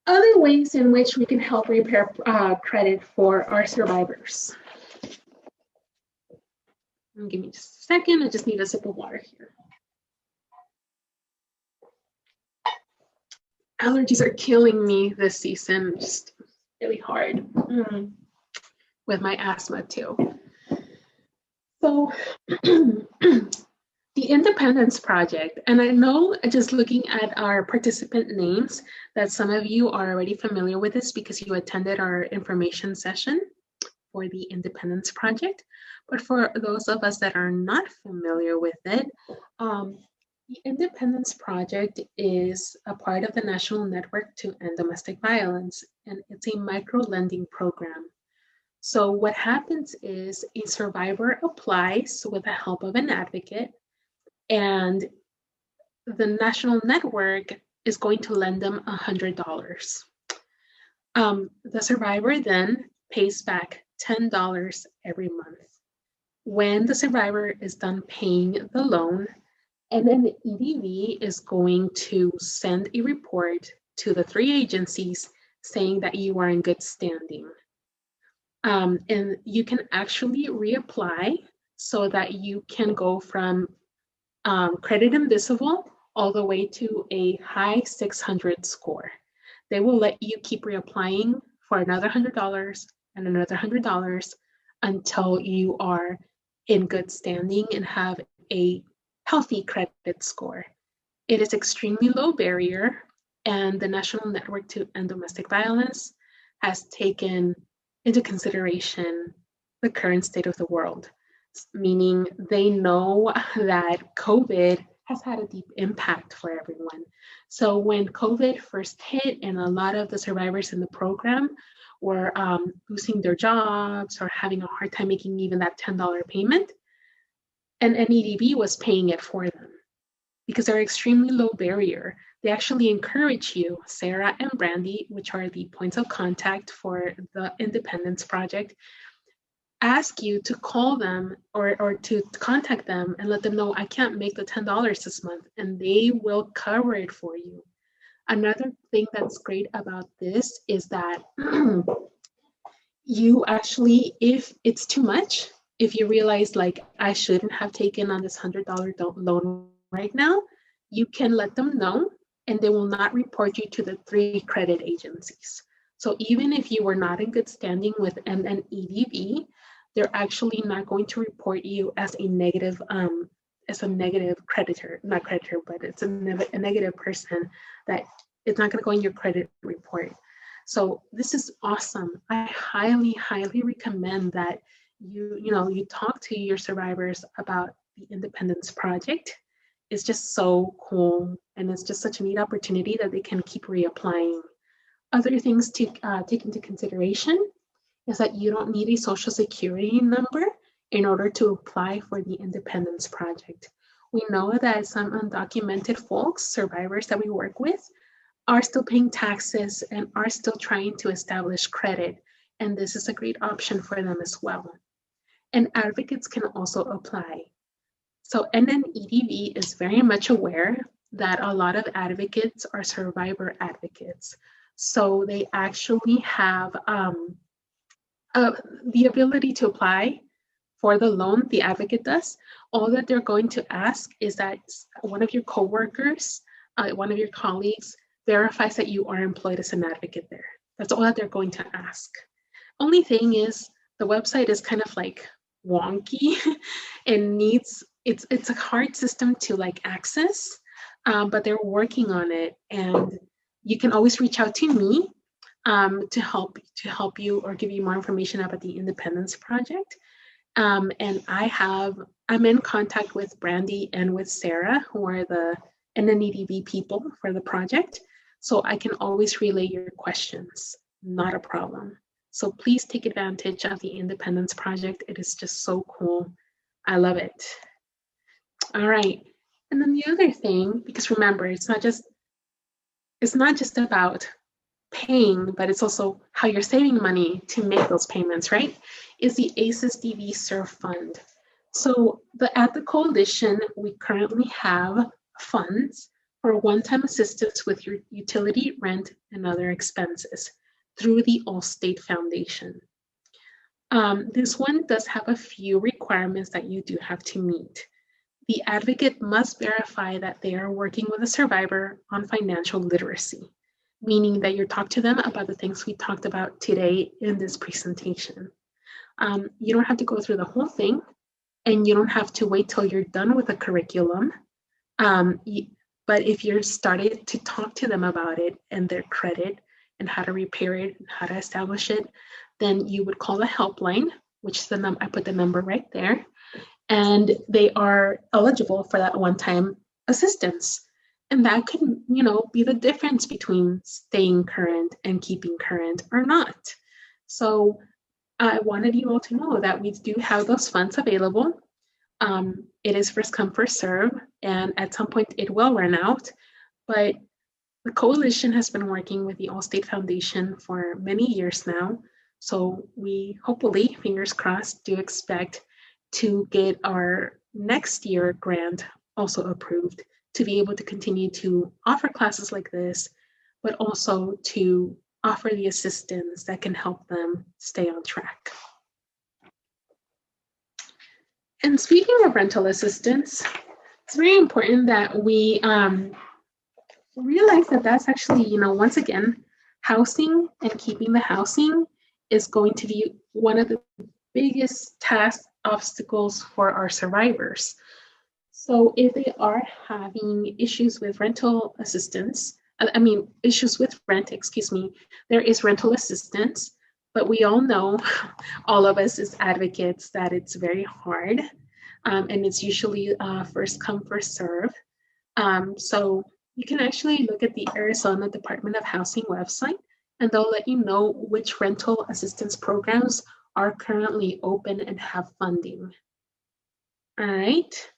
Other ways in which we can help repair credit for our survivors. Give me just a second. I just need a sip of water here. Allergies are killing me this season, just really hard. With my asthma too. So the Independence Project, and I know just looking at our participant names that some of you are already familiar with this because you attended our information session for the Independence Project. But for those of us that are not familiar with it, the Independence Project is a part of the National Network to End Domestic Violence, and it's a micro-lending program. So what happens is a survivor applies with the help of an advocate, and the national network is going to lend them $100. The survivor then pays back $10 every month. When the survivor is done paying the loan, and then the EDV is going to send a report to the 3 agencies saying that you are in good standing. And you can actually reapply so that you can go from credit invisible all the way to a high 600 score. They will let you keep reapplying for another $100 and another $100 until you are in good standing and have a healthy credit score. It is extremely low barrier, and the National Network to End Domestic Violence has taken into consideration the current state of the world, meaning they know that COVID has had a deep impact for everyone. So when COVID first hit and a lot of the survivors in the program were losing their jobs or having a hard time making even that $10 payment, and NEDB was paying it for them because they're extremely low barrier. They actually encourage you, Sarah and Brandy, which are the points of contact for the Independence Project, ask you to call them or to contact them and let them know, I can't make the $10 this month, and they will cover it for you. Another thing that's great about this is that you actually, if it's too much, if you realize like I shouldn't have taken on this $100 loan right now, you can let them know and they will not report you to the 3 credit agencies. So even if you were not in good standing with an EDV, they're actually not going to report you as a negative creditor, not creditor, but it's a negative person that it's not going to go in your credit report. So this is awesome. I highly, highly recommend that you talk to your survivors about the Independence Project. It's just so cool, and it's just such a neat opportunity that they can keep reapplying. Other things to take into consideration is that you don't need a social security number in order to apply for the Independence Project. We know that some undocumented folks, survivors that we work with, are still paying taxes and are still trying to establish credit, and this is a great option for them as well. And advocates can also apply. So NNEDV is very much aware that a lot of advocates are survivor advocates. So they actually have the ability to apply for the loan, the advocate does. All that they're going to ask is that one of your coworkers, one of your colleagues verifies that you are employed as an advocate there. That's all that they're going to ask. Only thing is the website is kind of like wonky and it's a hard system to like access, but they're working on it, and you can always reach out to me to help you or give you more information about the Independence Project. And I'm in contact with Brandy and with Sarah, who are the NNEDV people for the project. So I can always relay your questions, not a problem. So please take advantage of the Independence Project. It is just so cool. I love it. All right. And then the other thing, because remember, it's not just about paying, but it's also how you're saving money to make those payments, right? Is the ACES DV Serve Fund. So at the coalition, we currently have funds for one-time assistance with your utility, rent, and other expenses through the Allstate Foundation. This one does have a few requirements that you do have to meet. The advocate must verify that they are working with a survivor on financial literacy, meaning that you talk to them about the things we talked about today in this presentation. You don't have to go through the whole thing, and you don't have to wait till you're done with the curriculum. But if you're started to talk to them about it and their credit and how to repair it and how to establish it, then you would call the helpline, which is the number, I put the number right there, and they are eligible for that one-time assistance. And that could, be the difference between staying current and keeping current or not. So I wanted you all to know that we do have those funds available. It is first come, first serve, and at some point it will run out. But the coalition has been working with the Allstate Foundation for many years now. So we hopefully, fingers crossed, do expect to get our next year grant also approved to be able to continue to offer classes like this, but also to offer the assistance that can help them stay on track. And speaking of rental assistance, it's very important that we realize that that's actually, once again, housing and keeping the housing is going to be one of the biggest obstacles for our survivors. So if they are having issues with rental assistance, issues with rent, there is rental assistance, but we all know, all of us as advocates, that it's very hard, and it's usually first come, first serve. So you can actually look at the Arizona Department of Housing website, and they'll let you know which rental assistance programs are currently open and have funding. All right.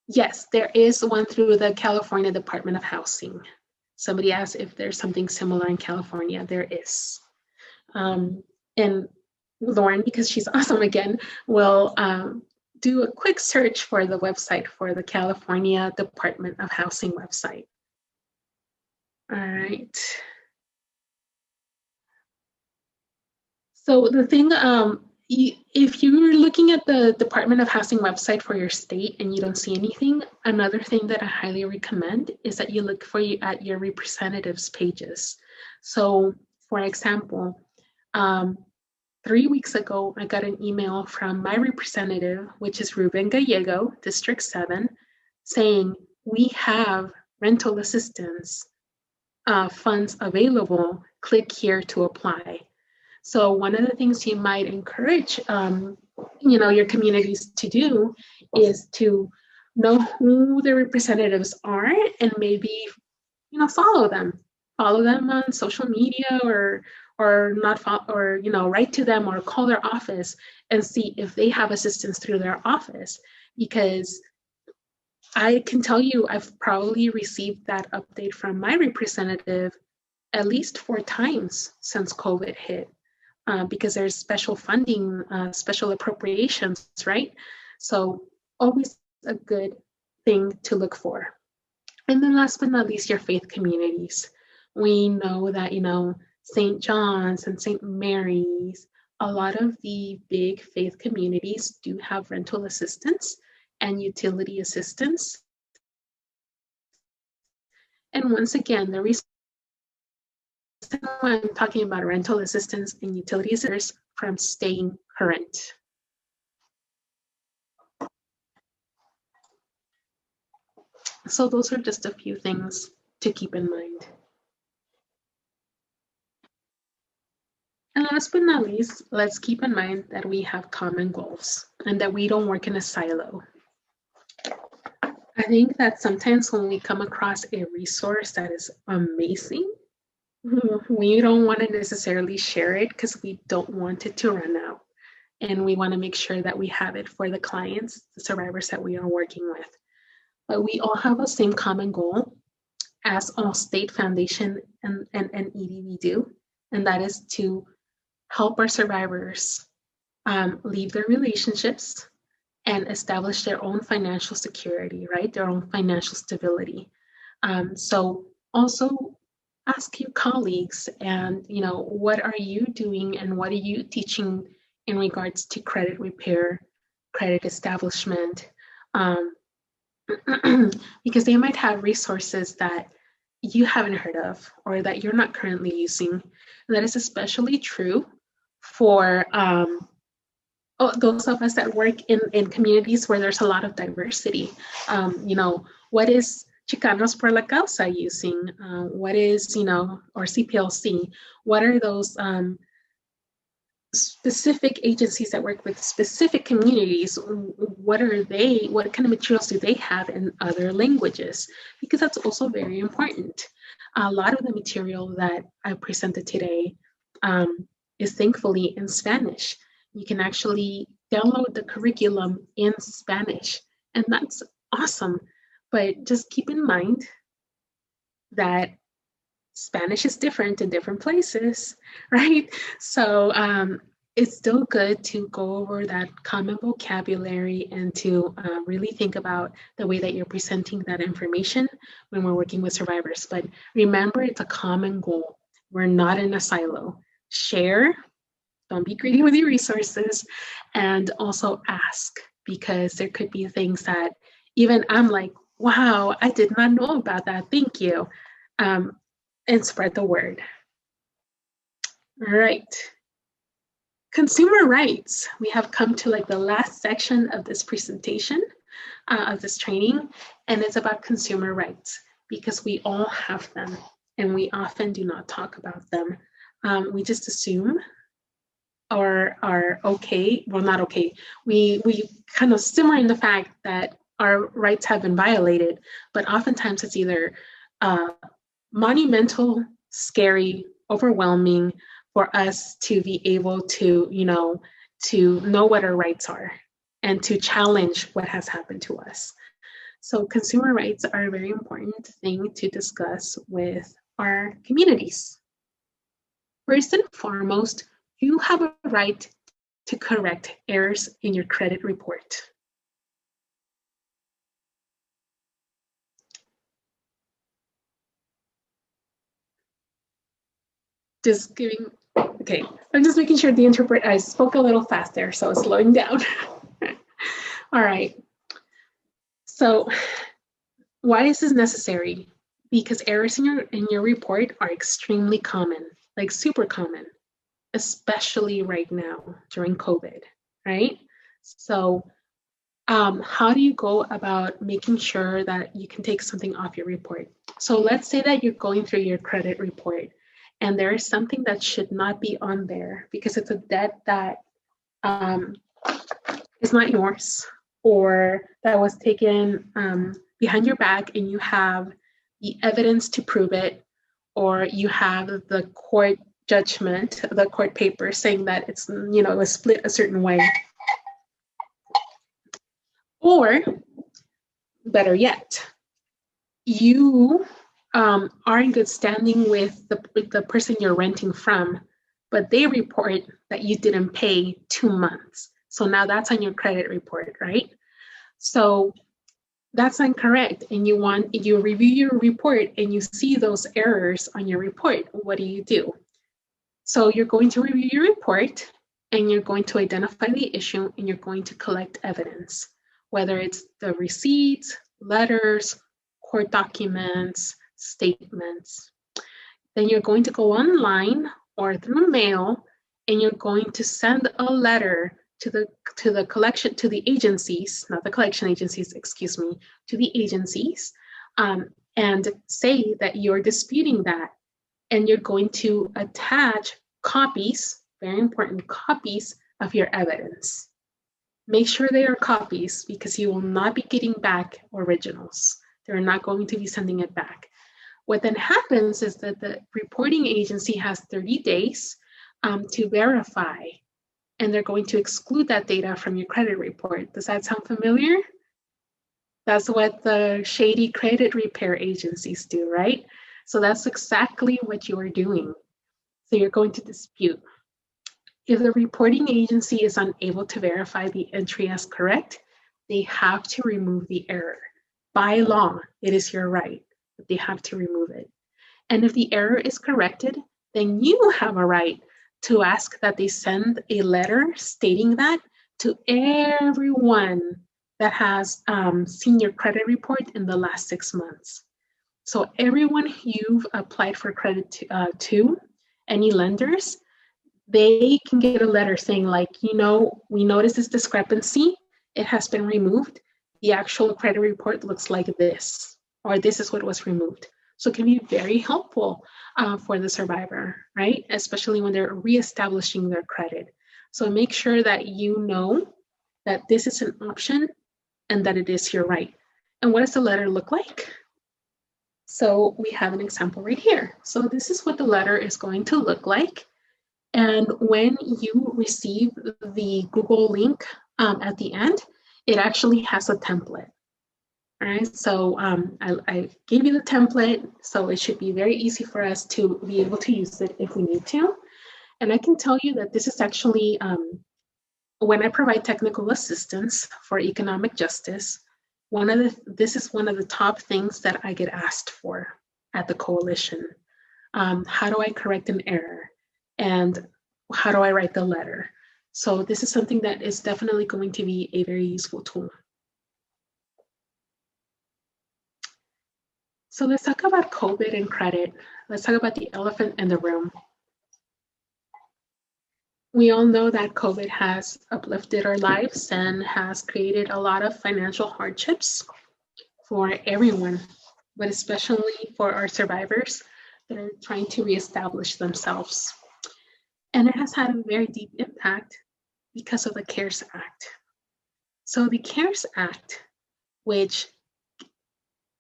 Yes, there is one through the California Department of Housing. Somebody asked if there's something similar in California. There is. And Lauren, because she's awesome again, will do a quick search for the website for the California Department of Housing website. All right. So the thing, if you're looking at the Department of Housing website for your state and you don't see anything, another thing that I highly recommend is that you look at your representatives' pages. So for example, 3 weeks ago, I got an email from my representative, which is Ruben Gallego, District 7, saying we have rental assistance funds available. Click here to apply. So one of the things you might encourage, your communities to do is to know who the representatives are and maybe, follow them on social media or write to them or call their office and see if they have assistance through their office. Because I can tell you, I've probably received that update from my representative at least 4 times since COVID hit. Because there's special funding, special appropriations, right? So always a good thing to look for. And then last but not least, your faith communities. We know that, St. John's and St. Mary's, a lot of the big faith communities do have rental assistance and utility assistance. And once again, the reason why I'm talking about rental assistance and utility assistance from staying current. So those are just a few things to keep in mind. And last but not least, let's keep in mind that we have common goals and that we don't work in a silo. I think that sometimes when we come across a resource that is amazing, We don't want to necessarily share it because we don't want it to run out. And we want to make sure that we have it for the clients, the survivors that we are working with. But we all have the same common goal as all state foundation and EDV do, and that is to help our survivors leave their relationships and establish their own financial security, right? Their own financial stability. So also ask your colleagues and, what are you doing and what are you teaching in regards to credit repair, credit establishment, because they might have resources that you haven't heard of or that you're not currently using. And that is especially true for those of us that work in communities where there's a lot of diversity. What is Chicanos por la Causa using? What is, or CPLC? What are those specific agencies that work with specific communities? What kind of materials do they have in other languages? Because that's also very important. A lot of the material that I presented today is thankfully in Spanish. You can actually download the curriculum in Spanish, and that's awesome. But just keep in mind that Spanish is different in different places, right? So it's still good to go over that common vocabulary and to really think about the way that you're presenting that information when we're working with survivors. But remember, it's a common goal. We're not in a silo. Share, don't be greedy with your resources, and also ask, because there could be things that even I'm like, wow, I did not know about that. Thank you. And spread the word. All right. Consumer rights. We have come to like the last section of this presentation, of this training, and it's about consumer rights because we all have them and we often do not talk about them. We just assume or are okay, well, not okay. We kind of simmer in the fact that our rights have been violated, but oftentimes it's either monumental, scary, overwhelming for us to be able to, to know what our rights are and to challenge what has happened to us. So consumer rights are a very important thing to discuss with our communities. First and foremost, you have a right to correct errors in your credit report. Just giving, okay, I'm just making sure the interpret, I spoke a little fast there, so slowing down. All right, so why is this necessary? Because errors in your report are extremely common, like super common, especially right now during COVID, right? So how do you go about making sure that you can take something off your report? So let's say that you're going through your credit report and there is something that should not be on there because it's a debt that is not yours or that was taken behind your back and you have the evidence to prove it, or you have the court judgment, the court paper saying that it's, it was split a certain way. Or better yet, you are in good standing with the person you're renting from, but they report that you didn't pay 2 months. So now that's on your credit report, right? So that's incorrect. And you review your report and you see those errors on your report. What do? So you're going to review your report and you're going to identify the issue and you're going to collect evidence, whether it's the receipts, letters, court documents, statements. Then you're going to go online or through mail and you're going to send a letter to the agencies, not the collection agencies, excuse me, to the agencies, and say that you're disputing that. And you're going to attach copies, very important copies of your evidence. Make sure they are copies because you will not be getting back originals. They're not going to be sending it back. What then happens is that the reporting agency has 30 days to verify, and they're going to exclude that data from your credit report. Does that sound familiar? That's what the shady credit repair agencies do, right? So that's exactly what you are doing. So you're going to dispute. If the reporting agency is unable to verify the entry as correct, they have to remove the error. By law, it is your right, but they have to remove it. And if the error is corrected, then you have a right to ask that they send a letter stating that to everyone that has seen your credit report in the last 6 months. So everyone you've applied for credit to, any lenders, they can get a letter saying like, you know, we noticed this discrepancy, it has been removed. The actual credit report looks like this, or this is what was removed. So it can be very helpful for the survivor, right? Especially when they're reestablishing their credit. So make sure that you know that this is an option and that it is your right. And what does the letter look like? So we have an example right here. So this is what the letter is going to look like. And when you receive the Google link at the end, it actually has a template. All right, so I gave you the template, so it should be very easy for us to be able to use it if we need to. And I can tell you that this is actually, when I provide technical assistance for economic justice, this is one of the top things that I get asked for at the coalition. How do I correct an error? And how do I write the letter? So this is something that is definitely going to be a very useful tool. So let's talk about COVID and credit. Let's talk about the elephant in the room. We all know that COVID has uplifted our lives and has created a lot of financial hardships for everyone, but especially for our survivors that are trying to reestablish themselves. And it has had a very deep impact because of the CARES Act. So the CARES Act, which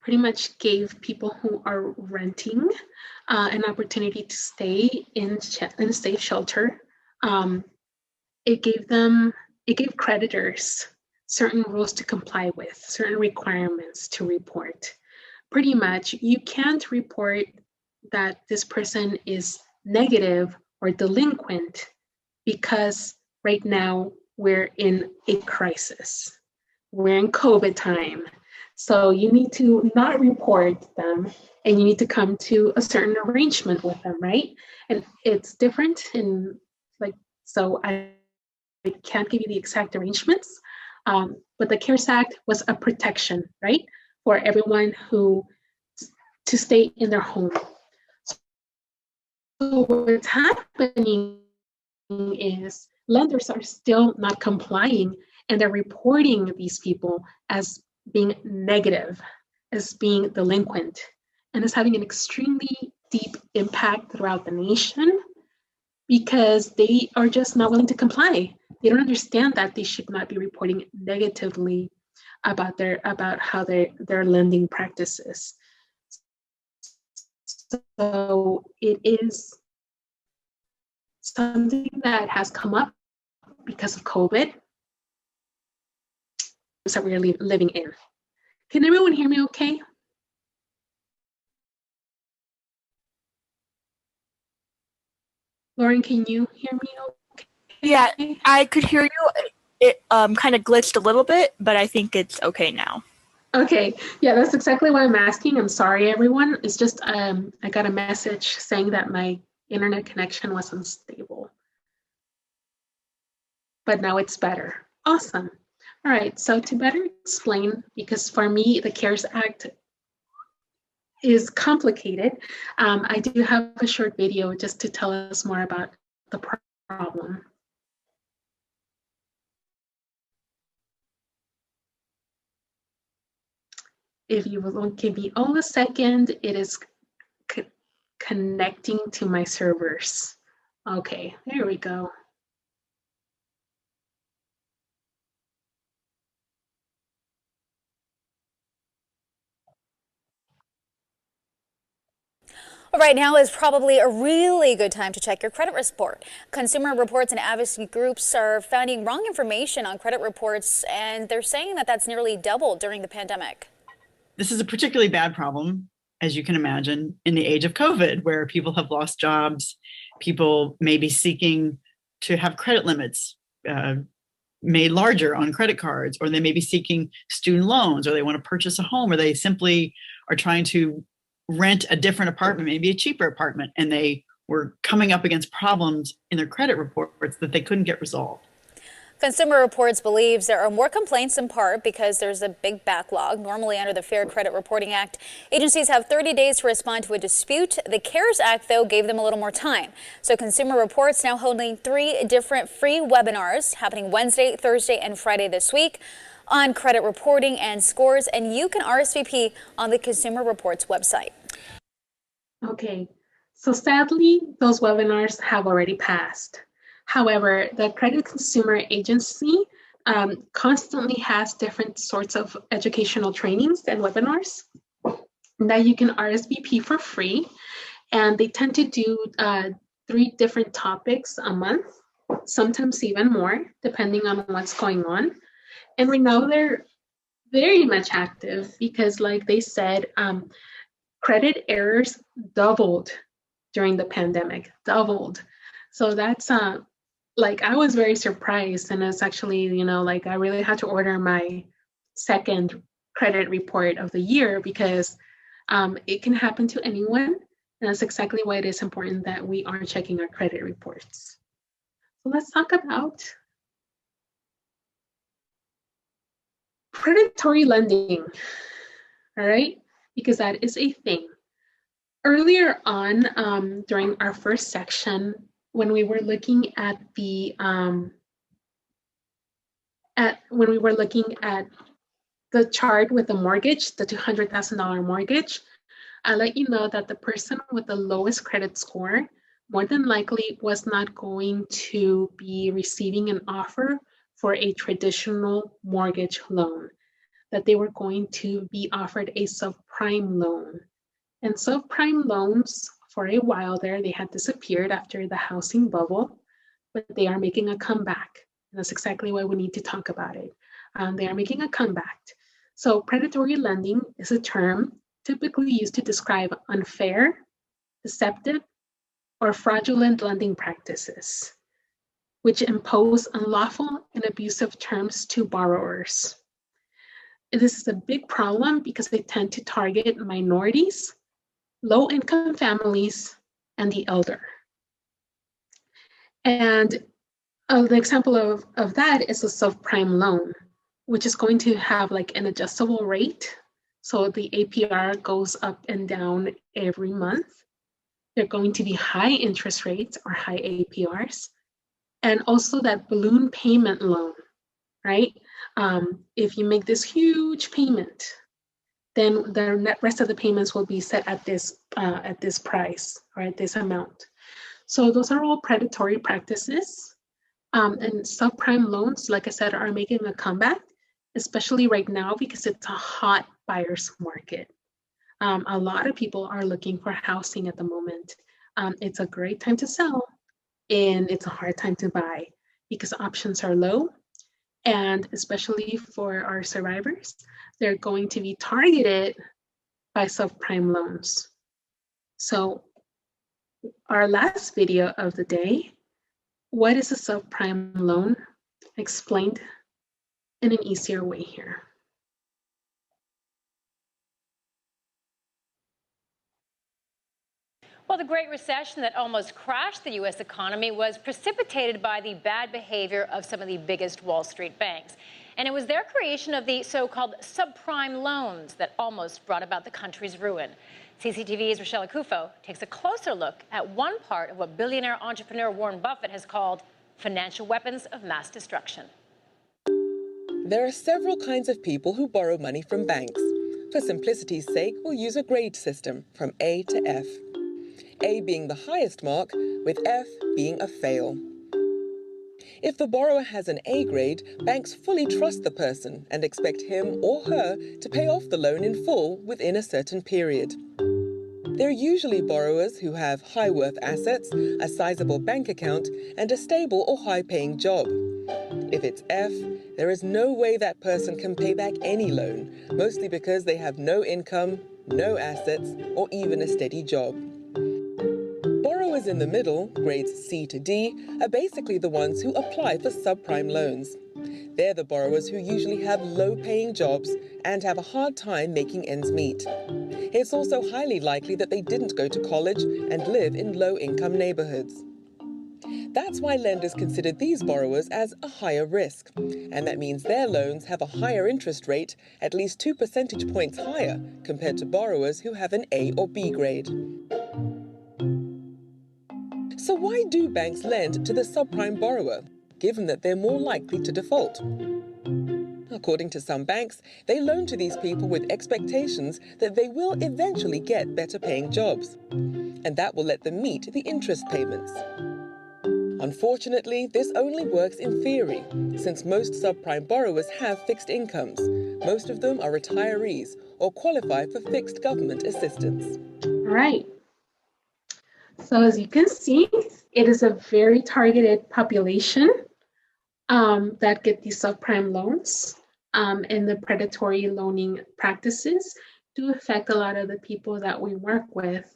pretty much gave people who are renting an opportunity to stay in safe shelter. It gave creditors certain rules to comply with, certain requirements to report. Pretty much, you can't report that this person is negative or delinquent because right now we're in a crisis. We're in COVID time. So you need to not report them and you need to come to a certain arrangement with them, right? And it's different in so I can't give you the exact arrangements, but the CARES Act was a protection, right? For everyone to stay in their home. So what's happening is lenders are still not complying and they're reporting these people as being negative, as being delinquent, and is having an extremely deep impact throughout the nation because they are just not willing to comply. They don't understand that they should not be reporting negatively about how their lending practices. So it is something that has come up because of COVID that we're living in. Can everyone hear me okay? Lauren, can you hear me okay? Yeah, I could hear you. It kind of glitched a little bit, but I think it's okay now. Okay, yeah, that's exactly what I'm asking. I'm sorry, everyone. It's just I got a message saying that my internet connection was unstable. But now it's better. Awesome. All right, so to better explain, because for me, the CARES Act is complicated, I do have a short video just to tell us more about the problem. If you will give me all a second, it is connecting to my servers. Okay, there we go. Right now is probably a really good time to check your credit report. Consumer reports and advocacy groups are finding wrong information on credit reports, and they're saying that that's nearly doubled during the pandemic. This is a particularly bad problem, as you can imagine, in the age of COVID, where people have lost jobs, people may be seeking to have credit limits made larger on credit cards, or they may be seeking student loans, or they want to purchase a home, or they simply are trying to rent a different apartment, maybe a cheaper apartment, and they were coming up against problems in their credit reports that they couldn't get resolved. Consumer Reports believes there are more complaints in part because there's a big backlog. Normally under the Fair Credit Reporting Act, agencies have 30 days to respond to a dispute. The CARES Act, though, gave them a little more time. So Consumer Reports now holding 3 different free webinars happening Wednesday, Thursday, and Friday this week on credit reporting and scores, and you can RSVP on the Consumer Reports website. Okay, so sadly, those webinars have already passed. However, the Credit Consumer Agency constantly has different sorts of educational trainings and webinars that you can RSVP for free, and they tend to do 3 different topics a month, sometimes even more, depending on what's going on. And right now they're very much active because, like they said, credit errors doubled during the pandemic, doubled. So that's like, I was very surprised, and it's actually, you know, like I really had to order my second credit report of the year because it can happen to anyone. And that's exactly why it is important that we are checking our credit reports. So let's talk about predatory lending, all right? Because that is a thing. Earlier on, during our first section, when we were looking at the chart with the mortgage, the $200,000 mortgage, I let you know that the person with the lowest credit score more than likely was not going to be receiving an offer for a traditional mortgage loan, that they were going to be offered a subprime loan. And subprime loans, for a while there, they had disappeared after the housing bubble, but they are making a comeback. And that's exactly why we need to talk about it. They are making a comeback. So predatory lending is a term typically used to describe unfair, deceptive, or fraudulent lending practices, which impose unlawful and abusive terms to borrowers. This is a big problem because they tend to target minorities, low-income families, and the elder. And the example of that is a subprime loan, which is going to have like an adjustable rate. So the APR goes up and down every month. They're going to be high interest rates or high APRs. And also that balloon payment loan, right? If you make this huge payment, then the rest of the payments will be set at this price or at this amount. So those are all predatory practices. And subprime loans, like I said, are making a comeback, especially right now because it's a hot buyer's market. A lot of people are looking for housing at the moment. It's a great time to sell, and it's a hard time to buy because options are low. And especially for our survivors, they're going to be targeted by subprime loans. So our last video of the day, what is a subprime loan? Explained in an easier way here. Well, the Great Recession that almost crashed the U.S. economy was precipitated by the bad behavior of some of the biggest Wall Street banks. And it was their creation of the so-called subprime loans that almost brought about the country's ruin. CCTV's Rochelle Akufo takes a closer look at one part of what billionaire entrepreneur Warren Buffett has called financial weapons of mass destruction. There are several kinds of people who borrow money from banks. For simplicity's sake, we'll use a grade system from A to F. A being the highest mark, with F being a fail. If the borrower has an A grade, banks fully trust the person and expect him or her to pay off the loan in full within a certain period. They're usually borrowers who have high-worth assets, a sizable bank account, and a stable or high-paying job. If it's F, there is no way that person can pay back any loan, mostly because they have no income, no assets, or even a steady job. Borrowers in the middle, grades C to D, are basically the ones who apply for subprime loans. They're the borrowers who usually have low-paying jobs and have a hard time making ends meet. It's also highly likely that they didn't go to college and live in low-income neighborhoods. That's why lenders consider these borrowers as a higher risk, and that means their loans have a higher interest rate, at least 2 percentage points higher compared to borrowers who have an A or B grade. So why do banks lend to the subprime borrower, given that they're more likely to default? According to some banks, they loan to these people with expectations that they will eventually get better paying jobs, and that will let them meet the interest payments. Unfortunately, this only works in theory, since most subprime borrowers have fixed incomes. Most of them are retirees or qualify for fixed government assistance. Right. So as you can see, it is a very targeted population that get these subprime loans, and the predatory loaning practices do affect a lot of the people that we work with.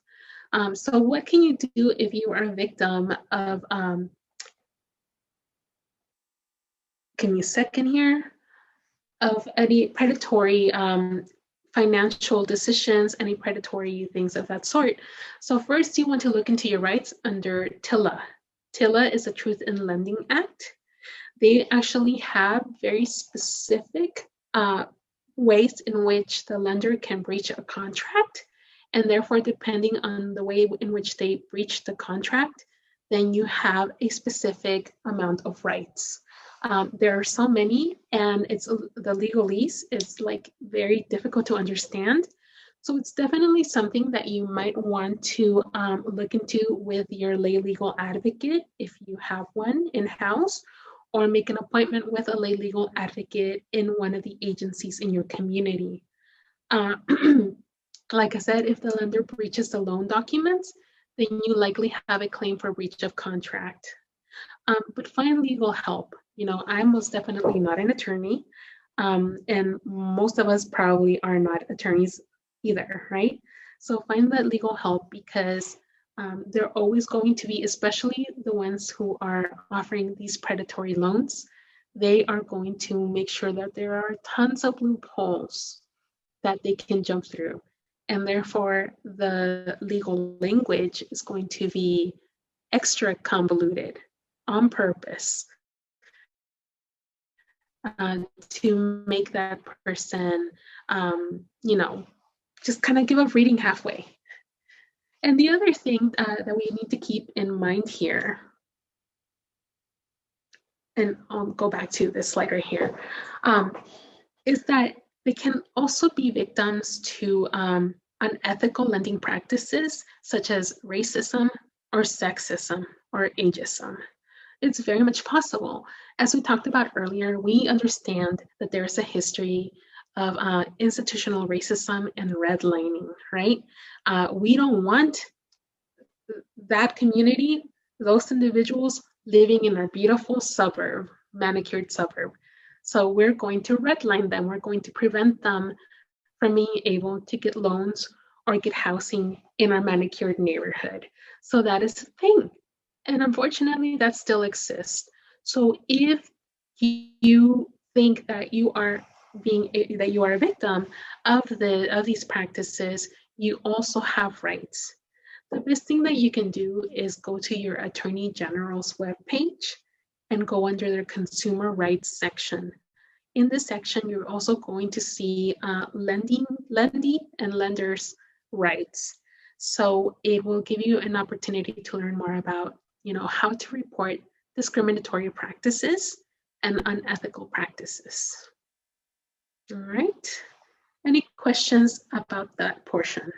So what can you do if you are a victim of, give me a second here, of any predatory financial decisions, any predatory things of that sort? So first, you want to look into your rights under TILA. TILA is a Truth in Lending Act. They actually have very specific ways in which the lender can breach a contract, and therefore, depending on the way in which they breach the contract, then you have a specific amount of rights. There are so many, and it's the legalese is like very difficult to understand. So it's definitely something that you might want to look into with your lay legal advocate if you have one in-house, or make an appointment with a lay legal advocate in one of the agencies in your community. Like I said, if the lender breaches the loan documents, then you likely have a claim for breach of contract. But find legal help. You know, I'm most definitely not an attorney, and most of us probably are not attorneys either, right? So find that legal help, because they're always going to be, especially the ones who are offering these predatory loans, they are going to make sure that there are tons of loopholes that they can jump through. And therefore, the legal language is going to be extra convoluted on purpose to make that person, you know, just kind of give up reading halfway. And the other thing that we need to keep in mind here, and I'll go back to this slide right here, is that they can also be victims to unethical lending practices such as racism or sexism or ageism. It's very much possible. As we talked about earlier, we understand that there's a history of institutional racism and redlining, right? We don't want that community, those individuals living in our beautiful suburb, manicured suburb. So we're going to redline them. We're going to prevent them from being able to get loans or get housing in our manicured neighborhood. So that is the thing. And unfortunately, that still exists. So if you think that you are a victim of these practices, you also have rights. The best thing that you can do is go to your Attorney General's webpage and go under their Consumer Rights section. In this section, you're also going to see lendee and lenders' rights. So it will give you an opportunity to learn more about, you know, how to report discriminatory practices and unethical practices. All right. Any questions about that portion?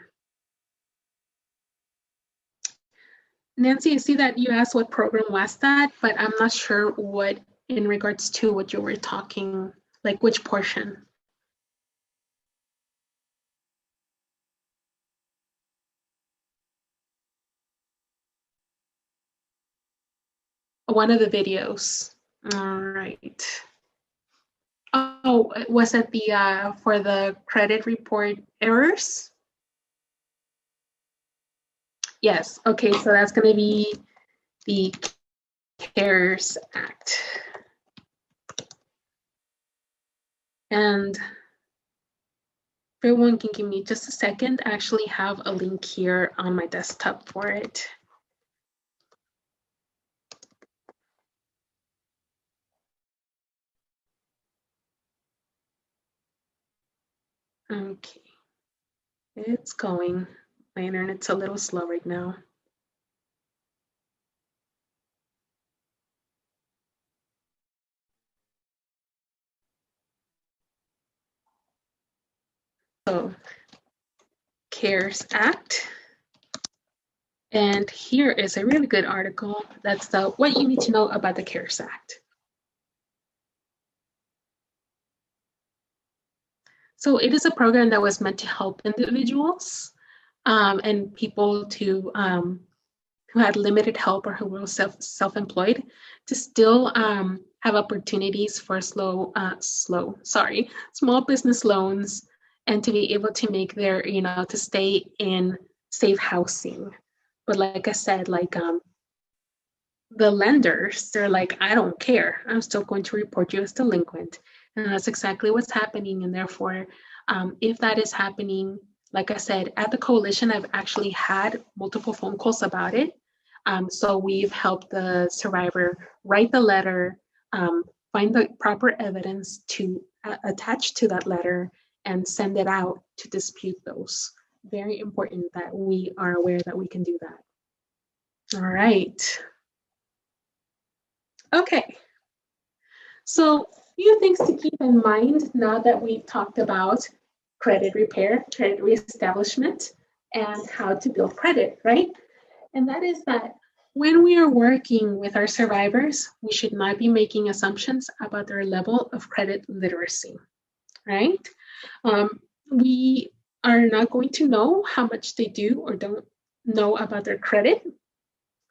Nancy, I see that you asked what program was that, but I'm not sure what, in regards to what you were talking, like which portion. one of the videos. All right. Oh, was it the for the credit report errors? Yes. Okay, so that's going to be the CARES Act. And everyone can give me just a second. I actually have a link here on my desktop for it. Okay, it's going. My internet's a little slow right now. So, CARES Act. And here is a really good article. That's the what you need to know about the CARES Act. So it is a program that was meant to help individuals and people to who had limited help or who were self-employed to still have opportunities for small business loans and to be able to make their, to stay in safe housing. But like I said, like the lenders, they're like, I don't care. I'm still going to report you as delinquent. And that's exactly what's happening. And therefore, if that is happening, like I said, at the coalition, I've actually had multiple phone calls about it. So we've helped the survivor write the letter, find the proper evidence to attach to that letter and send it out to dispute those. Very important that we are aware that we can do that. All right. Okay. So a few things to keep in mind now that we've talked about credit repair, credit reestablishment, and how to build credit, right? And that is that when we are working with our survivors, we should not be making assumptions about their level of credit literacy, right? We are not going to know how much they do or don't know about their credit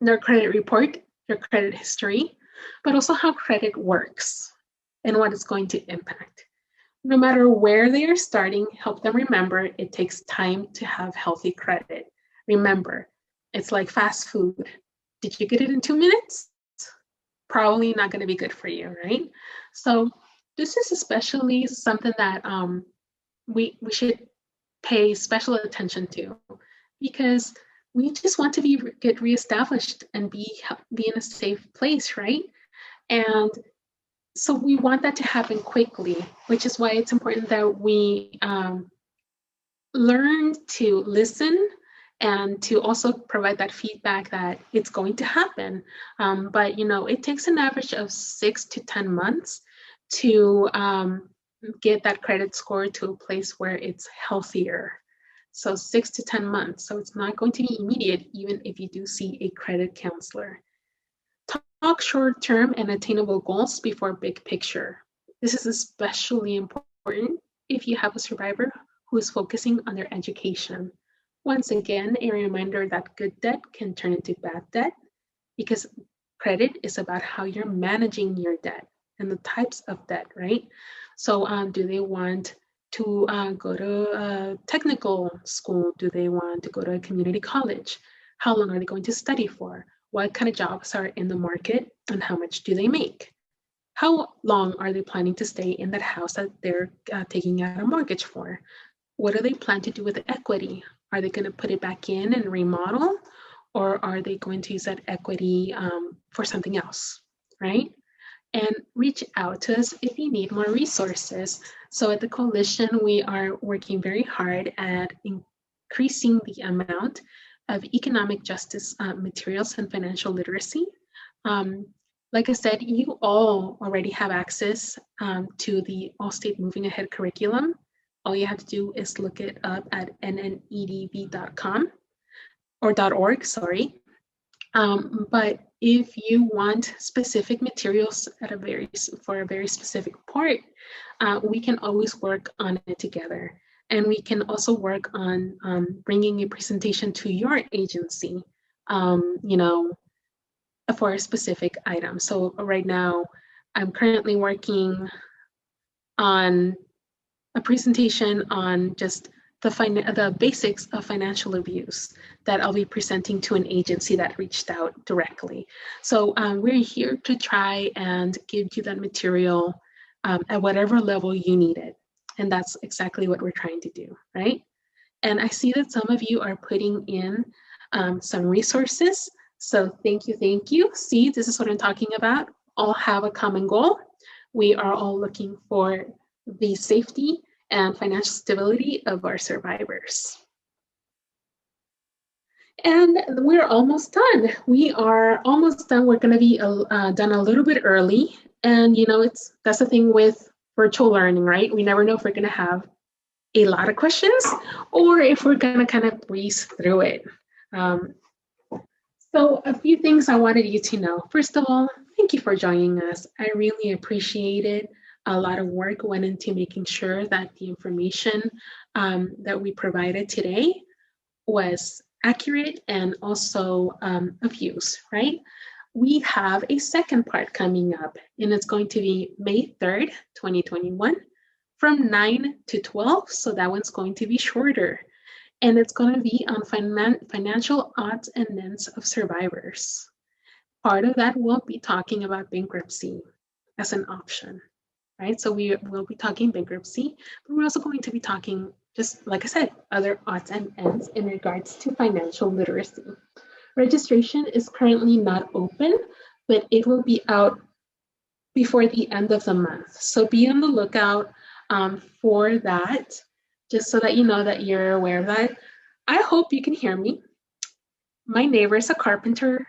report, their credit history, but also how credit works and what it's going to impact. No matter where they are starting, help them remember it takes time to have healthy credit. Remember, it's like fast food. Did you get it in 2 minutes? Probably not going to be good for you, right? So this is especially something that we should pay special attention to, because we just want to get reestablished and be in a safe place, right? And so we want that to happen quickly, which is why it's important that we learn to listen and to also provide that feedback that it's going to happen. But it takes an average of 6 to 10 months to get that credit score to a place where it's healthier. So 6 to 10 months. So it's not going to be immediate, even if you do see a credit counselor. Talk short-term and attainable goals before big picture. This is especially important if you have a survivor who is focusing on their education. Once again, a reminder that good debt can turn into bad debt, because credit is about how you're managing your debt and the types of debt, right? So do they want to go to a technical school? Do they want to go to a community college? How long are they going to study for? What kind of jobs are in the market and how much do they make? How long are they planning to stay in that house that they're taking out a mortgage for? What do they plan to do with the equity? Are they going to put it back in and remodel? Or are they going to use that equity for something else, right? And reach out to us if you need more resources. So at the Coalition, we are working very hard at increasing the amount of economic justice materials and financial literacy. Like I said, you all already have access to the All-State Moving Ahead curriculum. All you have to do is look it up at nnedv.com or .org, sorry. But if you want specific materials for a very specific part, we can always work on it together. And we can also work on bringing a presentation to your agency, for a specific item. So right now, I'm currently working on a presentation on just the basics of financial abuse that I'll be presenting to an agency that reached out directly. So we're here to try and give you that material at whatever level you need it. And that's exactly what we're trying to do, right? And I see that some of you are putting in some resources. So thank you, thank you. See, this is what I'm talking about. All have a common goal. We are all looking for the safety and financial stability of our survivors. And we're almost done. We are almost done. We're going to be done a little bit early. And you know, that's the thing with virtual learning, right? We never know if we're going to have a lot of questions or if we're going to kind of breeze through it. So a few things I wanted you to know. First of all, thank you for joining us. I really appreciate it. A lot of work went into making sure that the information that we provided today was accurate and also of use, right? We have a second part coming up, and it's going to be May 3rd, 2021, from 9 to 12. So that one's going to be shorter. And it's going to be on financial odds and ends of survivors. Part of that will be talking about bankruptcy as an option, right? So we will be talking bankruptcy, but we're also going to be talking, just like I said, other odds and ends in regards to financial literacy. Registration is currently not open, but it will be out before the end of the month. So be on the lookout for that, just so that you know that you're aware of that. I hope you can hear me. My neighbor is a carpenter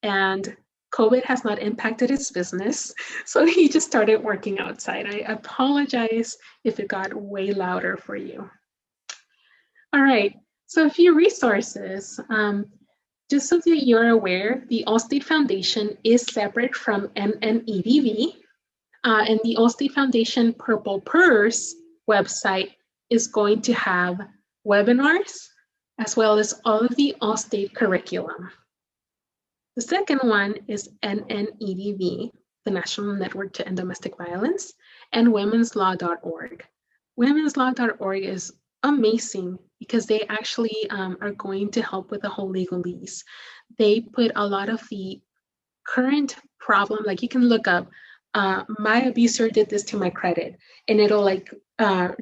and COVID has not impacted his business. So he just started working outside. I apologize if it got way louder for you. All right, so a few resources. Just so that you're aware, the Allstate Foundation is separate from NNEDV, and the Allstate Foundation Purple Purse website is going to have webinars as well as all of the Allstate curriculum. The second one is NNEDV, the National Network to End Domestic Violence, and womenslaw.org. Womenslaw.org is amazing because they actually are going to help with the whole legalese. They put a lot of the current problem, like you can look up, my abuser did this to my credit, and it'll like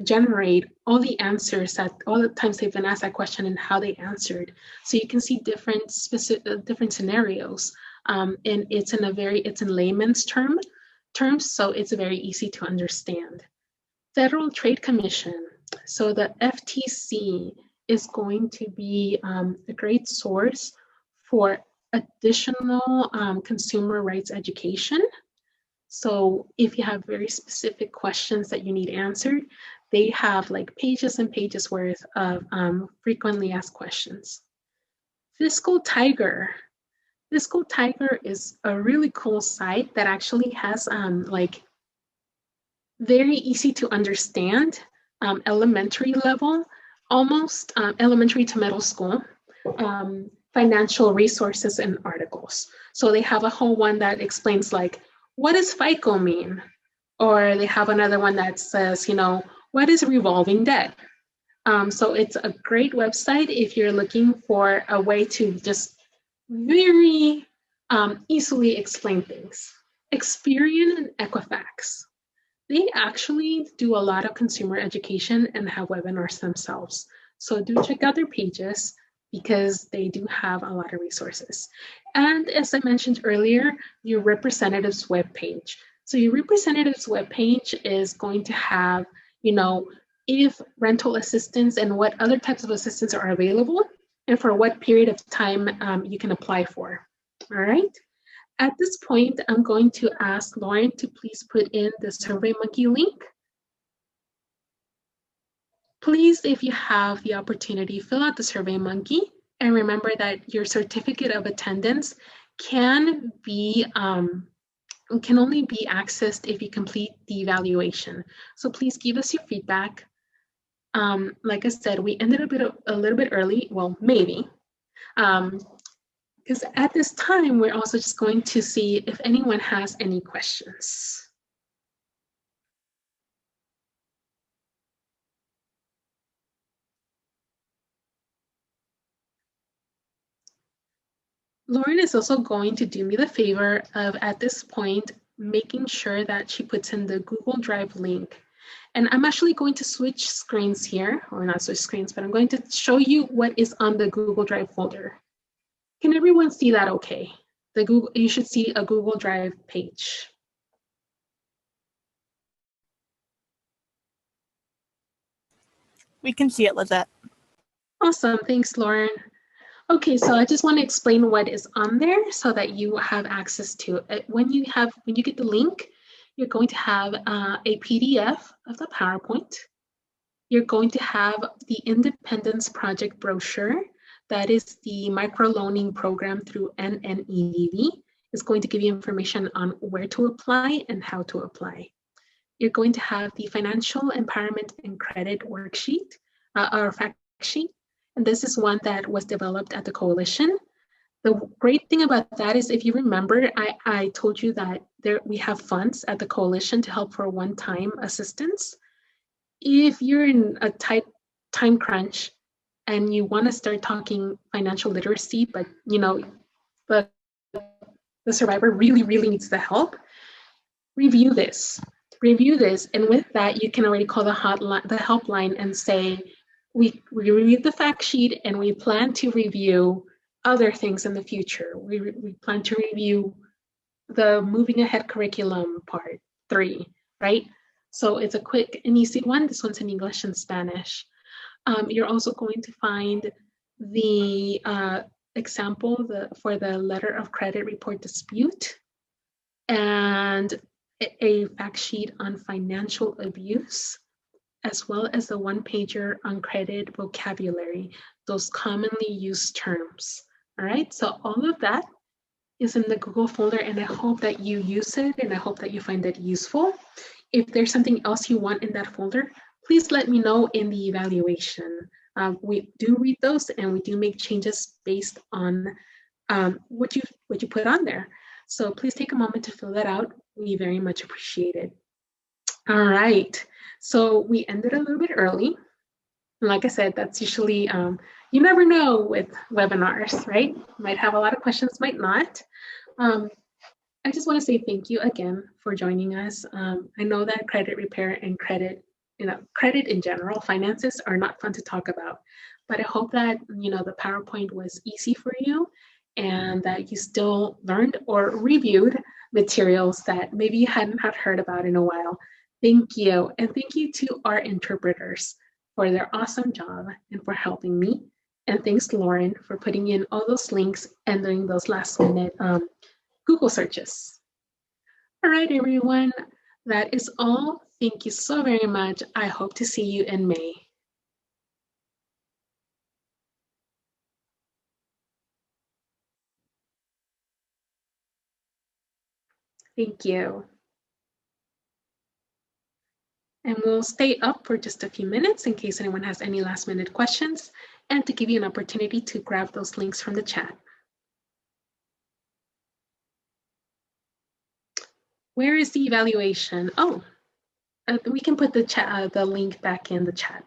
generate all the answers that all the times they've been asked that question and how they answered. So you can see different scenarios, and it's in layman's terms, so it's very easy to understand. Federal Trade Commission. So the FTC is going to be a great source for additional consumer rights education. So if you have very specific questions that you need answered, they have like pages and pages worth of frequently asked questions. Fiscal Tiger. Fiscal Tiger is a really cool site that actually has like very easy to understand, elementary level, almost elementary to middle school, financial resources and articles. So they have a whole one that explains like, what does FICO mean? Or they have another one that says, you know, what is revolving debt? So it's a great website if you're looking for a way to just very easily explain things. Experian and Equifax. They actually do a lot of consumer education and have webinars themselves. So do check out their pages because they do have a lot of resources. And as I mentioned earlier, your representative's webpage. So your representative's webpage is going to have, you know, if rental assistance and what other types of assistance are available and for what period of time you can apply for, all right? At this point, I'm going to ask Lauren to please put in the SurveyMonkey link. Please, if you have the opportunity, fill out the SurveyMonkey, and remember that your certificate of attendance can only be accessed if you complete the evaluation. So please give us your feedback. Like I said, we ended a little bit early, well, maybe. Because at this time, we're also just going to see if anyone has any questions. Lauren is also going to do me the favor of, at this point, making sure that she puts in the Google Drive link. And I'm actually going to switch screens here, or not switch screens, but I'm going to show you what is on the Google Drive folder. Can everyone see that okay? You should see a Google Drive page. We can see it, Lizette. Awesome, thanks, Lauren. Okay, so I just want to explain what is on there so that you have access to it. When you get the link, you're going to have a PDF of the PowerPoint. You're going to have the Independence Project brochure. That is the microloaning program through NNEDV. It's going to give you information on where to apply and how to apply. You're going to have the Financial Empowerment and Credit worksheet, or fact sheet. And this is one that was developed at the coalition. The great thing about that is, if you remember, I told you that we have funds at the coalition to help for one-time assistance. If you're in a tight time crunch and you want to start talking financial literacy, but the survivor really needs the help, review this. And with that, you can already call the helpline and say, we reviewed the fact sheet and we plan to review other things in the future. We plan to review the Moving Ahead curriculum part 3, right? So it's a quick and easy one. This one's in English and Spanish. You're also going to find the example for the letter of credit report dispute, and a fact sheet on financial abuse, as well as the one-pager on credit vocabulary, those commonly used terms. All right, so all of that is in the Google folder, and I hope that you use it and I hope that you find it useful. If there's something else you want in that folder, please let me know in the evaluation. We do read those and we do make changes based on what you put on there. So please take a moment to fill that out. We very much appreciate it. All right, so we ended a little bit early. Like I said, that's usually, you never know with webinars, right? Might have a lot of questions, might not. I just want to say thank you again for joining us. I know that credit repair and credit in general, finances are not fun to talk about, but I hope that, the PowerPoint was easy for you and that you still learned or reviewed materials that maybe you hadn't heard about in a while. Thank you. And thank you to our interpreters for their awesome job and for helping me. And thanks, Lauren, for putting in all those links and doing those last minute Google searches. All right, everyone, that is all. Thank you so very much. I hope to see you in May. Thank you. And we'll stay up for just a few minutes in case anyone has any last minute questions and to give you an opportunity to grab those links from the chat. Where is the evaluation? Oh, we can put the link back in the chat.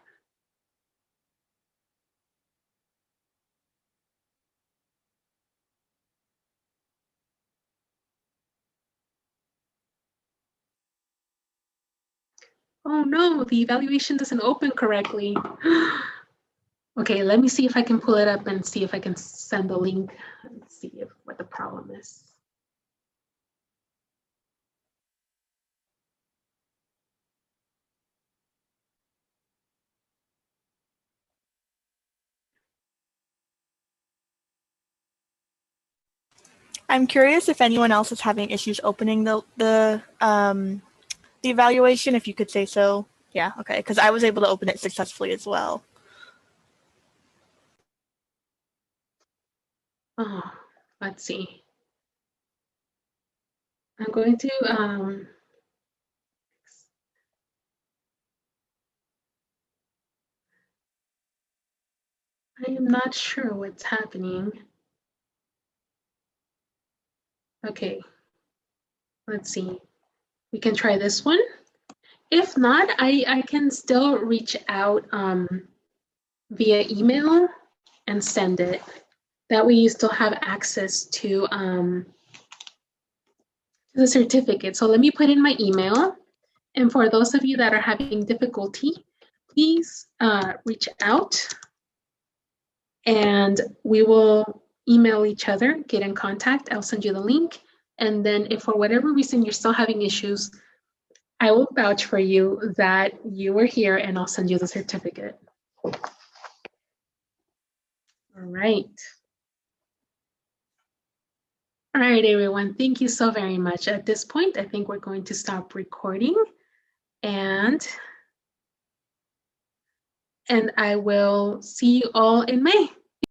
Oh no, the evaluation doesn't open correctly. Okay, let me see if I can pull it up and see if I can send the link and see what the problem is. I'm curious if anyone else is having issues opening the evaluation, if you could say so. Yeah, okay, because I was able to open it successfully as well. Oh, let's see. I'm going to, I am not sure what's happening. Okay, let's see. We can try this one. If not, I can still reach out via email and send it. That way you still have access to the certificate. So let me put in my email. And for those of you that are having difficulty, please reach out and we will email each other, get in contact. I'll send you the link. And then if for whatever reason you're still having issues, I will vouch for you that you were here and I'll send you the certificate. All right. All right, everyone. Thank you so very much. At this point, I think we're going to stop recording and I will see you all in May.